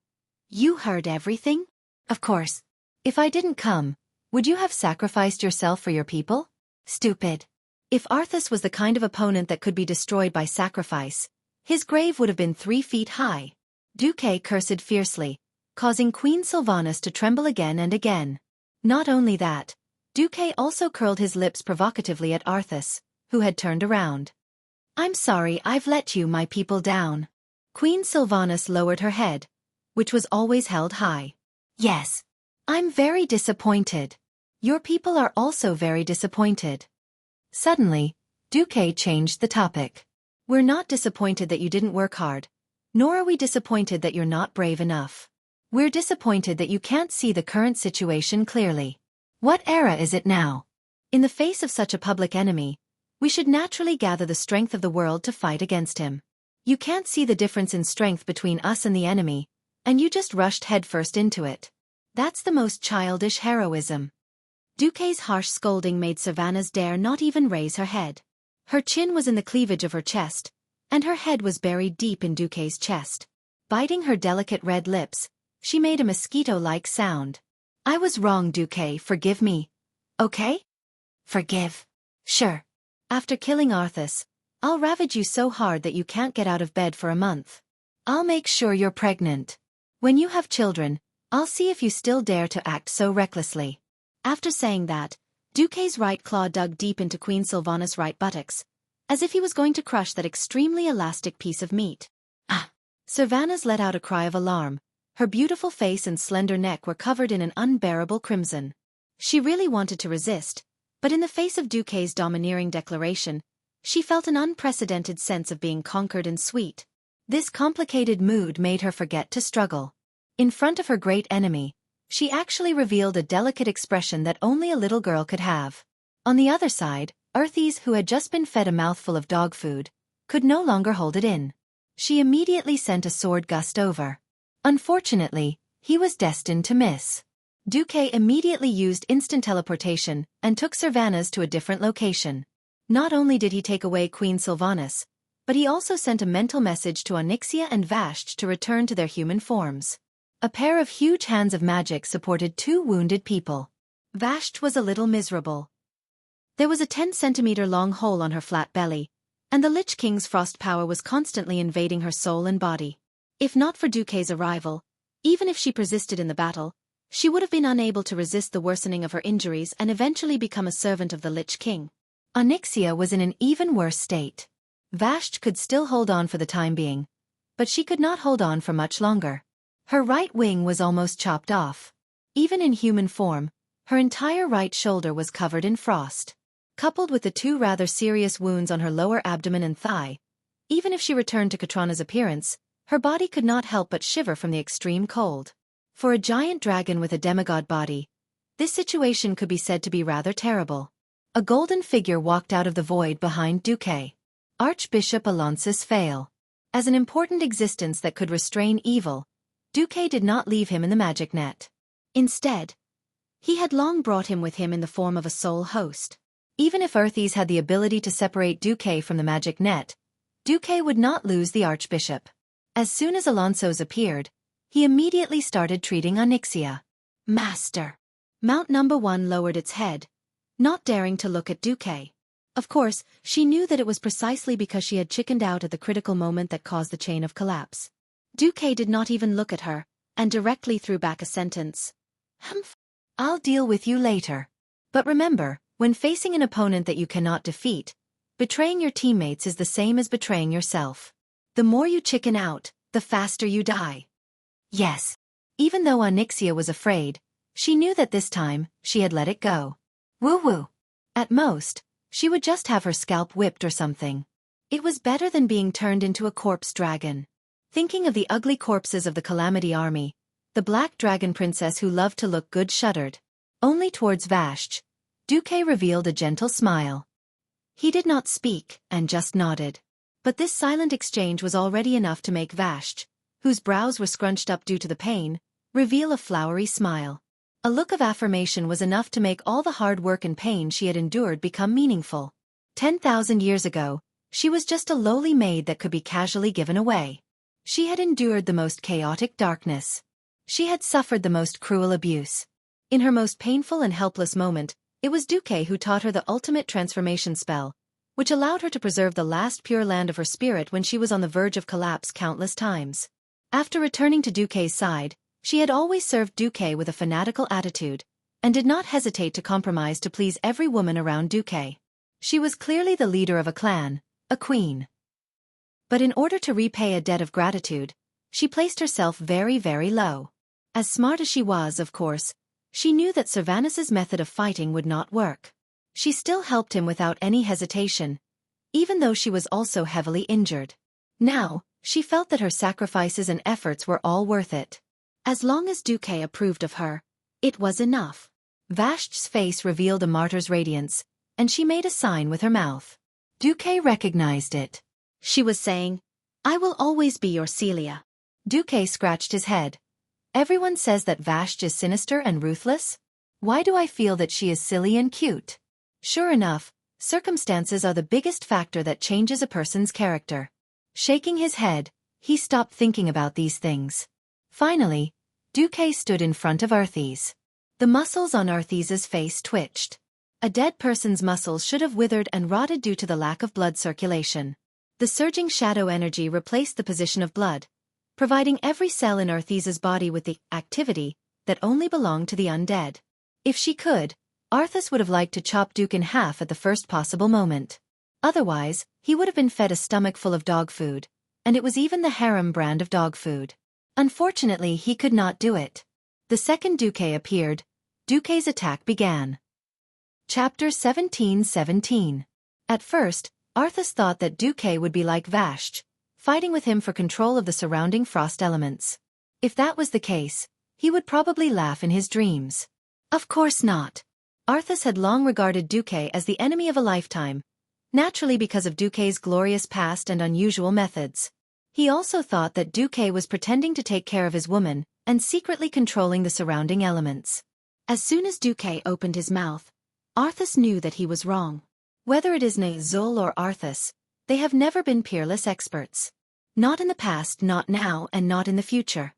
Speaker 2: heard everything?
Speaker 1: Of course.
Speaker 2: If I didn't come, would you have sacrificed yourself for your people?
Speaker 1: Stupid.
Speaker 2: If Arthas was the kind of opponent that could be destroyed by sacrifice, his grave would have been 3 feet high. Duque cursed fiercely, causing Queen Sylvanas to tremble again and again. Not only that, Duque also curled his lips provocatively at Arthas, who had turned around. I'm sorry I've let you my people down. Queen Sylvanas lowered her head, which was always held high.
Speaker 1: Yes.
Speaker 2: I'm very disappointed. Your people are also very disappointed. Suddenly, Duque changed the topic. We're not disappointed that you didn't work hard, nor are we disappointed that you're not brave enough. We're disappointed that you can't see the current situation clearly.
Speaker 1: What era is it now?
Speaker 2: In the face of such a public enemy, we should naturally gather the strength of the world to fight against him. You can't see the difference in strength between us and the enemy, and you just rushed headfirst into it. That's the most childish heroism. Duque's harsh scolding made Sylvanas dare not even raise her head. Her chin was in the cleavage of her chest, and her head was buried deep in Duque's chest. Biting her delicate red lips, she made a mosquito-like sound. I was wrong, Duque, forgive me. Okay?
Speaker 1: Forgive. Sure.
Speaker 2: After killing Arthas, I'll ravage you so hard that you can't get out of bed for a month. I'll make sure you're pregnant. When you have children, I'll see if you still dare to act so recklessly. After saying that, Duque's right claw dug deep into Queen Sylvanas' right buttocks, as if he was going to crush that extremely elastic piece of meat.
Speaker 1: Ah!
Speaker 2: Sylvanas let out a cry of alarm. Her beautiful face and slender neck were covered in an unbearable crimson. She really wanted to resist, but in the face of Duque's domineering declaration, she felt an unprecedented sense of being conquered and sweet. This complicated mood made her forget to struggle. In front of her great enemy, she actually revealed a delicate expression that only a little girl could have. On the other side, Earthes, who had just been fed a mouthful of dog food, could no longer hold it in. She immediately sent a sword gust over. Unfortunately, he was destined to miss. Duque immediately used instant teleportation and took Sylvanas to a different location. Not only did he take away Queen Sylvanas, but he also sent a mental message to Onyxia and Vashti to return to their human forms. A pair of huge hands of magic supported 2 wounded people. Vashti was a little miserable. There was a 10-centimeter-long hole on her flat belly, and the Lich King's frost power was constantly invading her soul and body. If not for Duque's arrival, even if she persisted in the battle, she would have been unable to resist the worsening of her injuries and eventually become a servant of the Lich King. Onyxia was in an even worse state. Vashti could still hold on for the time being, but she could not hold on for much longer. Her right wing was almost chopped off. Even in human form, her entire right shoulder was covered in frost. Coupled with the 2 rather serious wounds on her lower abdomen and thigh, even if she returned to Katrana's appearance, her body could not help but shiver from the extreme cold. For a giant dragon with a demigod body, this situation could be said to be rather terrible. A golden figure walked out of the void behind Duque. Archbishop Alonsus Fail. As an important existence that could restrain evil, Duque did not leave him in the magic net. Instead, he had long brought him with him in the form of a soul host. Even if Earthes had the ability to separate Duque from the magic net, Duque would not lose the Archbishop. As soon as Alonso's appeared, he immediately started treating Onyxia. Master. Mount No. 1 lowered its head, not daring to look at Xueqi. Of course, she knew that it was precisely because she had chickened out at the critical moment that caused the chain of collapse. Xueqi did not even look at her, and directly threw back a sentence.
Speaker 1: Humph. I'll deal with you later. But remember, when facing an opponent that you cannot defeat, betraying your teammates is the same as betraying yourself. The more you chicken out, the faster you die. Yes. Even though Onyxia was afraid, she knew that this time, she had let it go. Woo-woo. At most, she would just have her scalp whipped or something. It was better than being turned into a corpse dragon. Thinking of the ugly corpses of the Calamity Army, the Black Dragon Princess who loved to look good shuddered. Only towards Vashj, Xueqi revealed a gentle smile. He did not speak, and just nodded. But this silent exchange was already enough to make Vashj, whose brows were scrunched up due to the pain, reveal a flowery smile. A look of affirmation was enough to make all the hard work and pain she had endured become meaningful. 10,000 years ago, she was just a lowly maid that could be casually given away. She had endured the most chaotic darkness. She had suffered the most cruel abuse. In her most painful and helpless moment, it was Xueqi who taught her the ultimate transformation spell, which allowed her to preserve the last pure land of her spirit when she was on the verge of collapse countless times. After returning to Xueqi's side, she had always served Xueqi with a fanatical attitude, and did not hesitate to compromise to please every woman around Xueqi. She was clearly the leader of a clan, a queen. But in order to repay a debt of gratitude, she placed herself very, very low. As smart as she was, of course, she knew that Servanis's method of fighting would not work. She still helped him without any hesitation, even though she was also heavily injured. Now, she felt that her sacrifices and efforts were all worth it. As long as Xueqi approved of her, it was enough. Vashj's face revealed a martyr's radiance, and she made a sign with her mouth. Xueqi recognized it.
Speaker 2: She was saying, "I will always be your Celia."
Speaker 1: Xueqi scratched his head. Everyone says that Vashj is sinister and ruthless. Why do I feel that she is silly and cute? Sure enough, circumstances are the biggest factor that changes a person's character. Shaking his head, he stopped thinking about these things. Finally, Xueqi stood in front of Arthes. The muscles on Arthes's face twitched. A dead person's muscles should have withered and rotted due to the lack of blood circulation. The surging shadow energy replaced the position of blood, providing every cell in Arthes's body with the activity that only belonged to the undead. If she could, Arthas would have liked to chop Duke in half at the first possible moment. Otherwise, he would have been fed a stomach full of dog food, and it was even the harem brand of dog food. Unfortunately, he could not do it. The second Xueqi appeared, Xueqi's attack began. Chapter 17:17. At first, Arthas thought that Xueqi would be like Vashj, fighting with him for control of the surrounding frost elements. If that was the case, he would probably laugh in his dreams. Of course not. Arthas had long regarded Xueqi as the enemy of a lifetime, naturally because of Xueqi's glorious past and unusual methods. He also thought that Xueqi was pretending to take care of his woman and secretly controlling the surrounding elements. As soon as Xueqi opened his mouth, Arthas knew that he was wrong. Whether it is Zul or Arthas, they have never been peerless experts. Not in the past, not now, and not in the future.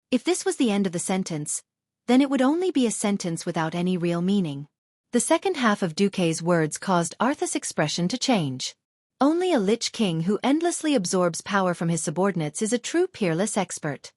Speaker 1: If this was the end of the sentence, then it would only be a sentence without any real meaning. The second half of Xueqi's words caused Arthas' expression to change. Only a Lich King who endlessly absorbs power from his subordinates is a true peerless expert.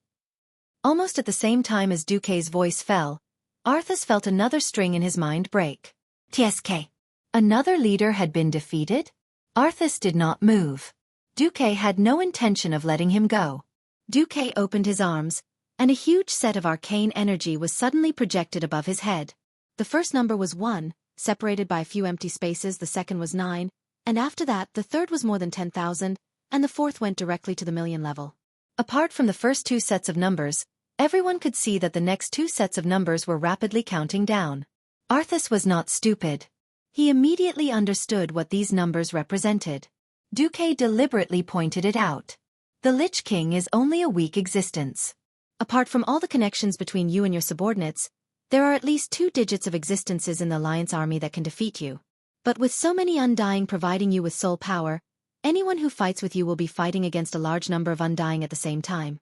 Speaker 1: Almost at the same time as Xueqi's voice fell, Arthas felt another string in his mind break. Tsk. Another leader had been defeated? Arthas did not move. Xueqi had no intention of letting him go. Xueqi opened his arms, and a huge set of arcane energy was suddenly projected above his head. The first number was 1, separated by a few empty spaces, the second was 9, and after that the third was more than 10,000, and the fourth went directly to the million level. Apart from the first two sets of numbers, everyone could see that the next two sets of numbers were rapidly counting down. Arthas was not stupid. He immediately understood what these numbers represented. Xueqi deliberately pointed it out. The Lich King is only a weak existence. Apart from all the connections between you and your subordinates, there are at least 2 digits of existences in the Alliance army that can defeat you. But with so many Undying providing you with soul power, anyone who fights with you will be fighting against a large number of Undying at the same time.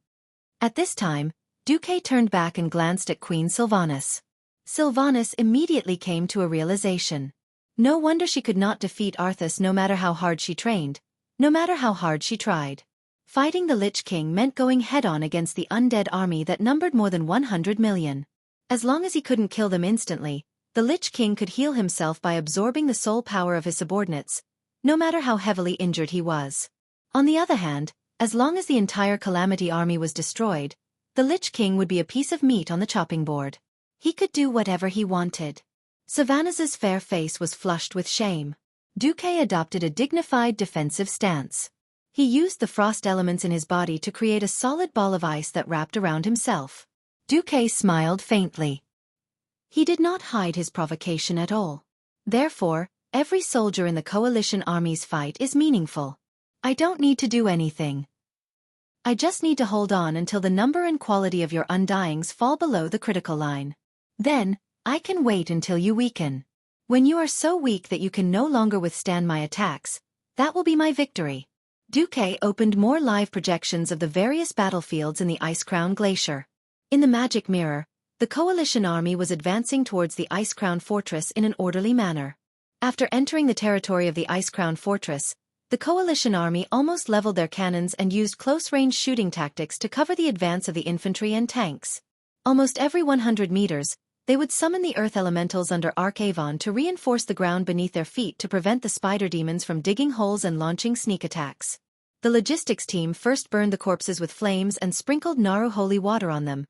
Speaker 1: At this time, Xueqi turned back and glanced at Queen Sylvanas. Sylvanas immediately came to a realization.
Speaker 2: No wonder she could not defeat Arthas no matter how hard she trained, no matter how hard she tried. Fighting the Lich King meant going head-on against the undead army that numbered more than 100 million. As long as he couldn't kill them instantly, the Lich King could heal himself by absorbing the soul power of his subordinates, no matter how heavily injured he was. On the other hand, as long as the entire Calamity army was destroyed, the Lich King would be a piece of meat on the chopping board. He could do whatever he wanted. Savannah's fair face was flushed with shame. Xueqi adopted a dignified defensive stance. He used the frost elements in his body to create a solid ball of ice that wrapped around himself. Xueqi smiled faintly. He did not hide his provocation at all. Therefore, every soldier in the coalition army's fight is meaningful. I don't need to do anything. I just need to hold on until the number and quality of your undyings fall below the critical line. Then, I can wait until you weaken. When you are so weak that you can no longer withstand my attacks, that will be my victory. Xueqi opened more live projections of the various battlefields in the Ice Crown Glacier. In the magic mirror, the coalition army was advancing towards the Ice Crown Fortress in an orderly manner. After entering the territory of the Ice Crown Fortress, the coalition army almost leveled their cannons and used close-range shooting tactics to cover the advance of the infantry and tanks. Almost every 100 meters, they would summon the earth elementals under Archavon to reinforce the ground beneath their feet to prevent the spider demons from digging holes and launching sneak attacks. The logistics team first burned the corpses with flames and sprinkled Naru holy water on them,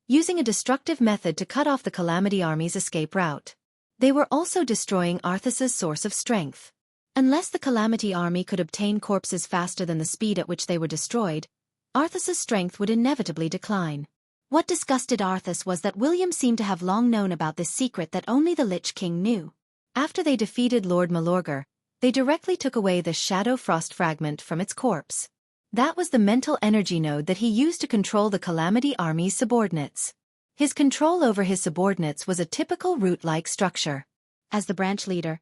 Speaker 2: using a destructive method to cut off the Calamity army's escape route. They were also destroying Arthas's source of strength. Unless the Calamity army could obtain corpses faster than the speed at which they were destroyed, Arthas's strength would inevitably decline. What disgusted Arthas was that William seemed to have long known about this secret that only the Lich King knew. After they defeated Lord Malorgar, they directly took away the Shadow Frost fragment from its corpse. That was the mental energy node that he used to control the Calamity army's subordinates. His control over his subordinates was a typical root-like structure. As the branch leader,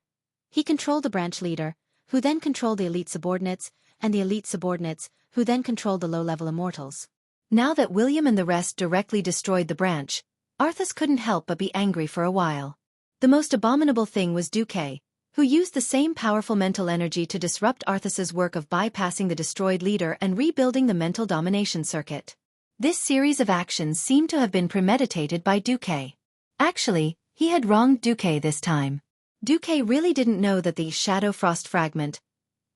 Speaker 2: he controlled the branch leader, who then controlled the elite subordinates, and the elite subordinates, who then controlled the low-level immortals. Now that William and the rest directly destroyed the branch, Arthas couldn't help but be angry for a while. The most abominable thing was Xueqi, who used the same powerful mental energy to disrupt Arthas's work of bypassing the destroyed leader and rebuilding the mental domination circuit. This series of actions seemed to have been premeditated by Xueqi. Actually, he had wronged Xueqi this time. Xueqi really didn't know that the Shadow Frost fragment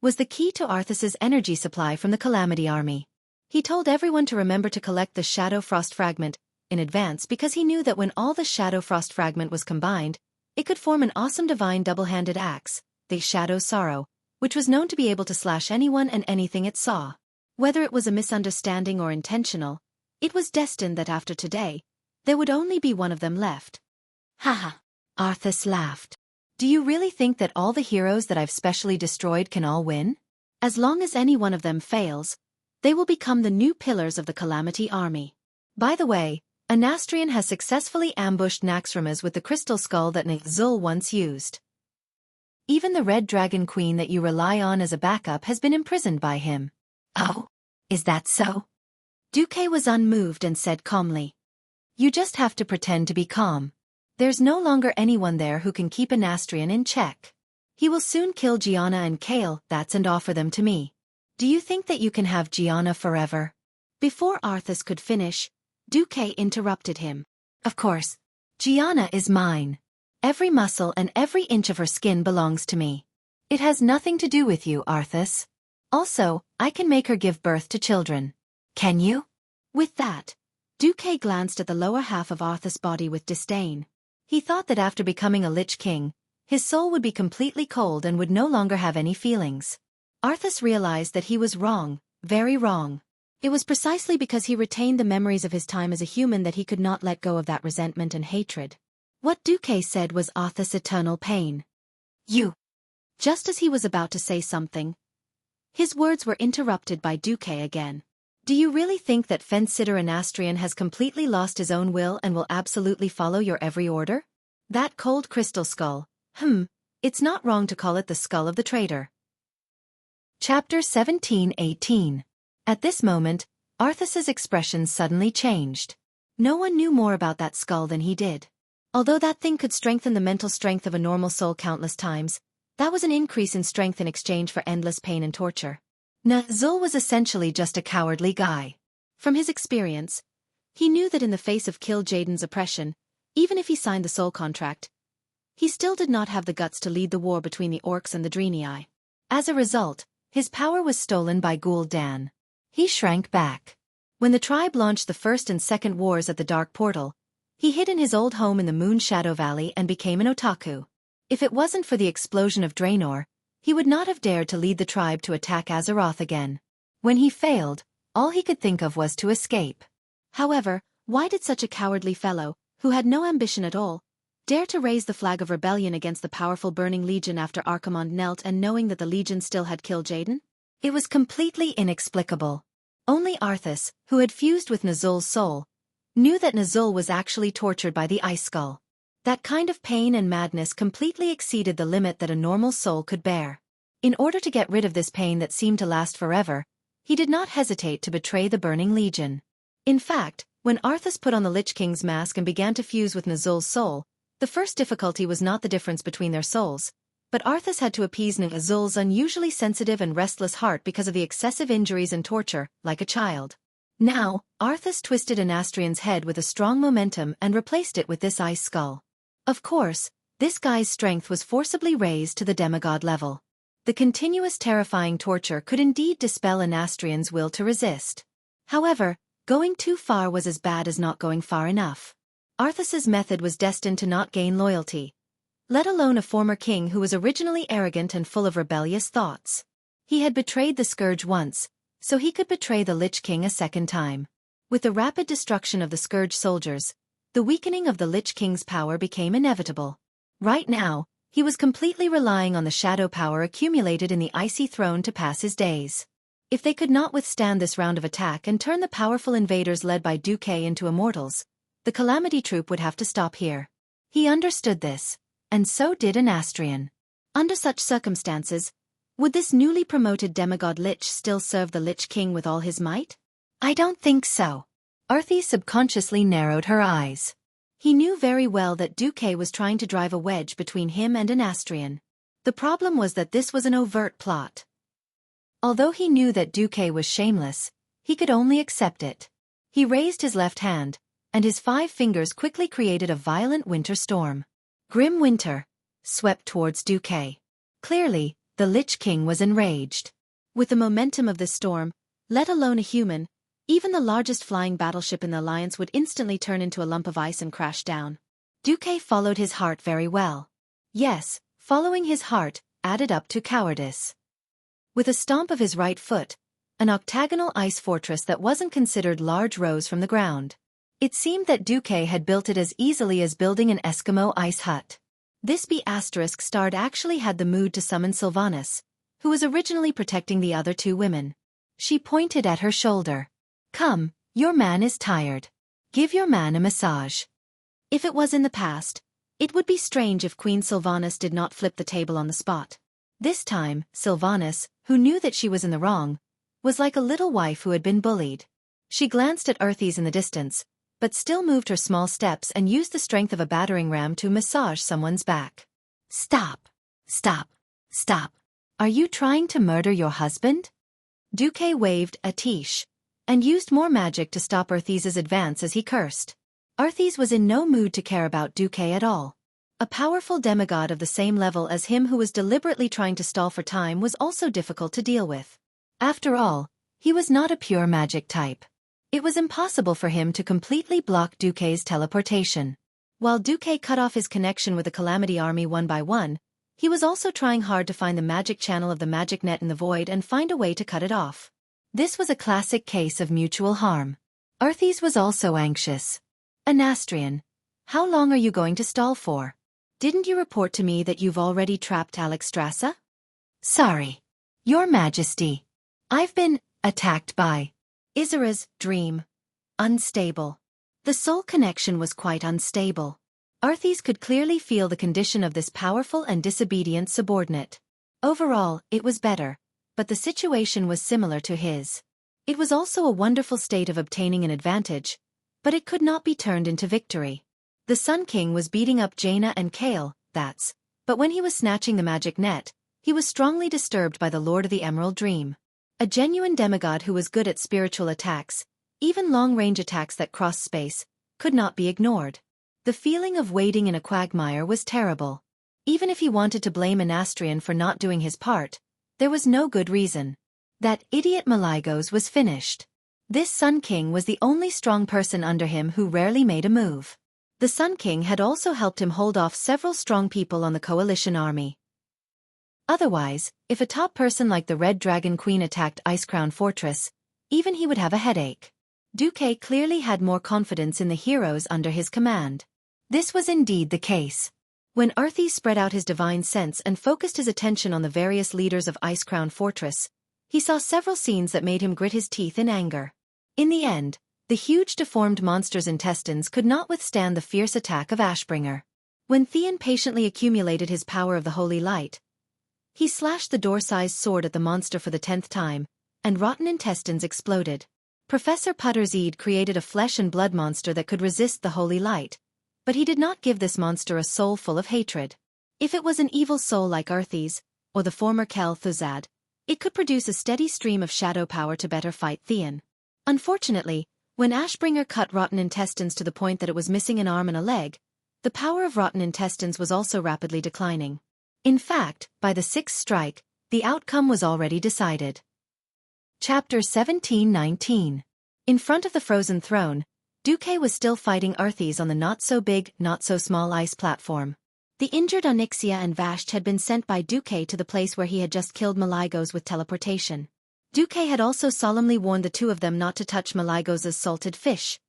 Speaker 2: was the key to Arthas's energy supply from the Calamity army. He told everyone to remember to collect the Shadow Frost fragment in advance because he knew that when all the Shadow Frost fragment was combined, it could form an awesome divine double-handed axe, the Shadow Sorrow, which was known to be able to slash anyone and anything it saw. Whether it was a misunderstanding or intentional, it was destined that after today, there would only be one of them left. Haha. Arthas laughed. Do you really think that all the heroes that I've specially destroyed can all win? As long as any one of them fails, they will become the new pillars of the Calamity army. By the way, Anastrian has successfully ambushed Naxxramas with the crystal skull that Nzul once used. Even the Red Dragon Queen that you rely on as a backup has been imprisoned by him. Oh, is that so? Xueqi was unmoved and said calmly. You just have to pretend to be calm. There's no longer anyone there who can keep Anastrian in check. He will soon kill Gianna and Kale, and offer them to me. Do you think that you can have Gianna forever? Before Arthas could finish, Xueqi interrupted him. Of course. Gianna is mine. Every muscle and every inch of her skin belongs to me. It has nothing to do with you, Arthas. Also, I can make her give birth to children. Can you? With that, Xueqi glanced at the lower half of Arthas' body with disdain. He thought that after becoming a Lich King, his soul would be completely cold and would no longer have any feelings. Arthas realized that he was wrong, very wrong. It was precisely because he retained the memories of his time as a human that he could not let go of that resentment and hatred. What Xueqi said was Arthas' eternal pain. You. Just as he was about to say something, his words were interrupted by Xueqi again. Do you really think that fence-sitter Anastrian has completely lost his own will and will absolutely follow your every order? That cold crystal skull, it's not wrong to call it the skull of the traitor. Chapter 17:18. At this moment, Arthas's expression suddenly changed. No one knew more about that skull than he did. Although that thing could strengthen the mental strength of a normal soul countless times, that was an increase in strength in exchange for endless pain and torture. Nazul was essentially just a cowardly guy. From his experience, he knew that in the face of Kill Jaden's oppression, even if he signed the soul contract, he still did not have the guts to lead the war between the orcs and the Draenei. As a result, his power was stolen by Ghoul Dan. He shrank back. When the tribe launched the First and Second Wars at the Dark Portal, he hid in his old home in the Moon Shadow Valley and became an otaku. If it wasn't for the explosion of Draenor, he would not have dared to lead the tribe to attack Azeroth again. When he failed, all he could think of was to escape. However, why did such a cowardly fellow, who had no ambition at all, dare to raise the flag of rebellion against the powerful Burning Legion after Archimonde knelt and knowing that the Legion still had killed Jaden? It was completely inexplicable. Only Arthas, who had fused with Nazul's soul, knew that Nazul was actually tortured by the Ice Skull. That kind of pain and madness completely exceeded the limit that a normal soul could bear. In order to get rid of this pain that seemed to last forever, he did not hesitate to betray the Burning Legion. In fact, when Arthas put on the Lich King's mask and began to fuse with Nazul's soul, the first difficulty was not the difference between their souls, but Arthas had to appease Nazul's unusually sensitive and restless heart because of the excessive injuries and torture, like a child. Now, Arthas twisted Anastrian's head with a strong momentum and replaced it with this ice skull. Of course, this guy's strength was forcibly raised to the demigod level. The continuous terrifying torture could indeed dispel Anastrian's will to resist. However, going too far was as bad as not going far enough. Arthas's method was destined to not gain loyalty, let alone a former king who was originally arrogant and full of rebellious thoughts. He had betrayed the Scourge once, so he could betray the Lich King a second time. With the rapid destruction of the Scourge soldiers, the weakening of the Lich King's power became inevitable. Right now, he was completely relying on the shadow power accumulated in the Icy Throne to pass his days. If they could not withstand this round of attack and turn the powerful invaders led by Duque into immortals, the Calamity Troop would have to stop here. He understood this, and so did Anastrian. Under such circumstances, would this newly promoted demigod Lich still serve the Lich King with all his might? I don't think so. Arthi subconsciously narrowed her eyes. He knew very well that Duque was trying to drive a wedge between him and Anastrian. The problem was that this was an overt plot. Although he knew that Duque was shameless, he could only accept it. He raised his left hand, and his 5 fingers quickly created a violent winter storm. Grim winter swept towards Duque. Clearly, the Lich King was enraged. With the momentum of this storm, let alone a human, even the largest flying battleship in the Alliance would instantly turn into a lump of ice and crash down. Duque followed his heart very well. Yes, following his heart added up to cowardice. With a stomp of his right foot, an octagonal ice fortress that wasn't considered large rose from the ground. It seemed that Duque had built it as easily as building an Eskimo ice hut. This B***starred actually had the mood to summon Sylvanas, who was originally protecting the other 2 women. She pointed at her shoulder. Come, your man is tired. Give your man a massage. If it was in the past, it would be strange if Queen Sylvanas did not flip the table on the spot. This time, Sylvanas, who knew that she was in the wrong, was like a little wife who had been bullied. She glanced at Arthas in the distance, but still moved her small steps and used the strength of a battering ram to massage someone's back. Stop. Stop. Stop. Are you trying to murder your husband? Duque waved a tish, and used more magic to stop Arthas's advance as he cursed. Arthas was in no mood to care about Duque at all. A powerful demigod of the same level as him who was deliberately trying to stall for time was also difficult to deal with. After all, he was not a pure magic type. It was impossible for him to completely block Duque's teleportation. While Duque cut off his connection with the Calamity Army one by one, he was also trying hard to find the magic channel of the magic net in the void and find a way to cut it off. This was a classic case of mutual harm. Arthas was also anxious. Anastrian, how long are you going to stall for? Didn't you report to me that you've already trapped Alexstrasza? Sorry, Your Majesty. I've been attacked by Isera's dream. Unstable. The soul connection was quite unstable. Arthas could clearly feel the condition of this powerful and disobedient subordinate. Overall, it was better, but the situation was similar to his. It was also a wonderful state of obtaining an advantage, but it could not be turned into victory. The Sun King was beating up Jaina and Kale, but when he was snatching the magic net, he was strongly disturbed by the Lord of the Emerald Dream. A genuine demigod who was good at spiritual attacks, even long-range attacks that crossed space, could not be ignored. The feeling of wading in a quagmire was terrible. Even if he wanted to blame Anastrian for not doing his part, there was no good reason. That idiot Malygos was finished. This Sun King was the only strong person under him who rarely made a move. The Sun King had also helped him hold off several strong people on the coalition army. Otherwise, if a top person like the Red Dragon Queen attacked Icecrown Fortress, even he would have a headache. Xueqi clearly had more confidence in the heroes under his command. This was indeed the case. When Arthas spread out his divine sense and focused his attention on the various leaders of Icecrown Fortress, he saw several scenes that made him grit his teeth in anger. In the end, the huge deformed monster's intestines could not withstand the fierce attack of Ashbringer. When Theon patiently accumulated his power of the Holy Light, he slashed the door-sized sword at the monster for the 10th time, and rotten intestines exploded. Professor Putterseed created a flesh and blood monster that could resist the Holy Light, but he did not give this monster a soul full of hatred. If it was an evil soul like Arthas, or the former Kel Thuzad, it could produce a steady stream of shadow power to better fight Theon. Unfortunately, when Ashbringer cut rotten intestines to the point that it was missing an arm and a leg, the power of rotten intestines was also rapidly declining. In fact, by the 6th strike, the outcome was already decided. Chapter 17-19. In front of the frozen throne, Xueqi was still fighting Arthas on the not-so-big, not-so-small ice platform. The injured Onyxia and Vashti had been sent by Xueqi to the place where he had just killed Malygos with teleportation. Xueqi had also solemnly warned the two of them not to touch Malygos' salted fish.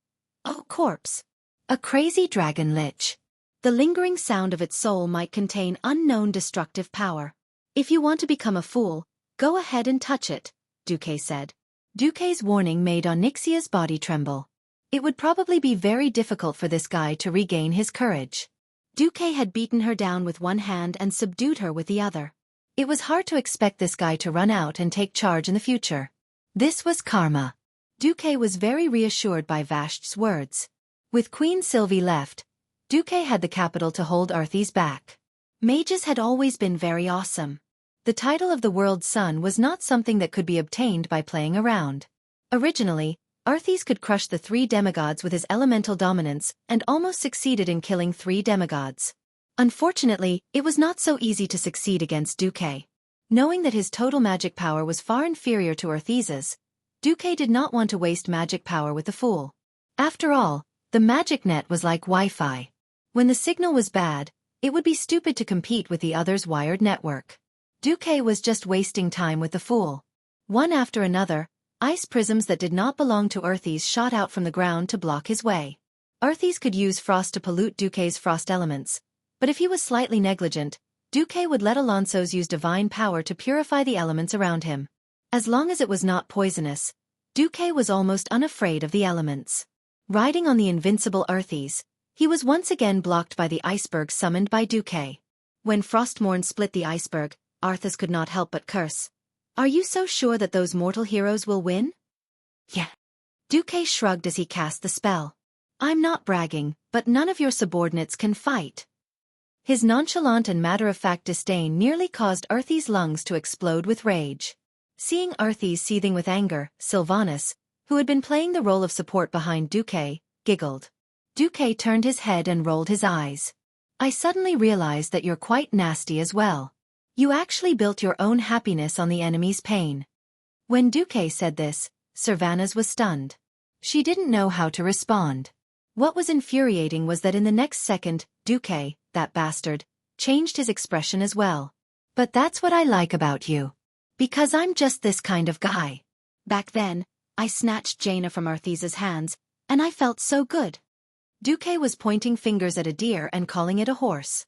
Speaker 2: Oh, corpse! A crazy dragon lich. The lingering sound of its soul might contain unknown destructive power. If you want to become a fool, go ahead and touch it, Xueqi said. Xueqi's warning made Onyxia's body tremble. It would probably be very difficult for this guy to regain his courage. Xueqi had beaten her down with one hand and subdued her with the other. It was hard to expect this guy to run out and take charge in the future. This was karma. Xueqi was very reassured by Vashti's words. With Queen Sylvie left, Xueqi had the capital to hold Arthas back. Mages had always been very awesome. The title of the World Sun was not something that could be obtained by playing around. Originally, Arthas could crush the 3 demigods with his elemental dominance and almost succeeded in killing 3 demigods. Unfortunately, it was not so easy to succeed against Xueqi. Knowing that his total magic power was far inferior to Arthas's, Xueqi did not want to waste magic power with the fool. After all, the magic net was like Wi-Fi. When the signal was bad, it would be stupid to compete with the other's wired network. Xueqi was just wasting time with the fool. One after another, ice prisms that did not belong to Arthas shot out from the ground to block his way. Arthas could use frost to pollute Xueqi's frost elements, but if he was slightly negligent, Xueqi would let Alonso's use divine power to purify the elements around him. As long as it was not poisonous, Xueqi was almost unafraid of the elements. Riding on the invincible Arthas, he was once again blocked by the iceberg summoned by Xueqi. When Frostmourne split the iceberg, Arthas could not help but curse. Are you so sure that those mortal heroes will win? Yeah. Xueqi shrugged as he cast the spell. I'm not bragging, but none of your subordinates can fight. His nonchalant and matter-of-fact disdain nearly caused Arthas' lungs to explode with rage. Seeing Arthas seething with anger, Sylvanas, who had been playing the role of support behind Xueqi, giggled. Xueqi turned his head and rolled his eyes. I suddenly realized that you're quite nasty as well. You actually built your own happiness on the enemy's pain. When Xueqi said this, Sylvanas was stunned. She didn't know how to respond. What was infuriating was that in the next second, Xueqi, that bastard, changed his expression as well. But that's what I like about you. Because I'm just this kind of guy. Back then, I snatched Jaina from Arthas's hands, and I felt so good. Xueqi was pointing fingers at a deer and calling it a horse.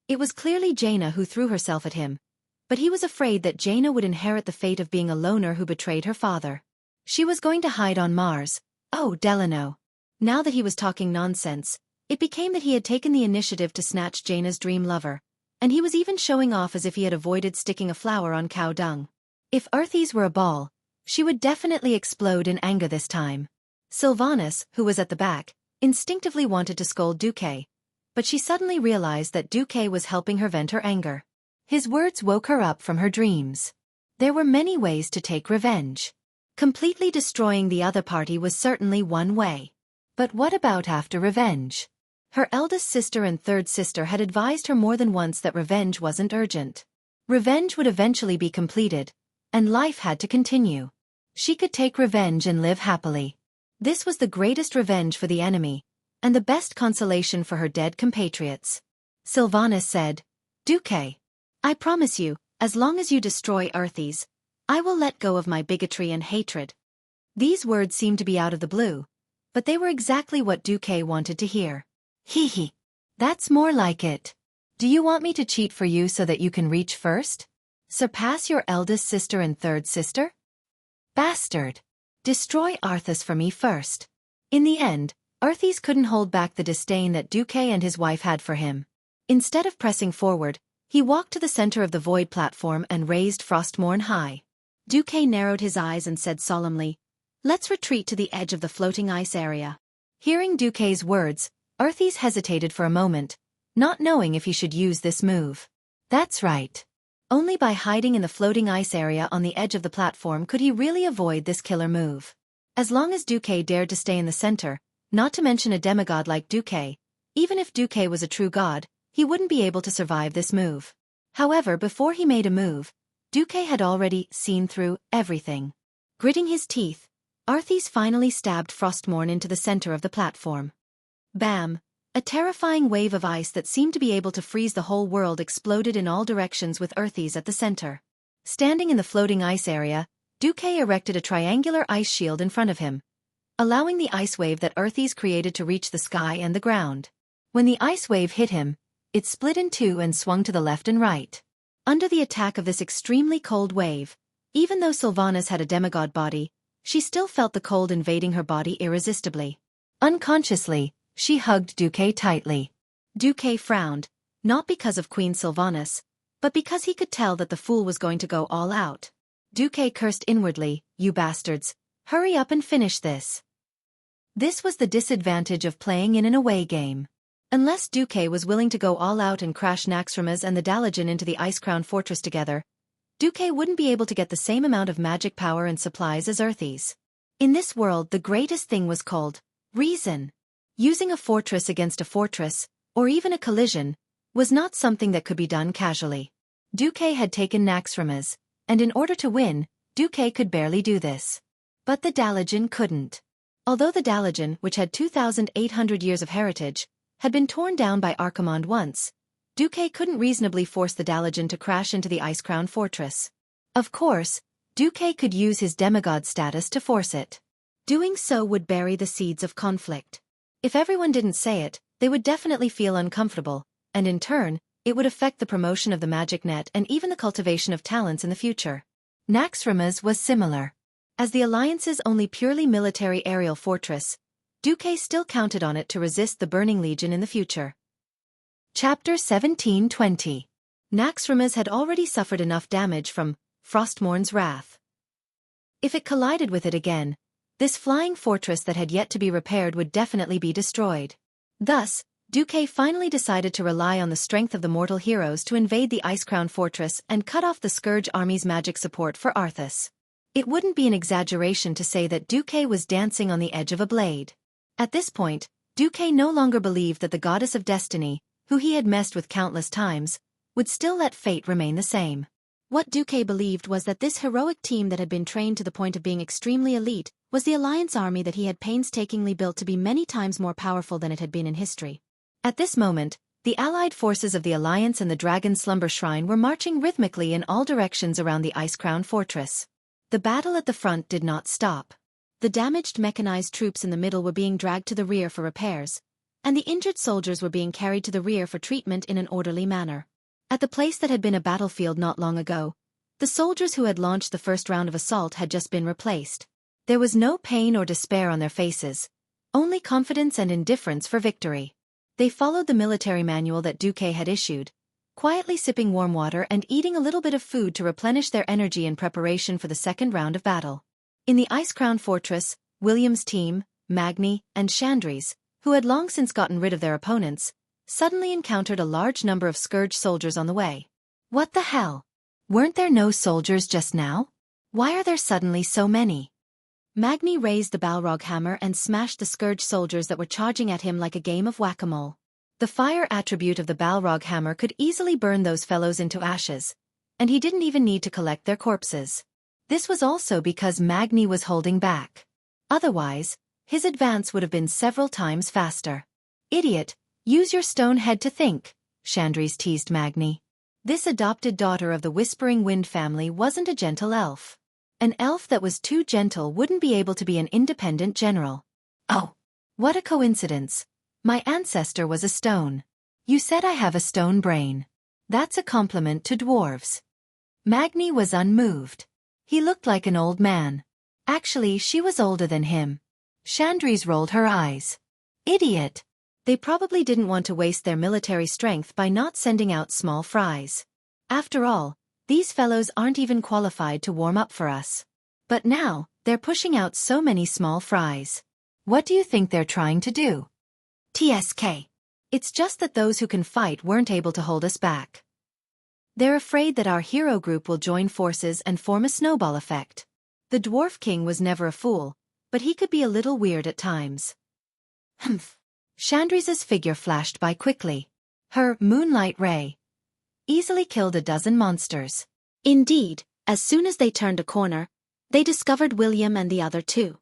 Speaker 2: It was clearly Jaina who threw herself at him, but he was afraid that Jaina would inherit the fate of being a loner who betrayed her father. She was going to hide on Mars. Oh, Delano. Now that he was talking nonsense, it became that he had taken the initiative to snatch Jaina's dream lover, and he was even showing off as if he had avoided sticking a flower on cow dung. If Arthas were a ball, she would definitely explode in anger this time. Sylvanas, who was at the back, instinctively wanted to scold Xueqi, but she suddenly realized that Xueqi was helping her vent her anger. His words woke her up from her dreams. There were many ways to take revenge. Completely destroying the other party was certainly one way. But what about after revenge? Her eldest sister and third sister had advised her more than once that revenge wasn't urgent. Revenge would eventually be completed, and life had to continue. She could take revenge and live happily. This was the greatest revenge for the enemy, and the best consolation for her dead compatriots. Sylvanas said, Xueqi, I promise you, as long as you destroy Earthies, I will let go of my bigotry and hatred. These words seemed to be out of the blue, but they were exactly what Xueqi wanted to hear. Hee hee. That's more like it. Do you want me to cheat for you so that you can reach first? Surpass your eldest sister and third sister? Bastard. Destroy Arthas for me first. In the end, Arthas couldn't hold back the disdain that Xueqi and his wife had for him. Instead of pressing forward, he walked to the center of the void platform and raised Frostmourne high. Xueqi narrowed his eyes and said solemnly, Let's retreat to the edge of the floating ice area. Hearing Xueqi's words, Arthas hesitated for a moment, not knowing if he should use this move. That's right. Only by hiding in the floating ice area on the edge of the platform could he really avoid this killer move. As long as Xueqi dared to stay in the center, not to mention a demigod like Xueqi, even if Xueqi was a true god, he wouldn't be able to survive this move. However, before he made a move, Xueqi had already seen through everything. Gritting his teeth, Arthas finally stabbed Frostmourne into the center of the platform. Bam! A terrifying wave of ice that seemed to be able to freeze the whole world exploded in all directions with Arthas at the center. Standing in the floating ice area, Xueqi erected a triangular ice shield in front of him, allowing the ice wave that Arthas created to reach the sky and the ground. When the ice wave hit him, it split in two and swung to the left and right. Under the attack of this extremely cold wave, even though Sylvanas had a demigod body, she still felt the cold invading her body irresistibly. Unconsciously, she hugged Xueqi tightly. Xueqi frowned, not because of Queen Sylvanas, but because he could tell that the fool was going to go all out. Xueqi cursed inwardly, You bastards, hurry up and finish this. This was the disadvantage of playing in an away game. Unless Xueqi was willing to go all out and crash Naxxramas and the Dalajan into the Ice-Crown Fortress together, Xueqi wouldn't be able to get the same amount of magic power and supplies as Arthas. In this world, the greatest thing was called reason. Using a fortress against a fortress, or even a collision, was not something that could be done casually. Xueqi had taken Naxxramas, and in order to win, Xueqi could barely do this. But the Dalajan couldn't. Although the Dalajan, which had 2,800 years of heritage, had been torn down by Archimonde once, Xueqi couldn't reasonably force the Dalajan to crash into the Ice-Crown Fortress. Of course, Xueqi could use his demigod status to force it. Doing so would bury the seeds of conflict. If everyone didn't say it, they would definitely feel uncomfortable, and in turn, it would affect the promotion of the magic net and even the cultivation of talents in the future. Naxxramas was similar. As the Alliance's only purely military aerial fortress, Xueqi still counted on it to resist the Burning Legion in the future. Chapter 1720. Naxxramas had already suffered enough damage from Frostmourne's wrath. If it collided with it again, this flying fortress that had yet to be repaired would definitely be destroyed. Thus, Xueqi finally decided to rely on the strength of the mortal heroes to invade the Ice-Crown Fortress and cut off the Scourge Army's magic support for Arthas. It wouldn't be an exaggeration to say that Xueqi was dancing on the edge of a blade. At this point, Xueqi no longer believed that the goddess of destiny, who he had messed with countless times, would still let fate remain the same. What Xueqi believed was that this heroic team that had been trained to the point of being extremely elite was the Alliance army that he had painstakingly built to be many times more powerful than it had been in history. At this moment, the allied forces of the Alliance and the Dragon Slumber Shrine were marching rhythmically in all directions around the Ice-Crown Fortress. The battle at the front did not stop. The damaged mechanized troops in the middle were being dragged to the rear for repairs, and the injured soldiers were being carried to the rear for treatment in an orderly manner. At the place that had been a battlefield not long ago, the soldiers who had launched the first round of assault had just been replaced. There was no pain or despair on their faces, only confidence and indifference for victory. They followed the military manual that Xueqi had issued, quietly sipping warm water and eating a little bit of food to replenish their energy in preparation for the second round of battle. In the Ice-Crown Fortress, William's team, Magni, and Chandri's, who had long since gotten rid of their opponents, suddenly encountered a large number of scourge soldiers on the way.
Speaker 1: What the hell? Weren't there no soldiers just now? Why are there suddenly so many?
Speaker 2: Magni raised the Balrog hammer and smashed the scourge soldiers that were charging at him like a game of whack-a-mole. The fire attribute of the Balrog hammer could easily burn those fellows into ashes, and he didn't even need to collect their corpses. This was also because Magni was holding back. Otherwise, his advance would have been several times faster.
Speaker 1: Idiot, use your stone head to think, Chandris teased Magni.
Speaker 2: This adopted daughter of the Whispering Wind family wasn't a gentle elf. An elf that was too gentle wouldn't be able to be an independent general.
Speaker 1: Oh, what a coincidence. My ancestor was a stone. You said I have a stone brain. That's a compliment to dwarves. Magni was unmoved. He looked like an old man. Actually, she was older than him. Chandris rolled her eyes. Idiot.
Speaker 2: They probably didn't want to waste their military strength by not sending out small fries. After all, these fellows aren't even qualified to warm up for us. But now, they're pushing out so many small fries.
Speaker 1: What do you think they're trying to do?
Speaker 2: TSK. It's just that those who can fight weren't able to hold us back. They're afraid that our hero group will join forces and form a snowball effect. The Dwarf King was never a fool, but he could be a little weird at times.
Speaker 1: Humph. Chandris's figure flashed by quickly. Her moonlight ray easily killed a dozen monsters.
Speaker 2: Indeed, as soon as they turned a corner, they discovered William and the other two.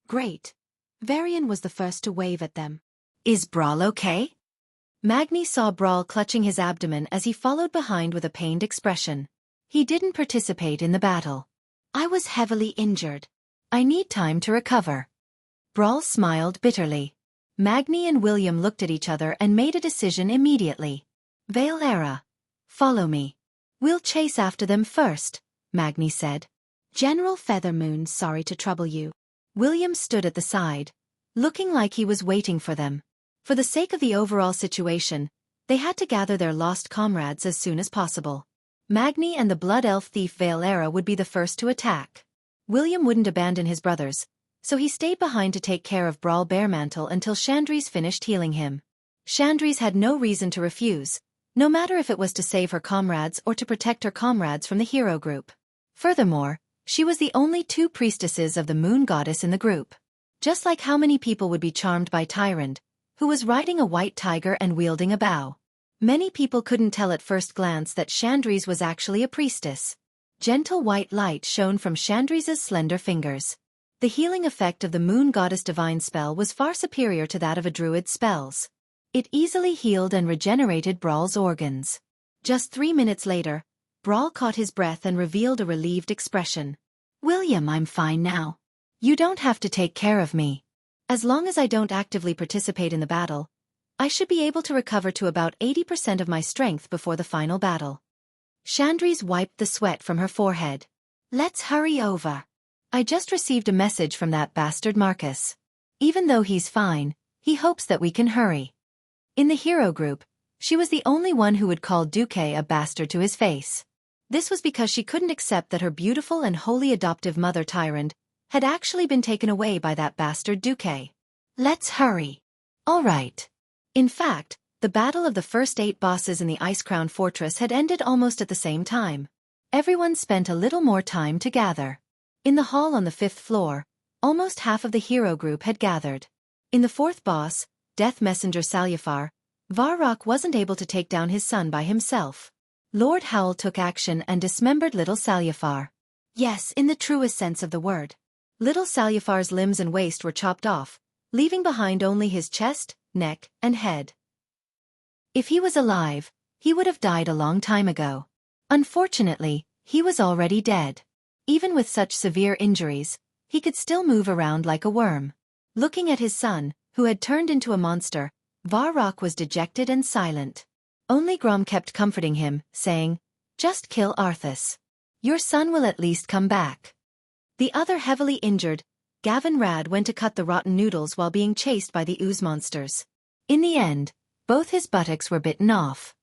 Speaker 1: Great.
Speaker 2: Varian was the first to wave at them.
Speaker 1: Is Brawl okay?
Speaker 2: Magni saw Brawl clutching his abdomen as he followed behind with a pained expression.
Speaker 1: He didn't participate in the battle.
Speaker 2: I was heavily injured.
Speaker 1: I need time to recover. Brawl smiled bitterly. Magni and William looked at each other and made a decision immediately. Valera, follow me.
Speaker 2: We'll chase after them first, Magni said. General Feathermoon, sorry to trouble you.
Speaker 1: William stood at the side, looking like he was waiting for them.
Speaker 2: For the sake of the overall situation, they had to gather their lost comrades as soon as possible. Magni and the Blood Elf thief Valera would be the first to attack. William wouldn't abandon his brothers, so he stayed behind to take care of Brawl Baremantle until Chandris finished healing him. Chandris had no reason to refuse, no matter if it was to save her comrades or to protect her comrades from the hero group. Furthermore, she was the only two priestesses of the moon goddess in the group. Just like how many people would be charmed by Tyrant, who was riding a white tiger and wielding a bow. Many people couldn't tell at first glance that Chandris was actually a priestess. Gentle white light shone from Chandris's slender fingers. The healing effect of the moon goddess divine spell was far superior to that of a druid's spells. It easily healed and regenerated Brawl's organs. Just 3 minutes later, Brawl caught his breath and revealed a relieved expression.
Speaker 1: William, I'm fine now. You don't have to take care of me.
Speaker 2: As long as I don't actively participate in the battle, I should be able to recover to about 80% of my strength before the final battle. Chandris wiped the sweat from her forehead.
Speaker 1: Let's hurry over. I just received a message from that bastard Marcus. Even though he's fine, he hopes that we can hurry. In the hero group, she was the only one who would call Duque a bastard to his face.
Speaker 2: This was because she couldn't accept that her beautiful and wholly adoptive mother Tyrant had actually been taken away by that bastard Duque.
Speaker 1: Let's hurry.
Speaker 2: All right. In fact, the battle of the first 8 bosses in the Ice Crown Fortress had ended almost at the same time. Everyone spent a little more time to gather. In the hall on the 5th floor, almost half of the hero group had gathered. In the 4th boss, Death Messenger Salyafar, Varrock wasn't able to take down his son by himself. Lord Howl took action and dismembered little Salyafar. Yes, in the truest sense of the word. Little Salyafar's limbs and waist were chopped off, leaving behind only his chest, neck, and head. If he was alive, he would have died a long time ago. Unfortunately, he was already dead. Even with such severe injuries, he could still move around like a worm. Looking at his son, who had turned into a monster, Varrock was dejected and silent. Only Grom kept comforting him, saying, "Just kill Arthas. Your son will at least come back." The other heavily injured, Gavin Rad went to cut the rotten noodles while being chased by the ooze monsters. In the end, both his buttocks were bitten off.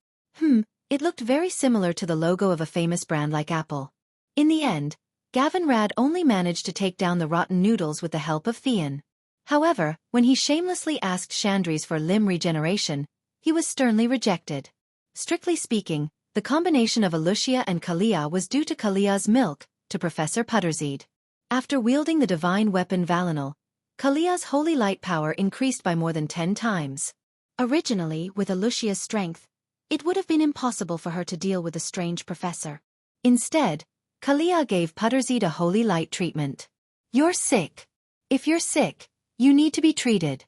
Speaker 2: It looked very similar to the logo of a famous brand like Apple. In the end, Gavin Rad only managed to take down the rotten noodles with the help of Theon. However, when he shamelessly asked Chandris for limb regeneration, he was sternly rejected. Strictly speaking, the combination of Alucia and Kalia was due to Kalia's milk, to Professor Putterseed. After wielding the divine weapon Valinal, Kalia's holy light power increased by more than 10 times. Originally, with Alucia's strength, it would have been impossible for her to deal with the strange professor. Instead, Kalia gave Putterseed a holy light treatment. "You're sick. If you're sick, you need to be treated."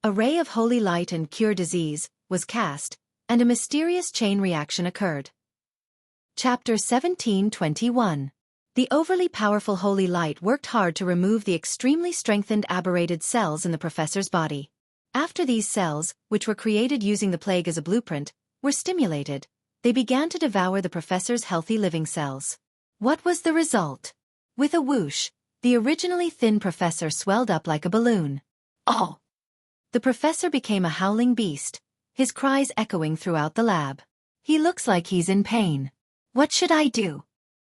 Speaker 2: A ray of holy light and cure disease was cast, and a mysterious chain reaction occurred. Chapter 17:21. The overly powerful holy light worked hard to remove the extremely strengthened aberrated cells in the professor's body. After these cells, which were created using the plague as a blueprint, were stimulated, they began to devour the professor's healthy living cells. What was the result? With a whoosh, the originally thin professor swelled up like a balloon. Oh! The professor became a howling beast, his cries echoing throughout the lab. "He looks like he's in pain. What should I do?"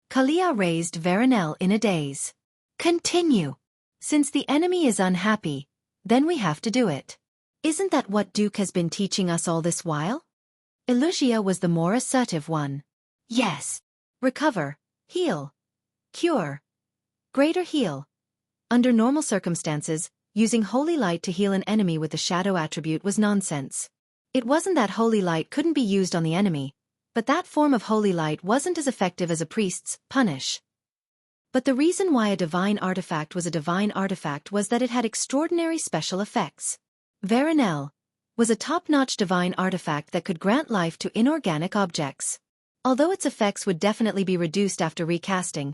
Speaker 2: Kalia raised Veronel in a daze. "Continue. Since the enemy is unhappy, then we have to do it. Isn't that what Duke has been teaching us all this while?" Elucia was the more assertive one. "Yes. Recover, heal, cure, greater heal." Under normal circumstances, using holy light to heal an enemy with the shadow attribute was nonsense. It wasn't that holy light couldn't be used on the enemy, but that form of holy light wasn't as effective as a priest's punish. But the reason why a divine artifact was a divine artifact was that it had extraordinary special effects. Veronel was a top-notch divine artifact that could grant life to inorganic objects. Although its effects would definitely be reduced after recasting,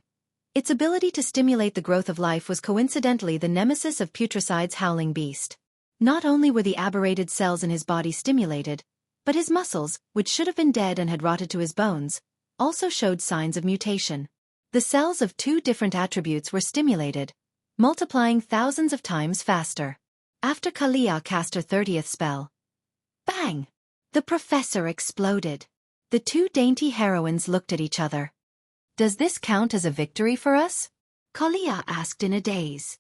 Speaker 2: its ability to stimulate the growth of life was coincidentally the nemesis of Putricide's howling beast. Not only were the aberrated cells in his body stimulated, but his muscles, which should have been dead and had rotted to his bones, also showed signs of mutation. The cells of 2 different attributes were stimulated, multiplying thousands of times faster. After Kalia cast her 30th spell, bang! The professor exploded. The 2 dainty heroines looked at each other. "Does this count as a victory for us?" Kalia asked in a daze.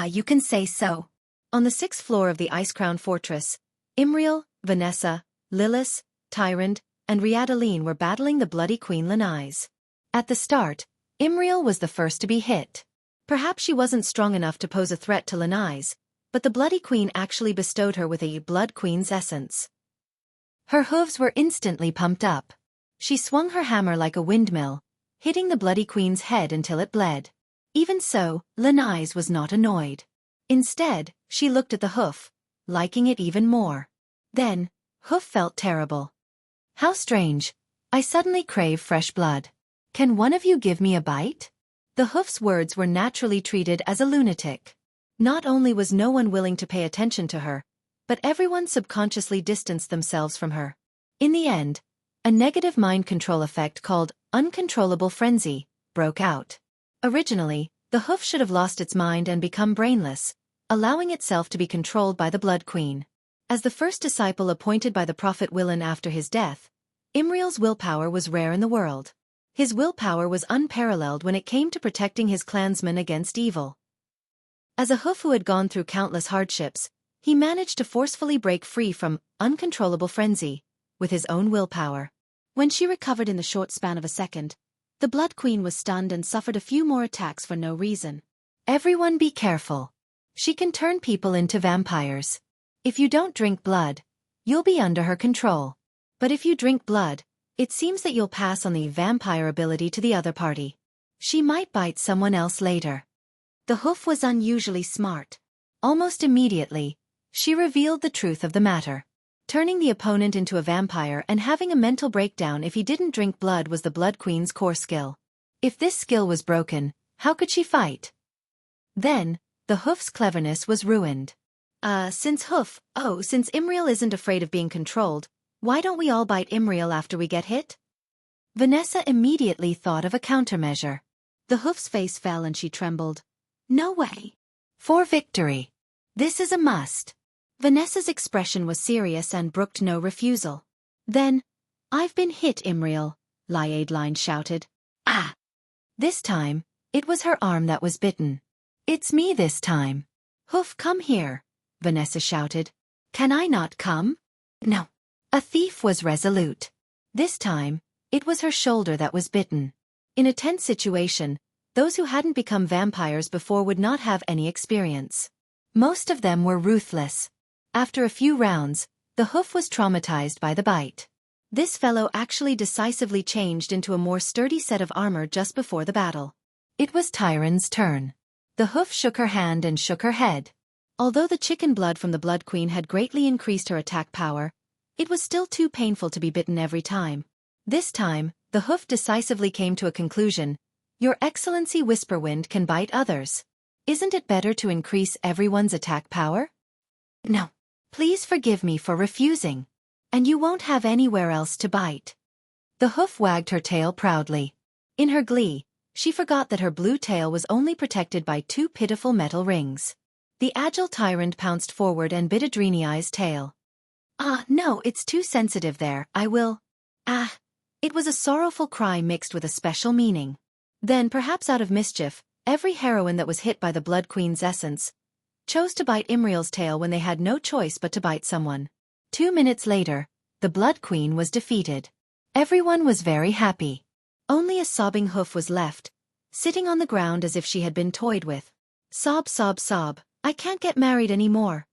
Speaker 2: You can say so." On the 6th floor of the Ice-Crowned Fortress, Imriel, Vanessa, Lilith, Tyrant, and Riadaline were battling the bloody Queen Lanais. At the start, Imriel was the first to be hit. Perhaps she wasn't strong enough to pose a threat to Lanais, but the bloody Queen actually bestowed her with a Blood Queen's essence. Her hooves were instantly pumped up. She swung her hammer like a windmill, hitting the bloody Queen's head until it bled. Even so, Lanais was not annoyed. Instead, she looked at the hoof, liking it even more. Then, Hoof felt terrible. "How strange. I suddenly crave fresh blood. Can one of you give me a bite?" The Hoof's words were naturally treated as a lunatic. Not only was no one willing to pay attention to her, but everyone subconsciously distanced themselves from her. In the end, a negative mind control effect called uncontrollable frenzy broke out. Originally, the Hoof should have lost its mind and become brainless, allowing itself to be controlled by the Blood Queen. As the first disciple appointed by the Prophet Willan after his death, Imriel's willpower was rare in the world. His willpower was unparalleled when it came to protecting his clansmen against evil. As a Hoof who had gone through countless hardships, he managed to forcefully break free from uncontrollable frenzy with his own willpower. When she recovered in the short span of a second, the Blood Queen was stunned and suffered a few more attacks for no reason. "Everyone be careful. She can turn people into vampires. If you don't drink blood, you'll be under her control. But if you drink blood, it seems that you'll pass on the vampire ability to the other party. She might bite someone else later." The Hoof was unusually smart. Almost immediately, she revealed the truth of the matter. Turning the opponent into a vampire and having a mental breakdown if he didn't drink blood was the Blood Queen's core skill. If this skill was broken, how could she fight? Then, the Hoof's cleverness was ruined. Since Imriel isn't afraid of being controlled, why don't we all bite Imriel after we get hit?" Vanessa immediately thought of a countermeasure. The Hoof's face fell and she trembled. "No way. For victory. This is a must." Vanessa's expression was serious and brooked no refusal. Then, "I've been hit, Imriel," Liadeline shouted. "Ah!" This time, it was her arm that was bitten. "It's me this time."
Speaker 1: Hoof, come here, Vanessa shouted. Can I not come? No. A thief was resolute. This time, it was her shoulder that was bitten. In a tense situation, those who hadn't become vampires before would not have any experience. Most of them were ruthless. After a few rounds, the hoof was traumatized by the bite. This fellow actually decisively changed into a more sturdy set of armor just before the battle. It was Tyron's turn. The hoof shook her hand and shook her head. Although the chicken blood from the Blood Queen had greatly increased her attack power, it was still too painful to be bitten every time. This time, the hoof decisively came to a conclusion. Your Excellency, Whisperwind can bite others. Isn't it better to increase everyone's attack power? No. Please forgive me for refusing. And you won't have anywhere else to bite. The hoof wagged her tail proudly. In her glee, she forgot that her blue tail was only protected by two pitiful metal rings. The agile tyrant pounced forward and bit Adreniai's tail. Ah, no, it's too sensitive there, I will. Ah. It was a sorrowful cry mixed with a special meaning. Then, perhaps out of mischief, every heroine that was hit by the Blood Queen's essence chose to bite Imriel's tail when they had no choice but to bite someone. 2 minutes later, the Blood Queen was defeated. Everyone was very happy. Only a sobbing hoof was left, sitting on the ground as if she had been toyed with. Sob, sob, sob, I can't get married anymore.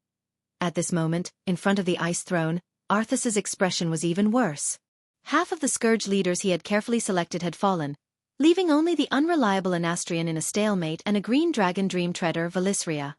Speaker 1: At this moment, in front of the ice throne, Arthas's expression was even worse. Half of the Scourge leaders he had carefully selected had fallen, leaving only the unreliable Anastrian in a stalemate and a green dragon dream treader, Valisria.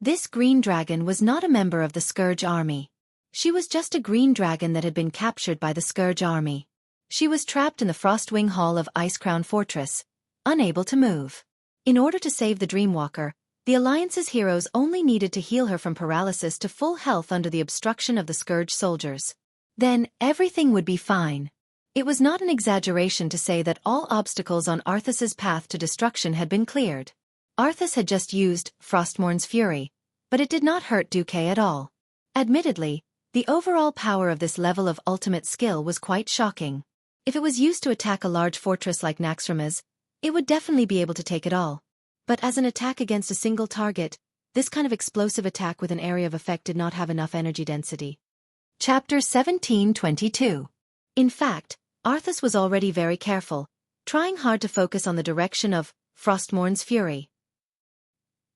Speaker 1: This green dragon was not a member of the Scourge army. She was just a green dragon that had been captured by the Scourge army. She was trapped in the Frostwing Hall of Icecrown Fortress, unable to move. In order to save the Dreamwalker, the Alliance's heroes only needed to heal her from paralysis to full health under the obstruction of the Scourge soldiers. Then, everything would be fine. It was not an exaggeration to say that all obstacles on Arthas's path to destruction had been cleared. Arthas had just used Frostmourn's Fury, but it did not hurt Xueqi at all. Admittedly, the overall power of this level of ultimate skill was quite shocking. If it was used to attack a large fortress like Naxxramas, it would definitely be able to take it all. But as an attack against a single target, this kind of explosive attack with an area of effect did not have enough energy density. Chapter 1722. In fact, Arthas was already very careful, trying hard to focus on the direction of Frostmourn's Fury.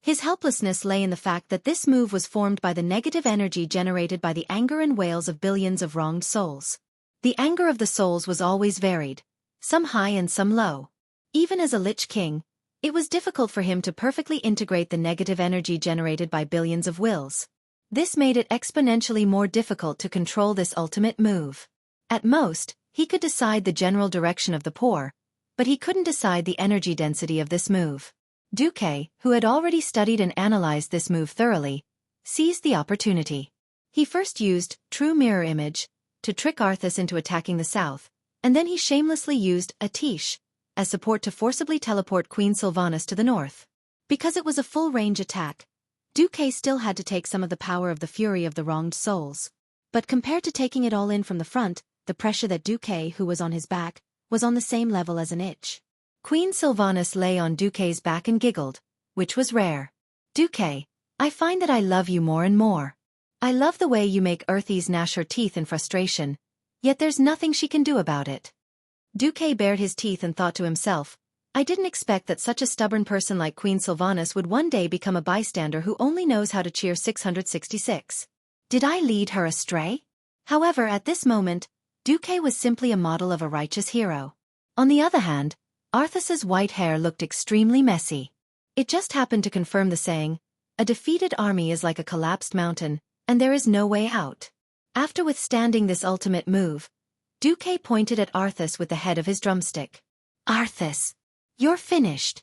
Speaker 1: His helplessness lay in the fact that this move was formed by the negative energy generated by the anger and wails of billions of wronged souls. The anger of the souls was always varied, some high and some low. Even as a Lich King, it was difficult for him to perfectly integrate the negative energy generated by billions of wills. This made it exponentially more difficult to control this ultimate move. At most, he could decide the general direction of the pour, but he couldn't decide the energy density of this move. Xueqi, who had already studied and analyzed this move thoroughly, seized the opportunity. He first used True Mirror Image to trick Arthas into attacking the south, and then he shamelessly used Atish as support to forcibly teleport Queen Sylvanas to the north. Because it was a full-range attack, Xueqi still had to take some of the power of the fury of the wronged souls. But compared to taking it all in from the front, the pressure that Xueqi, who was on his back, was on the same level as an itch. Queen Sylvanas lay on Xueqi's back and giggled, which was rare. Xueqi, I find that I love you more and more. I love the way you make Earthies gnash her teeth in frustration, yet there's nothing she can do about it. Xueqi bared his teeth and thought to himself, I didn't expect that such a stubborn person like Queen Sylvanas would one day become a bystander who only knows how to cheer 666. Did I lead her astray? However, at this moment, Xueqi was simply a model of a righteous hero. On the other hand, Arthas's white hair looked extremely messy. It just happened to confirm the saying, a defeated army is like a collapsed mountain, and there is no way out. After withstanding this ultimate move, Xueqi pointed at Arthas with the head of his drumstick. Arthas, you're finished.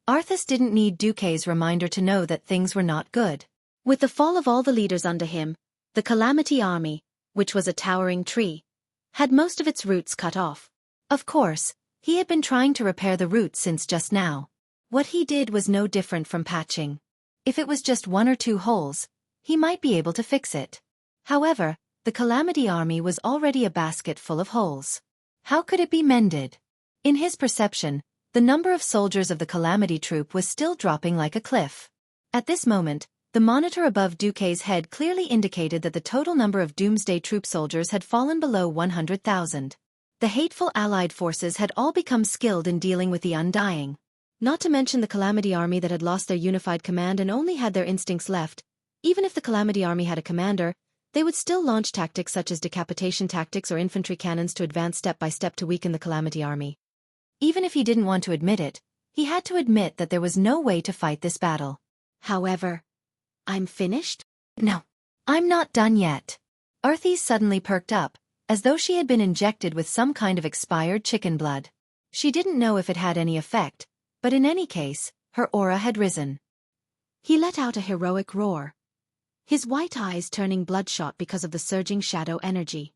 Speaker 1: Arthas didn't need Xueqi's reminder to know that things were not good. With the fall of all the leaders under him, the Calamity Army, which was a towering tree, had most of its roots cut off. Of course, he had been trying to repair the roots since just now. What he did was no different from patching. If it was just 1 or 2 holes, he might be able to fix it. However, the Calamity Army was already a basket full of holes. How could it be mended? In his perception, the number of soldiers of the Calamity Troop was still dropping like a cliff. At this moment,
Speaker 2: The monitor above Duque's head clearly indicated that the total number of Doomsday troop soldiers had fallen below 100,000. The hateful Allied forces had all become skilled in dealing with the Undying. Not to mention the Calamity Army that had lost their unified command and only had their instincts left. Even if the Calamity Army had a commander, they would still launch tactics such as decapitation tactics or infantry cannons to advance step by step to weaken the Calamity Army. Even if he didn't want to admit it, he had to admit that there was no way to fight this battle. However, I'm finished?
Speaker 1: No, I'm not done yet. Arthis suddenly perked up, as though she had been injected with some kind of expired chicken blood. She didn't know if it had any effect, but in any case, her aura had risen.
Speaker 2: He let out a heroic roar, his white eyes turning bloodshot because of the surging shadow energy.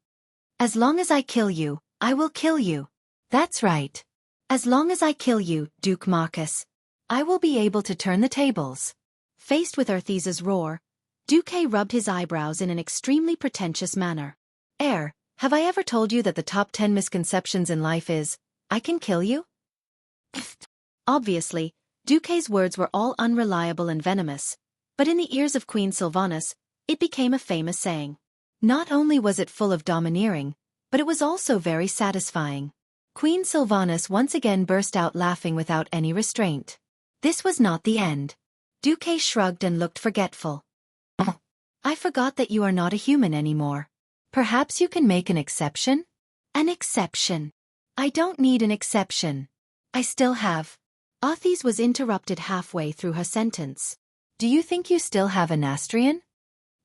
Speaker 1: As long as I kill you, I will kill you. That's right. As long as I kill you, Duke Marcus, I will be able to turn the tables.
Speaker 2: Faced with Arthis's roar, Duque rubbed his eyebrows in an extremely pretentious manner.
Speaker 1: Have I ever told you that the top 10 misconceptions in life is, I can kill you?
Speaker 2: Obviously, Duque's words were all unreliable and venomous, but in the ears of Queen Sylvanas, it became a famous saying.
Speaker 1: Not only was it full of domineering, but it was also very satisfying. Queen Sylvanas once again burst out laughing without any restraint. This was not the end. Duque shrugged and looked forgetful. I forgot that you are not a human anymore. Perhaps you can make an exception?
Speaker 2: An exception?
Speaker 1: I don't need an exception. I still have.
Speaker 2: Arthis was interrupted halfway through her sentence.
Speaker 1: Do you think you still have a Nastrian?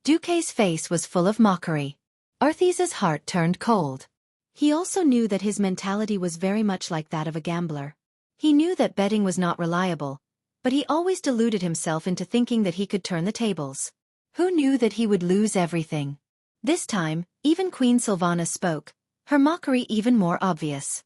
Speaker 1: Duque's face was full of mockery. Arthis's heart turned cold.
Speaker 2: He also knew that his mentality was very much like that of a gambler. He knew that betting was not reliable, but he always deluded himself into thinking that he could turn the tables.
Speaker 1: Who knew that he would lose everything?
Speaker 2: This time, even Queen Sylvanas spoke, her mockery even more obvious.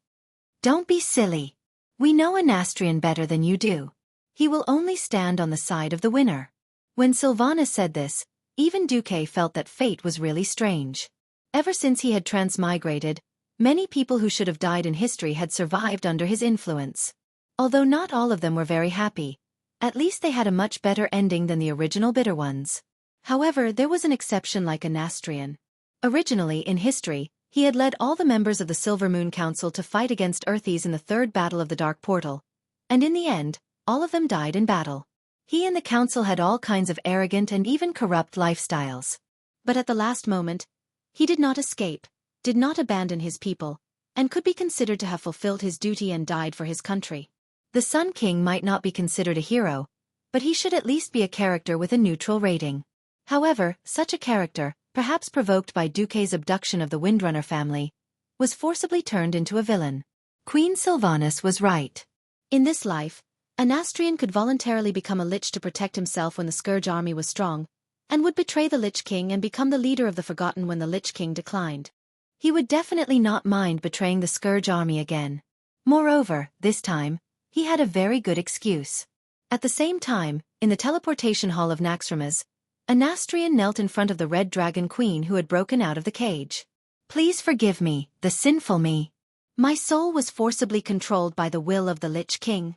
Speaker 1: Don't be silly. We know a Nastrian better than you do. He will only stand on the side of the winner. When Sylvanas said this, even Duque felt that fate was really strange. Ever since he had transmigrated, many people who should have died in history had survived under his influence. Although not all of them were very happy, at least they had a much better ending than the original bitter ones.
Speaker 2: However, there was an exception like a Nastrian. Originally, in history, he had led all the members of the Silver Moon Council to fight against Arthis in the Third Battle of the Dark Portal, and in the end, all of them died in battle.
Speaker 1: He and the council had all kinds of arrogant and even corrupt lifestyles.
Speaker 2: But at the last moment, he did not escape, did not abandon his people, and could be considered to have fulfilled his duty and died for his country.
Speaker 1: The Sun King might not be considered a hero, but he should at least be a character with a neutral rating. However, such a character, perhaps provoked by Duque's abduction of the Windrunner family, was forcibly turned into a villain. Queen Sylvanas was right.
Speaker 2: In this life, a Nastrian could voluntarily become a lich to protect himself when the Scourge army was strong, and would betray the Lich King and become the leader of the Forgotten when the Lich King declined.
Speaker 1: He would definitely not mind betraying the Scourge army again. Moreover, this time, he had a very good excuse. At the same time, in the teleportation hall of Naxxramas, a Nastrian knelt in front of the Red Dragon Queen who had broken out of the cage.
Speaker 2: Please forgive me, the sinful me. My soul was forcibly controlled by the will of the Lich King.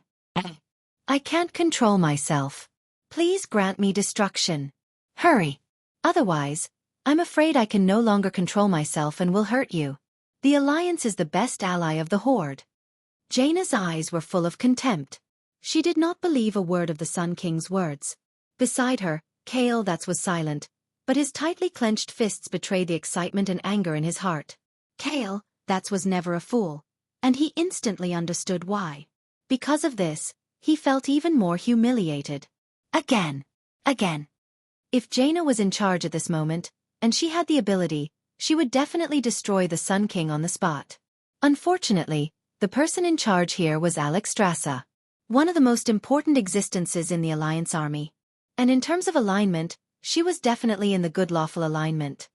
Speaker 1: I can't control myself. Please grant me destruction. Hurry. Otherwise, I'm afraid I can no longer control myself and will hurt you. The Alliance is the best ally of the Horde.
Speaker 2: Jaina's eyes were full of contempt. She did not believe a word of the Sun King's words. Beside her, Kale that was silent, but his tightly clenched fists betrayed the excitement and anger in his heart. Kale that was never a fool, and he instantly understood why. Because of this, he felt even more humiliated.
Speaker 1: Again.
Speaker 2: If Jaina was in charge at this moment, and she had the ability, she would definitely destroy the Sun King on the spot.
Speaker 1: Unfortunately, the person in charge here was Alexstrasza,
Speaker 2: one of the most important existences in the Alliance army. And in terms of alignment, she was definitely in the good lawful alignment.